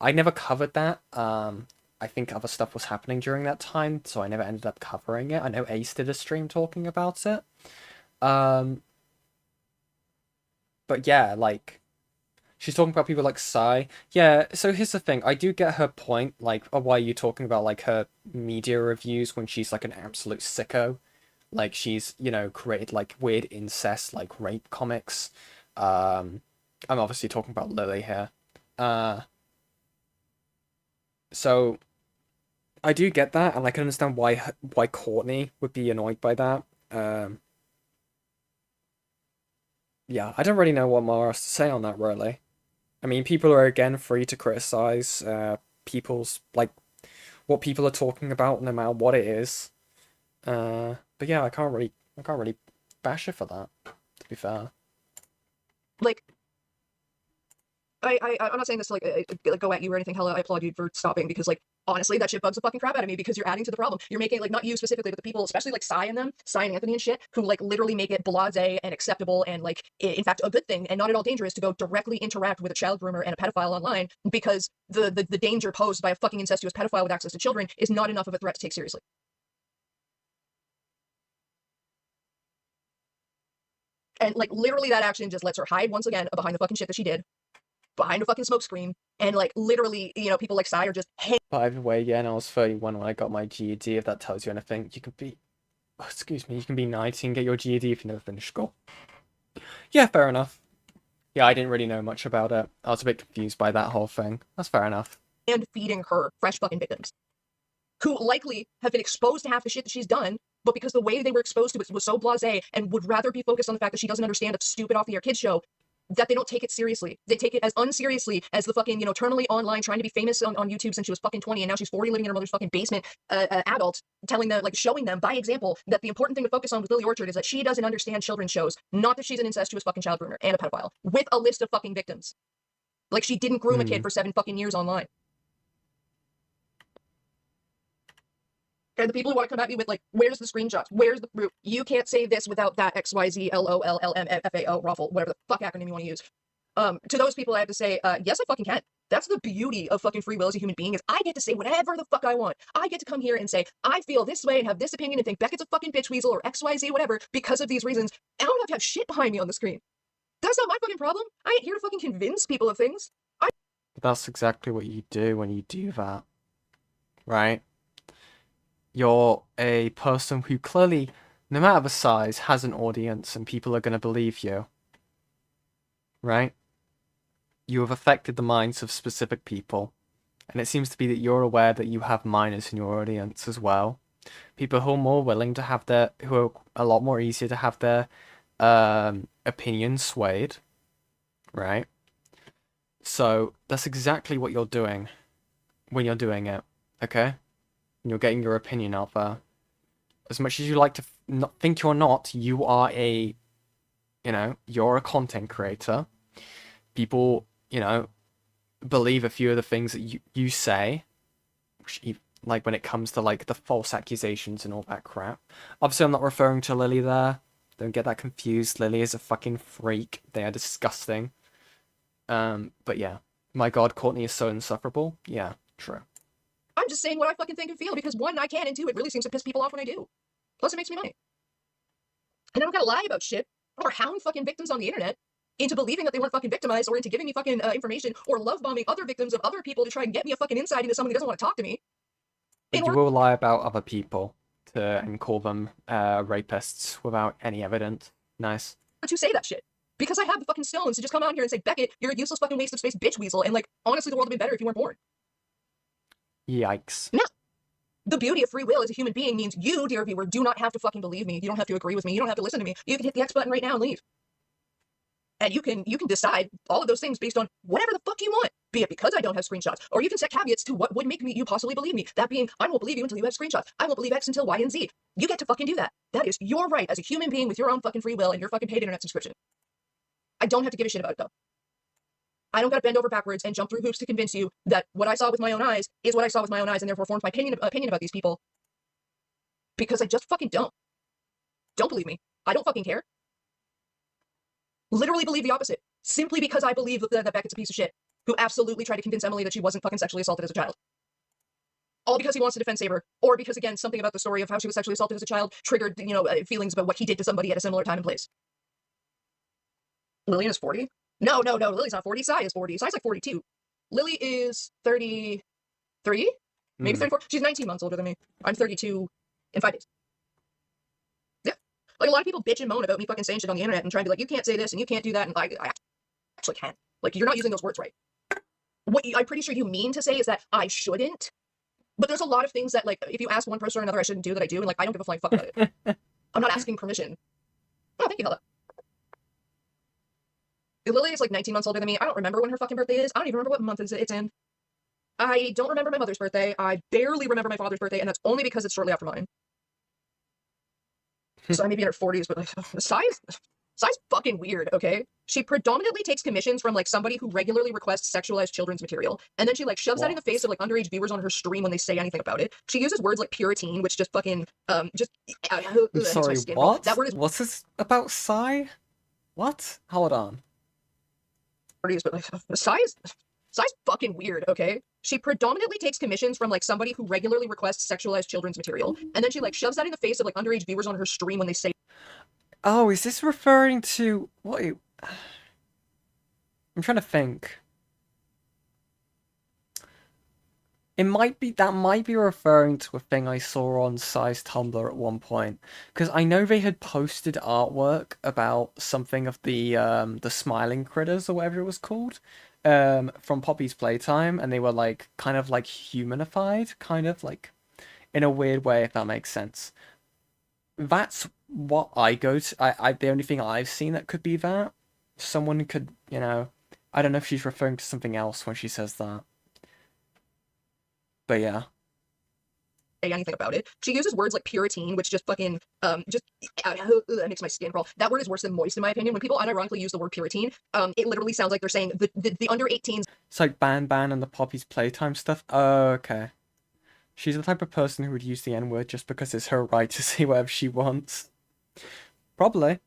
Speaker 1: I never covered that. I think other stuff was happening during that time, so I never ended up covering it. I know Ace did a stream talking about it. But yeah, like, she's talking about people like Psy. Yeah, so here's the thing. I do get her point, like, why are you talking about, like, her media reviews when she's, like, an absolute sicko? Like, she's, created, like, weird incest, like, rape comics. I'm obviously talking about Lily here. So, I do get that, and I can understand why Courtney would be annoyed by that. Yeah, I don't really know what more else to say on that, really. I mean, people are, again, free to criticize people's, like, what people are talking about, no matter what it is. But yeah, I can't really bash her for that, to be fair.
Speaker 2: Like, I'm not saying this to like go at you or anything. Hella, I applaud you for stopping because like honestly, that shit bugs the fucking crap out of me because you're adding to the problem. You're making like not you specifically, but the people, especially like Psy and them, Psy and Anthony and shit, who like literally make it blasé and acceptable and like in fact a good thing and not at all dangerous to go directly interact with a child groomer and a pedophile online because the danger posed by a fucking incestuous pedophile with access to children is not enough of a threat to take seriously. And like literally that action just lets her hide once again behind the fucking shit that she did. Behind a fucking smoke screen, and like literally, you know, people like Psy are just
Speaker 1: But either way, yeah, and I was 31 when I got my GED. If that tells you anything, you can be, excuse me, you can be 19 and get your GED if you never finish school. Yeah, fair enough. Yeah, I didn't really know much about it. I was a bit confused by that whole thing. That's fair enough.
Speaker 2: and feeding her fresh fucking victims who likely have been exposed to half the shit that she's done, but because the way they were exposed to it was so blasé and would rather be focused on the fact that she doesn't understand a stupid off-the-air kids show, that they don't take it seriously. They take it as unseriously as the fucking, you know, eternally online trying to be famous on YouTube since she was fucking 20 and now she's 40 living in her mother's fucking basement adult, telling them, like, showing them by example that the important thing to focus on with Lily Orchard is that she doesn't understand children's shows, not that she's an incestuous fucking child groomer and a pedophile, with a list of fucking victims. Like, she didn't groom a kid for 7 fucking years online. And the people who want to come at me with, like, where's the screenshots? Where's the proof? You can't say this without that XYZLOLLMFAO ruffle, whatever the fuck acronym you want to use. To those people, I have to say, yes, I fucking can. That's the beauty of fucking free will as a human being, is I get to say whatever the fuck I want. I get to come here and say, I feel this way and have this opinion and think Beckett's a fucking bitch weasel or XYZ, whatever, because of these reasons. I don't have to have shit behind me on the screen. That's not my fucking problem. I ain't here to fucking convince people of things.
Speaker 1: But that's exactly what you do when you do that, right? You're a person who clearly, no matter the size, has an audience and people are going to believe you, right? You have affected the minds of specific people, and it seems to be that you're aware that you have minors in your audience as well. People who are more willing to have their, who are a lot more easier to have their opinions swayed, right? So that's exactly what you're doing when you're doing it, okay? And you're getting your opinion out there. As much as you like to not think you're not, you are a, you know, you're a content creator. People, you know, believe a few of the things that you say, like when it comes to like the false accusations and all that crap. Obviously, I'm not referring to Lily there. Don't get that confused. Lily is a fucking freak. They are disgusting. But yeah, my God, Courtney is so insufferable. Yeah, true.
Speaker 2: I'm just saying what I fucking think and feel because 1, I can, and 2, it really seems to piss people off when I do. Plus, it makes me money. And I don't gotta lie about shit or hound fucking victims on the internet into believing that they weren't fucking victimized or into giving me fucking information or love bombing other victims of other people to try and get me a fucking insight into someone who doesn't want to talk to me.
Speaker 1: But you will lie about other people and call them rapists without any evidence. Nice.
Speaker 2: To say that shit. Because I have the fucking stones to just come out here and say, Beckett, you're a useless fucking waste of space bitch weasel, and like, honestly, the world would have been better if you weren't born.
Speaker 1: Yikes.
Speaker 2: No. The beauty of free will as a human being means you, dear viewer, do not have to fucking believe me. You don't have to agree with me. You don't have to listen to me. You can hit the X button right now and leave. And you can decide all of those things based on whatever the fuck you want. Be it because I don't have screenshots, or you can set caveats to what would make you possibly believe me. That being, I won't believe you until you have screenshots. I won't believe X until Y and Z. You get to fucking do that. That is your right as a human being with your own fucking free will and your fucking paid internet subscription. I don't have to give a shit about it though. I don't gotta bend over backwards and jump through hoops to convince you that what I saw with my own eyes is what I saw with my own eyes and therefore formed my opinion about these people. Because I just fucking don't. Don't believe me. I don't fucking care. Literally believe the opposite. Simply because I believe that Beckett's a piece of shit who absolutely tried to convince Emily that she wasn't fucking sexually assaulted as a child. All because he wants to defend Saber. Or because, again, something about the story of how she was sexually assaulted as a child triggered, you know, feelings about what he did to somebody at a similar time and place. Lillian is 40? No, Lily's not 40. Sai is 40. Sai's like 42. Lily is 33? Maybe 34? She's 19 months older than me. I'm 32 in 5 days. Yeah. Like, a lot of people bitch and moan about me fucking saying shit on the internet and trying to be like, you can't say this and you can't do that, and I actually can. Like, you're not using those words right. What I'm pretty sure you mean to say is that I shouldn't. But there's a lot of things that, like, if you ask one person or another I shouldn't do that I do, and, like, I don't give a flying fuck about it. I'm not asking permission. Oh, thank you, Hella. Lily is like 19 months older than me. I don't remember when her fucking birthday is. I don't even remember what month it's in. I don't remember my mother's birthday. I barely remember my father's birthday, and that's only because it's shortly after mine. So I may be in her 40s, but like, Sai Sai's fucking weird, okay? She predominantly takes commissions from like somebody who regularly requests sexualized children's material, and then she like shoves that in the face of like underage viewers on her stream when they say anything about it. She uses words like purity, which just fucking just
Speaker 1: I'm
Speaker 2: makes my
Speaker 1: sorry,
Speaker 2: skin crawl.
Speaker 1: what?
Speaker 2: That word is
Speaker 1: What's this about Psy? What? Hold on.
Speaker 2: but like Sai's fucking weird, okay? She predominantly takes commissions from like somebody who regularly requests sexualized children's material, and then she like shoves that in the face of like underage viewers on her stream when they say.
Speaker 1: Oh, is this referring to what? I'm trying to think. It might be that might be referring to a thing I saw on Psy's Tumblr at one point, because I know they had posted artwork about something of the smiling critters or whatever it was called, from Poppy's Playtime, and they were like kind of like humanified, kind of like in a weird way, if that makes sense. That's what I go to. I the only thing I've seen that could be that. Someone could, I don't know if she's referring to something else when she says that. But yeah.
Speaker 2: Say anything about it. She uses words like purity, which just fucking just that makes my skin crawl. That word is worse than moist in my opinion. When people unironically use the word purity, it literally sounds like they're saying the under 18s.
Speaker 1: It's like Ban and the Poppy's Playtime stuff. Oh, okay. She's the type of person who would use the N-word just because it's her right to say whatever she wants. Probably.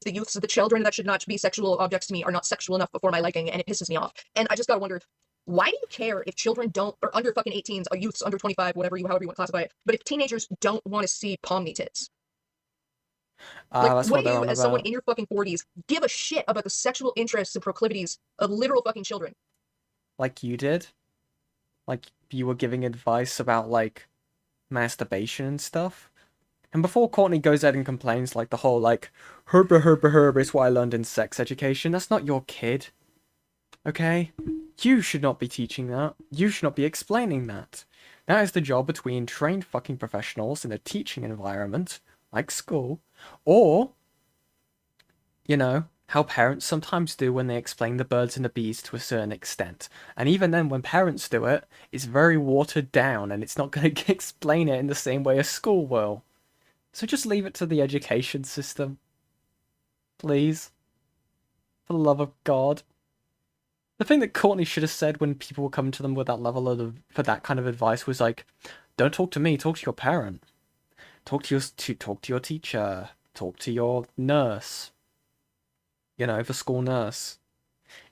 Speaker 2: The youths, the children that should not be sexual objects to me are not sexual enough before my liking, and it pisses me off. And I just gotta wonder, why do you care if children don't, or under fucking 18s, or youths under 25, however you want to classify it, but if teenagers don't want to see palm-knee tits?
Speaker 1: That's
Speaker 2: what
Speaker 1: what
Speaker 2: do
Speaker 1: they're
Speaker 2: you,
Speaker 1: on
Speaker 2: as someone
Speaker 1: about.
Speaker 2: in your fucking 40s, give a shit about the sexual interests and proclivities of literal fucking children?
Speaker 1: Like you did? Like you were giving advice about like masturbation and stuff? And before Courtney goes ahead and complains like the whole like herb is what I learned in sex education, that's not your kid. Okay? You should not be teaching that. You should not be explaining that. That is the job between trained fucking professionals in a teaching environment, like school, or, how parents sometimes do when they explain the birds and the bees to a certain extent. And even then, when parents do it, it's very watered down and it's not going to explain it in the same way a school will. So just leave it to the education system. Please. For the love of God. The thing that Courtney should have said when people were coming to them with that level of for that kind of advice was like, don't talk to me, talk to your parent. Talk to your teacher. Talk to your nurse. The school nurse.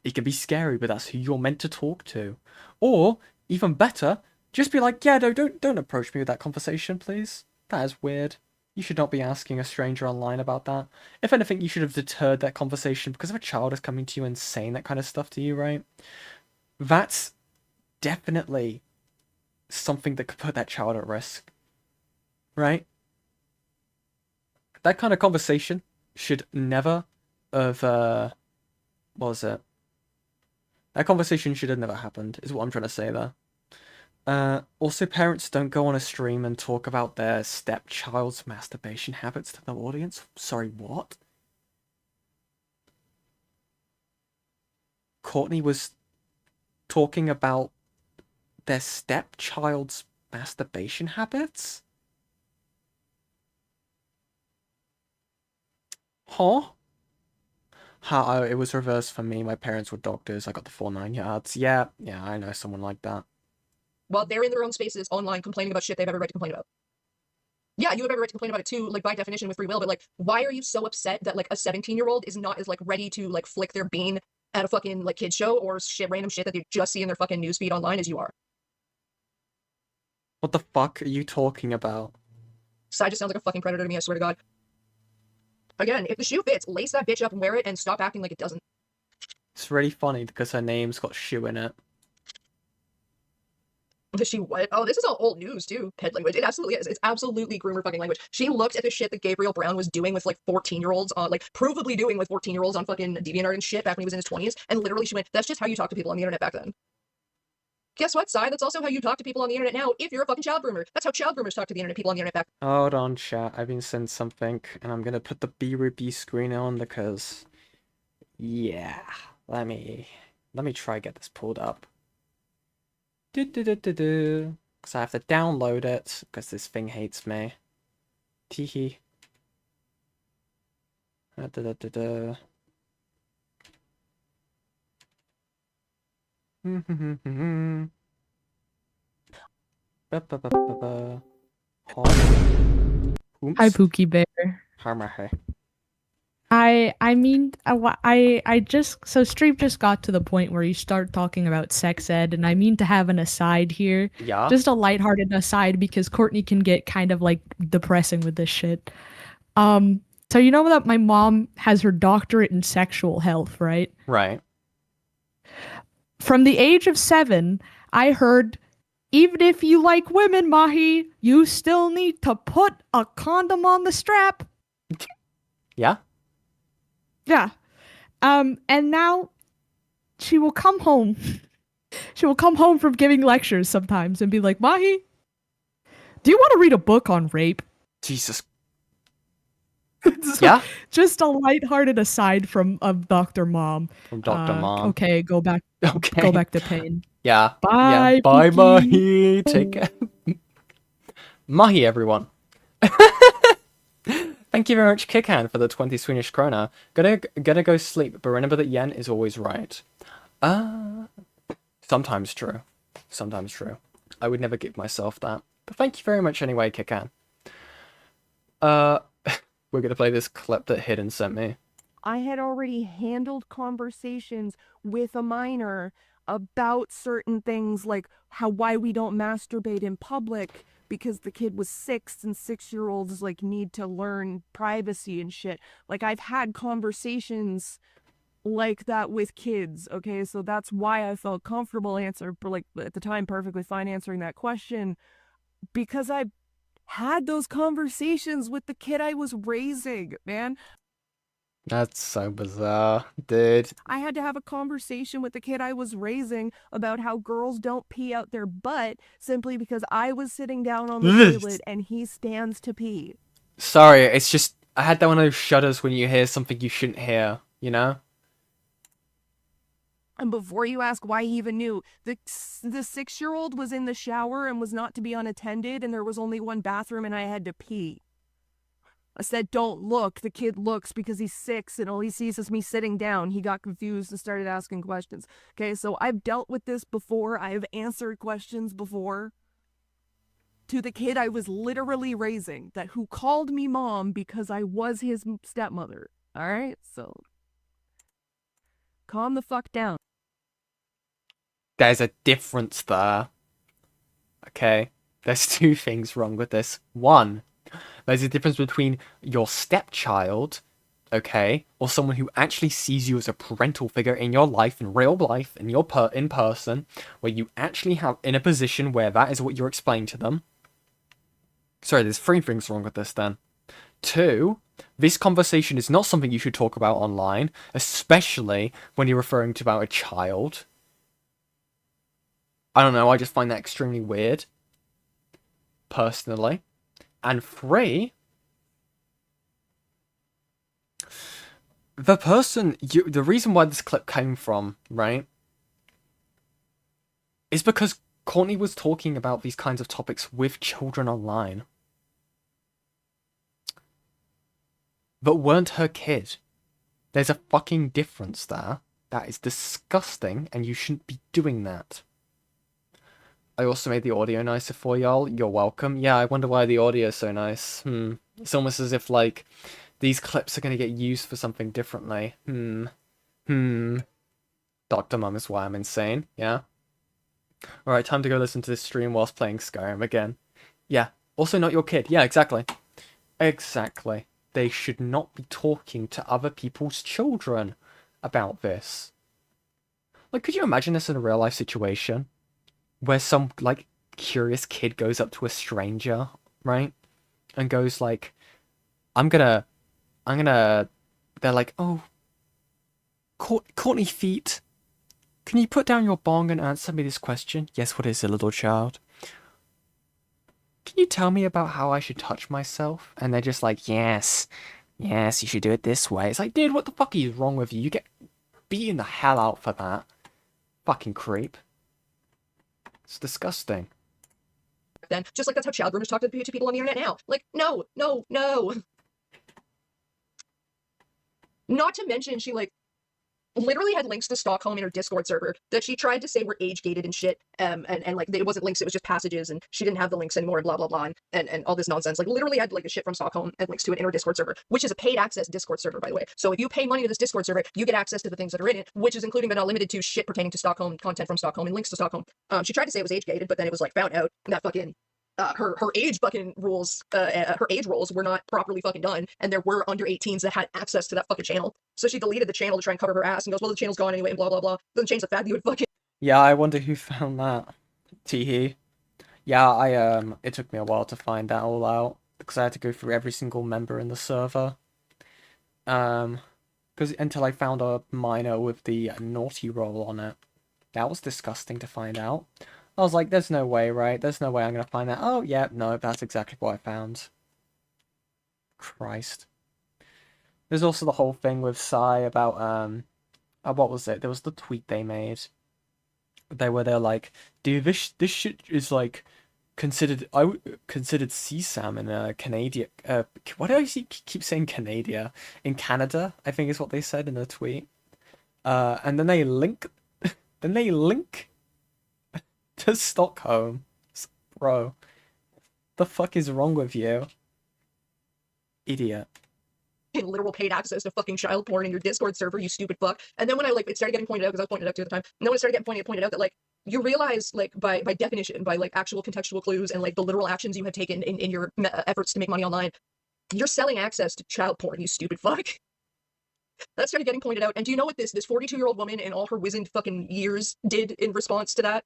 Speaker 1: It can be scary, but that's who you're meant to talk to. Or, even better, just be like, yeah, no, don't approach me with that conversation, please. That is weird. You should not be asking a stranger online about that. If anything, you should have deterred that conversation because if a child is coming to you and saying that kind of stuff to you, right? That's definitely something that could put that child at risk. Right? That kind of conversation should never have, what was it? That conversation should have never happened, is what I'm trying to say there. Also, parents don't go on a stream and talk about their stepchild's masturbation habits to the audience. Sorry, what? Courtney was talking about their stepchild's masturbation habits? Huh? How it was reversed for me. My parents were doctors. I got the 4 9 yards. Yeah, I know someone like that.
Speaker 2: While they're in their own spaces online complaining about shit they have every right to complain about. Yeah, you have every right to complain about it too, like by definition with free will, but like, why are you so upset that like a 17-year-old is not as like ready to like flick their bean at a fucking like kid show or random shit that they just see in their fucking newsfeed online as you are?
Speaker 1: What the fuck are you talking about?
Speaker 2: Sai just sounds like a fucking predator to me, I swear to God. Again, if the shoe fits, lace that bitch up and wear it and stop acting like it doesn't.
Speaker 1: It's really funny because her name's got shoe in it.
Speaker 2: Does she what? Oh, this is all old news too. Ped language. It absolutely is. It's absolutely groomer fucking language. She looked at the shit that Gabriel Brown was doing with like 14-year-olds on like provably doing with 14-year-olds on fucking DeviantArt and shit back when he was in his 20s, and literally she went, that's just how you talk to people on the internet back then. Guess what, Sai? That's also how you talk to people on the internet now if you're a fucking child groomer. That's how child groomers talk to the internet people on the internet back.
Speaker 1: Hold on, chat. I've been sent something, and I'm gonna put the B screen on because, yeah. Let me try get this pulled up. Because I have to download it because this thing hates me. Teehee. Da-da-da-da. Ba-ba-ba-ba-ba.
Speaker 8: Hi,
Speaker 1: Oops.
Speaker 8: Pookie Bear.
Speaker 1: Harmahe.
Speaker 8: I just so Streep just got to the point where you start talking about sex ed, and I mean to have an aside here,
Speaker 1: Yeah.
Speaker 8: just a lighthearted aside because Courtney can get kind of like depressing with this shit. So you know that my mom has her doctorate in sexual health, right?
Speaker 1: Right.
Speaker 8: From the age of 7, I heard even if you like women, Mahi, you still need to put a condom on the strap.
Speaker 1: Yeah.
Speaker 8: Yeah. And now she will come home. She will come home from giving lectures sometimes and be like, Mahi, do you want to read a book on rape?
Speaker 1: Jesus.
Speaker 8: So,
Speaker 1: Yeah.
Speaker 8: just a lighthearted aside from Dr. Mom.
Speaker 1: From Dr. Mom.
Speaker 8: Okay, go back
Speaker 1: Okay.
Speaker 8: to pain.
Speaker 1: Yeah.
Speaker 8: Bye,
Speaker 1: Yeah. Bye,
Speaker 8: Pookie.
Speaker 1: Mahi. Take care. Mahi, everyone. Thank you very much, Kickan, for the 20 Swedish krona. Gonna go sleep, but remember that yen is always right. Sometimes true. Sometimes true. I would never give myself that. But thank you very much anyway, Kickan. We're gonna play this clip that Hidden sent me.
Speaker 5: I had already handled conversations with a minor about certain things like why we don't masturbate in public because the kid was 6 and 6-year-olds like need to learn privacy and shit. Like I've had conversations like that with kids, okay? So that's why I felt comfortable at the time perfectly fine answering that question, because I had those conversations with the kid I was raising, man.
Speaker 1: That's so bizarre, dude.
Speaker 5: I had to have a conversation with the kid I was raising about how girls don't pee out their butt simply because I was sitting down on the toilet and he stands to pee.
Speaker 1: Sorry, it's just I had that one of those shudders when you hear something you shouldn't hear, you know?
Speaker 5: And before you ask why he even knew, the 6-year-old was in the shower and was not to be unattended, and there was only one bathroom and I had to pee. I said, don't look. The kid looks because he's 6 and all he sees is me sitting down. He got confused and started asking questions. Okay, so I've dealt with this before. I've answered questions before to the kid I was literally raising, who called me mom because I was his stepmother. All right, so calm the fuck down.
Speaker 1: There's a difference there. Okay? There's 2 things wrong with this. 1, there's a difference between your stepchild, okay, or someone who actually sees you as a parental figure in your life, in real life, in person, where you actually have in a position where that is what you're explaining to them. Sorry, there's 3 things wrong with this then. 2, this conversation is not something you should talk about online, especially when you're referring to about a child. I don't know, I just find that extremely weird. Personally. And 3, the reason why this clip came from, right, is because Courtney was talking about these kinds of topics with children online. But weren't her kid. There's a fucking difference there. That is disgusting, and you shouldn't be doing that. I also made the audio nicer for y'all. You're welcome. Yeah, I wonder why the audio is so nice. It's almost as if, like, these clips are going to get used for something differently. Dr. Mum is why I'm insane, yeah? Alright, time to go listen to this stream whilst playing Skyrim again. Yeah, also not your kid. Yeah, exactly. Exactly. They should not be talking to other people's children about this. Like, could you imagine this in a real life situation? Where some, like, curious kid goes up to a stranger, right? And goes like, they're like, oh, Courtney Peet, can you put down your bong and answer me this question? Yes, what is it, little child? Can you tell me about how I should touch myself? And they're just like, yes, you should do it this way. It's like, dude, what the fuck is wrong with you? You get beaten the hell out for that. Fucking creep. It's disgusting.
Speaker 2: Then, just like that's how child groomers talk to people on the internet now. Like, no. Not to mention, she like literally had links to Stockholm in her Discord server that she tried to say were age gated and shit. And like it wasn't links, it was just passages, and she didn't have the links anymore, and blah blah blah, and all this nonsense. Like literally had like the shit from Stockholm and links to it in her Discord server, which is a paid access Discord server, by the way. So if you pay money to this Discord server, you get access to the things that are in it, which is including but not limited to shit pertaining to Stockholm, content from Stockholm, and links to Stockholm. She tried to say it was age gated, but then it was like found out that fucking her age fucking rules, her age roles were not properly fucking done, and there were under 18s that had access to that fucking channel. So she deleted the channel to try and cover her ass, and goes, well, the channel's gone anyway, and blah blah blah. Doesn't change the fact that you would fucking.
Speaker 1: Yeah, I wonder who found that. Teehee. Yeah, it took me a while to find that all out because I had to go through every single member in the server. Because until I found a minor with the naughty roll on it, that was disgusting to find out. I was like, there's no way, right? There's no way I'm gonna find that. Oh, yeah, no, that's exactly what I found. Christ. There's also the whole thing with Psy about, what was it? There was the tweet they made. They're like, dude, this shit is, like, considered CSAM in Canada. Why do I keep saying Canada? In Canada, I think is what they said in the tweet. And then they link to Stockholm. Bro, the fuck is wrong with you? Idiot.
Speaker 2: Literal paid access to fucking child porn in your Discord server, you stupid fuck. And then when I like it started getting pointed out, because I was pointed out to at the time, and then when it started getting pointed out that like you realize like by definition, by like actual contextual clues and like the literal actions you have taken in your efforts to make money online, you're selling access to child porn, you stupid fuck. That started getting pointed out. And do you know what this 42-year-old woman in all her wizened fucking years did in response to that?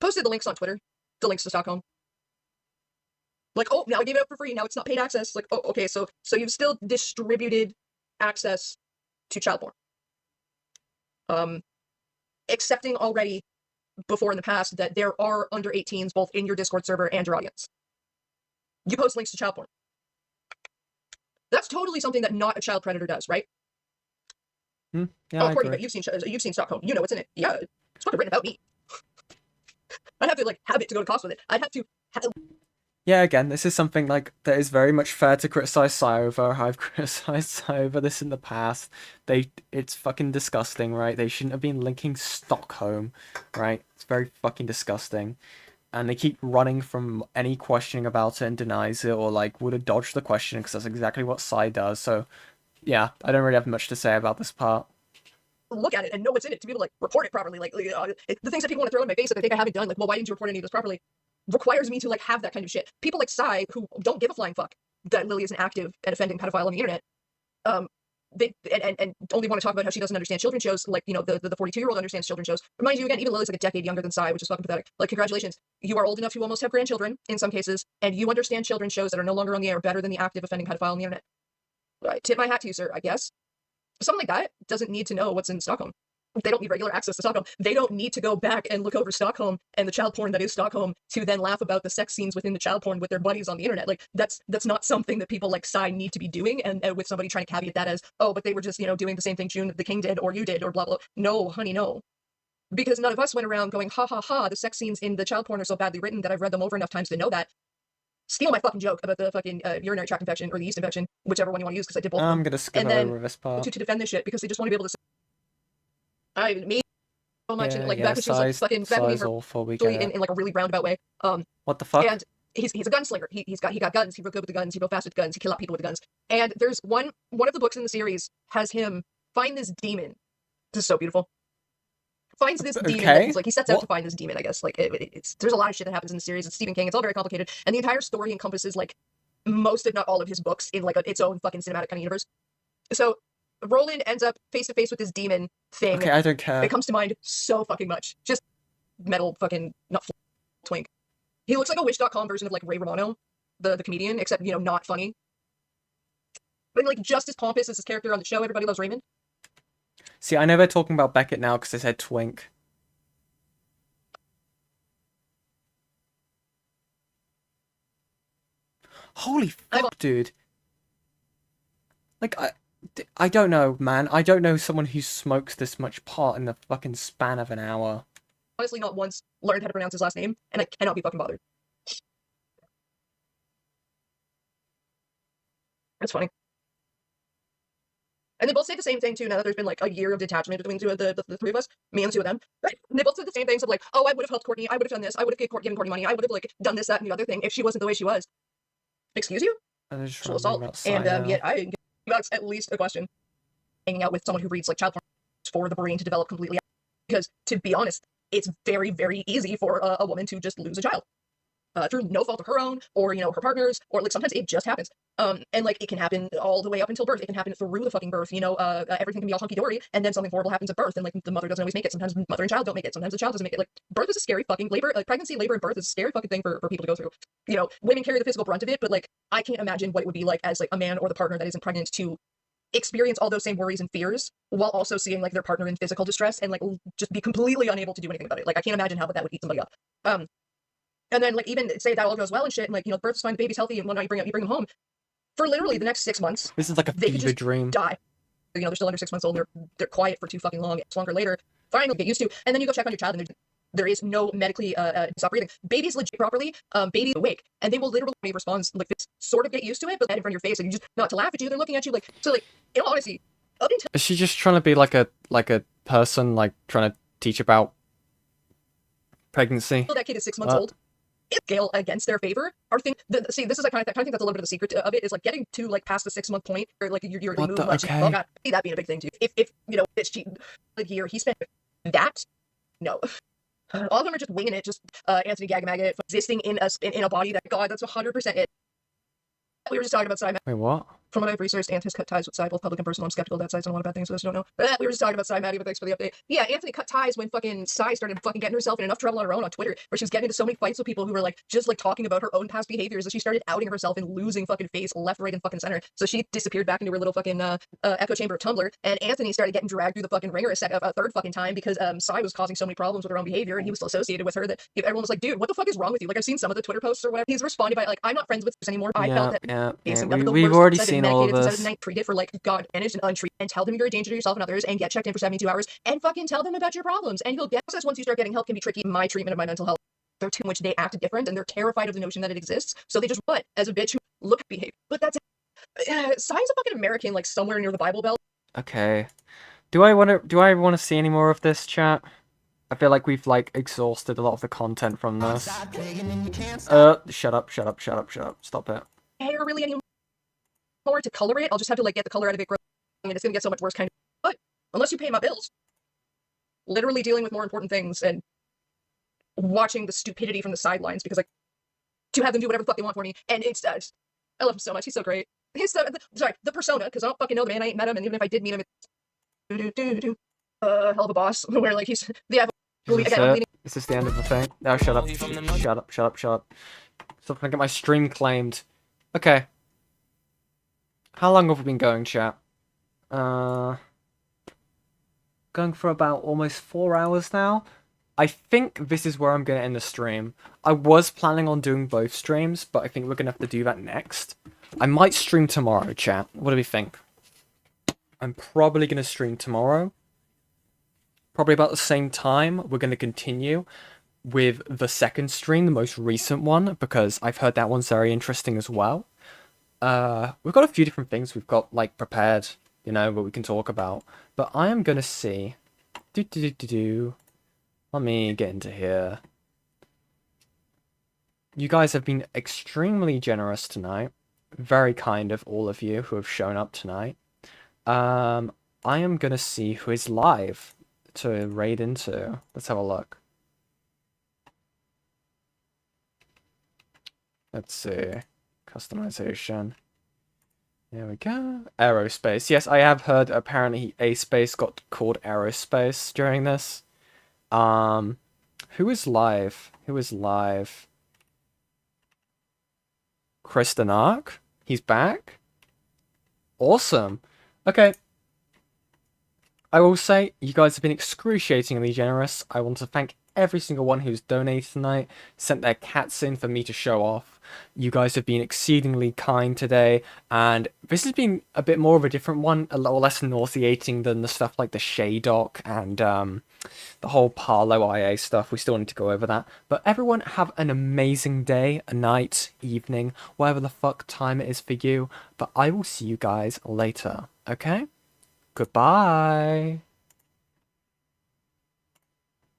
Speaker 2: Posted the links on Twitter, the links to Stockholm. Like, oh, now I gave it up for free. Now it's not paid access. Like, oh, okay, so you've still distributed access to child porn. Accepting already before in the past that there are under 18s both in your Discord server and your audience. You post links to child porn. That's totally something that not a child predator does, right?
Speaker 1: Yeah,
Speaker 2: oh, Courtney, you've seen Stockholm. You know what's in it. Yeah, it's fucking written about me. I'd have to like have it to go to class with it. I'd have to.
Speaker 1: Yeah, again, this is something like that is very much fair to criticize Psy over. I've criticized Psy over this in the past. It's fucking disgusting, right? They shouldn't have been linking Stockholm, right? It's very fucking disgusting. And they keep running from any questioning about it and denies it, or like would have dodged the question because that's exactly what Psy does. So, yeah, I don't really have much to say about this part.
Speaker 2: Look at it and know what's in it to be able to like report it properly. Like the things that people want to throw in my face that they think I haven't done. Like, well, why didn't you report any of this properly? Requires me to like have that kind of shit. People like Psy who don't give a flying fuck that Lily is an active and offending pedophile on the internet. They and only want to talk about how she doesn't understand children's shows. Like, you know, the 42-year-old understands children's shows. Remind you again, even Lily's like a decade younger than Psy, which is fucking pathetic. Like, congratulations, you are old enough to almost have grandchildren in some cases, and you understand children's shows that are no longer on the air better than the active offending pedophile on the internet. Tip my hat to you, sir. I guess someone like that doesn't need to know what's in Stockholm. They don't need regular access to Stockholm. They don't need to go back and look over Stockholm and the child porn that is Stockholm to then laugh about the sex scenes within the child porn with their buddies on the internet. Like, that's not something that people like Psy need to be doing. And with somebody trying to caveat that as, oh, but they were just, you know, doing the same thing June the King did, or you did, or blah, blah. No, honey, no. Because none of us went around going, ha, ha, ha, the sex scenes in the child porn are so badly written that I've read them over enough times to know that. Steal my fucking joke about the fucking urinary tract infection or the yeast infection, whichever one you want to use, because I did both of them.
Speaker 1: I'm gonna skip over this part.
Speaker 2: To defend this shit because they just want to be able to say, me so much,
Speaker 1: Yeah,
Speaker 2: and like
Speaker 1: yeah,
Speaker 2: back when she was like fucking back when we were
Speaker 1: awful, we
Speaker 2: really
Speaker 1: get it.
Speaker 2: in like a really roundabout way.
Speaker 1: What the fuck?
Speaker 2: And he's a gunslinger. He got guns. He real good with the guns. He real fast with the guns. He kill out people with the guns. And there's one of the books in the series has him find this demon. This is so beautiful. Finds this demon. That he's like, he sets out to find this demon. I guess like it's there's a lot of shit that happens in the series. It's Stephen King. It's all very complicated, and the entire story encompasses like most, if not all, of his books in like its own fucking cinematic kind of universe. So Roland ends up face to face with this demon thing.
Speaker 1: Okay, I don't care.
Speaker 2: It comes to mind so fucking much. Just metal fucking not twink. He looks like a Wish.com version of like Ray Romano, the comedian, except, you know, not funny. But like just as pompous as his character on the show, Everybody Loves Raymond.
Speaker 1: See, I know they're talking about Beckett now because they said twink. Holy fuck, dude. Like, I don't know, man. I don't know someone who smokes this much pot in the fucking span of an hour.
Speaker 2: Honestly, not once learned how to pronounce his last name, and I cannot be fucking bothered. That's funny. And they both say the same thing too. Now that there's been like a year of detachment between the three of us, me and the two of them, they both said the same things of like, oh, I would have helped Courtney, I would have done this, I would have given Courtney money, I would have like done this, that, and the other thing if she wasn't the way she was. Excuse you? Sexual assault. And yet I that's at least a question. Hanging out with someone who reads like child porn for the brain to develop completely, because to be honest, it's very, very easy for a woman to just lose a child. Through no fault of her own, or, you know, her partner's, or like sometimes it just happens. And like it can happen all the way up until birth. It can happen through the fucking birth, you know, everything can be all hunky-dory, and then something horrible happens at birth, and like the mother doesn't always make it. Sometimes mother and child don't make it. Sometimes the child doesn't make it. Like birth is a scary fucking labor, like pregnancy, labor, and birth is a scary fucking thing for people to go through. You know, women carry the physical brunt of it, but like I can't imagine what it would be like as like a man or the partner that isn't pregnant to experience all those same worries and fears while also seeing like their partner in physical distress and like just be completely unable to do anything about it. Like I can't imagine how that would eat somebody up. And then, like, even say that all goes well and shit, and, like, you know, birth's fine, the baby's healthy, and one night you bring him home. For literally the next 6 months,
Speaker 1: This is like a
Speaker 2: they could
Speaker 1: fever
Speaker 2: just
Speaker 1: dream.
Speaker 2: die. You know, they're still under 6 months old, they're quiet for too fucking long. It's longer later. Finally, get used to, and then you go check on your child, and there is no medically stop breathing. Babies legit properly, babies awake, and they will literally respond like this, sort of get used to it, but head in front of your face, and you just not to laugh at you. They're looking at you like so. Like in all honesty, up until
Speaker 1: Is she just trying to be like a person, like trying to teach about pregnancy?
Speaker 2: that kid is 6 months old. Scale against their favor are thing. See, this is like kind of think that's a little bit of the secret of it is like getting to like past the 6 month point or like you're
Speaker 1: What the-
Speaker 2: much.
Speaker 1: okay.
Speaker 2: Well, God, see that being a big thing too. If you know it's cheating like year he spent that no. All of them are just winging it. Just Anthony Gagamaga existing in a body that God that's 100% it. We were just talking about Cy.
Speaker 1: Wait, what?
Speaker 2: From what I've researched, Ant has cut ties with Cy, both public and personal. I'm skeptical of that Cy's done a lot of bad things, so I just don't know. But we were just talking about Cy, Maddie, but thanks for the update. Yeah, Anthony cut ties when fucking Cy started fucking getting herself in enough trouble on her own on Twitter, where she was getting into so many fights with people who were like, just like talking about her own past behaviors, that she started outing herself and losing fucking face left, right, and fucking center. So she disappeared back into her little fucking echo chamber of Tumblr, and Anthony started getting dragged through the fucking ringer a third fucking time because Cy was causing so many problems with her own behavior, and he was still associated with her that everyone was like, dude, what the fuck is wrong with you? Like, I've seen some of the Twitter posts or whatever. He's responded by like, I'm not friends with this anymore. I felt that
Speaker 1: We've already seen all of this.
Speaker 2: Treated for like God managed and untreated, and tell them you're a danger to yourself and others, and get checked in for 72 hours, and fucking tell them about your problems, and he'll get process. Once you start getting help can be tricky. My treatment of my mental health, they're too much. They act different, and they're terrified of the notion that it exists, so they just what as a bitch who look at behavior. But that's Cy's a fucking American, like somewhere near the Bible Belt.
Speaker 1: Okay. Do I want to see any more of this, chat? I feel like we've like exhausted a lot of the content from this. Shut up. Stop it.
Speaker 2: Hair really anymore to color it. I'll just have to like get the color out of it, and it's gonna get so much worse. Kind of, but unless you pay my bills, literally dealing with more important things and watching the stupidity from the sidelines because like to have them do whatever the fuck they want for me, and it's I love him so much. He's so great. He's the persona because I don't fucking know the man. I ain't met him, and even if I did meet him, it's hell of a boss. Where like he's the
Speaker 1: Is this the end of the thing? No, shut up. Shut up. Stop trying to get my stream claimed. Okay. How long have we been going, chat? Going for about almost 4 hours now. I think this is where I'm going to end the stream. I was planning on doing both streams, but I think we're going to have to do that next. I might stream tomorrow, chat. What do we think? I'm probably going to stream tomorrow. Probably about the same time. We're going to continue with the second stream, the most recent one, because I've heard that one's very interesting as well. We've got a few different things we've got, like, prepared, you know, what we can talk about. But I am going to see... Let me get into here. You guys have been extremely generous tonight. Very kind of all of you who have shown up tonight. I am going to see who is live to raid into. Let's have a look. Let's see. Customization. There we go. Aerospace. Yes, I have heard apparently A-Space got called Aerospace during this. Who is live? Kristen Ark? He's back? Awesome. Okay. I will say, you guys have been excruciatingly generous. I want to thank every single one who's donated tonight, sent their cats in for me to show off. You guys have been exceedingly kind today, and this has been a bit more of a different one, a little less nauseating than the stuff like the Shaydoc and the whole Parlo IA stuff. We still need to go over that. But everyone have an amazing day, a night, evening, whatever the fuck time it is for you. But I will see you guys later, okay? Goodbye.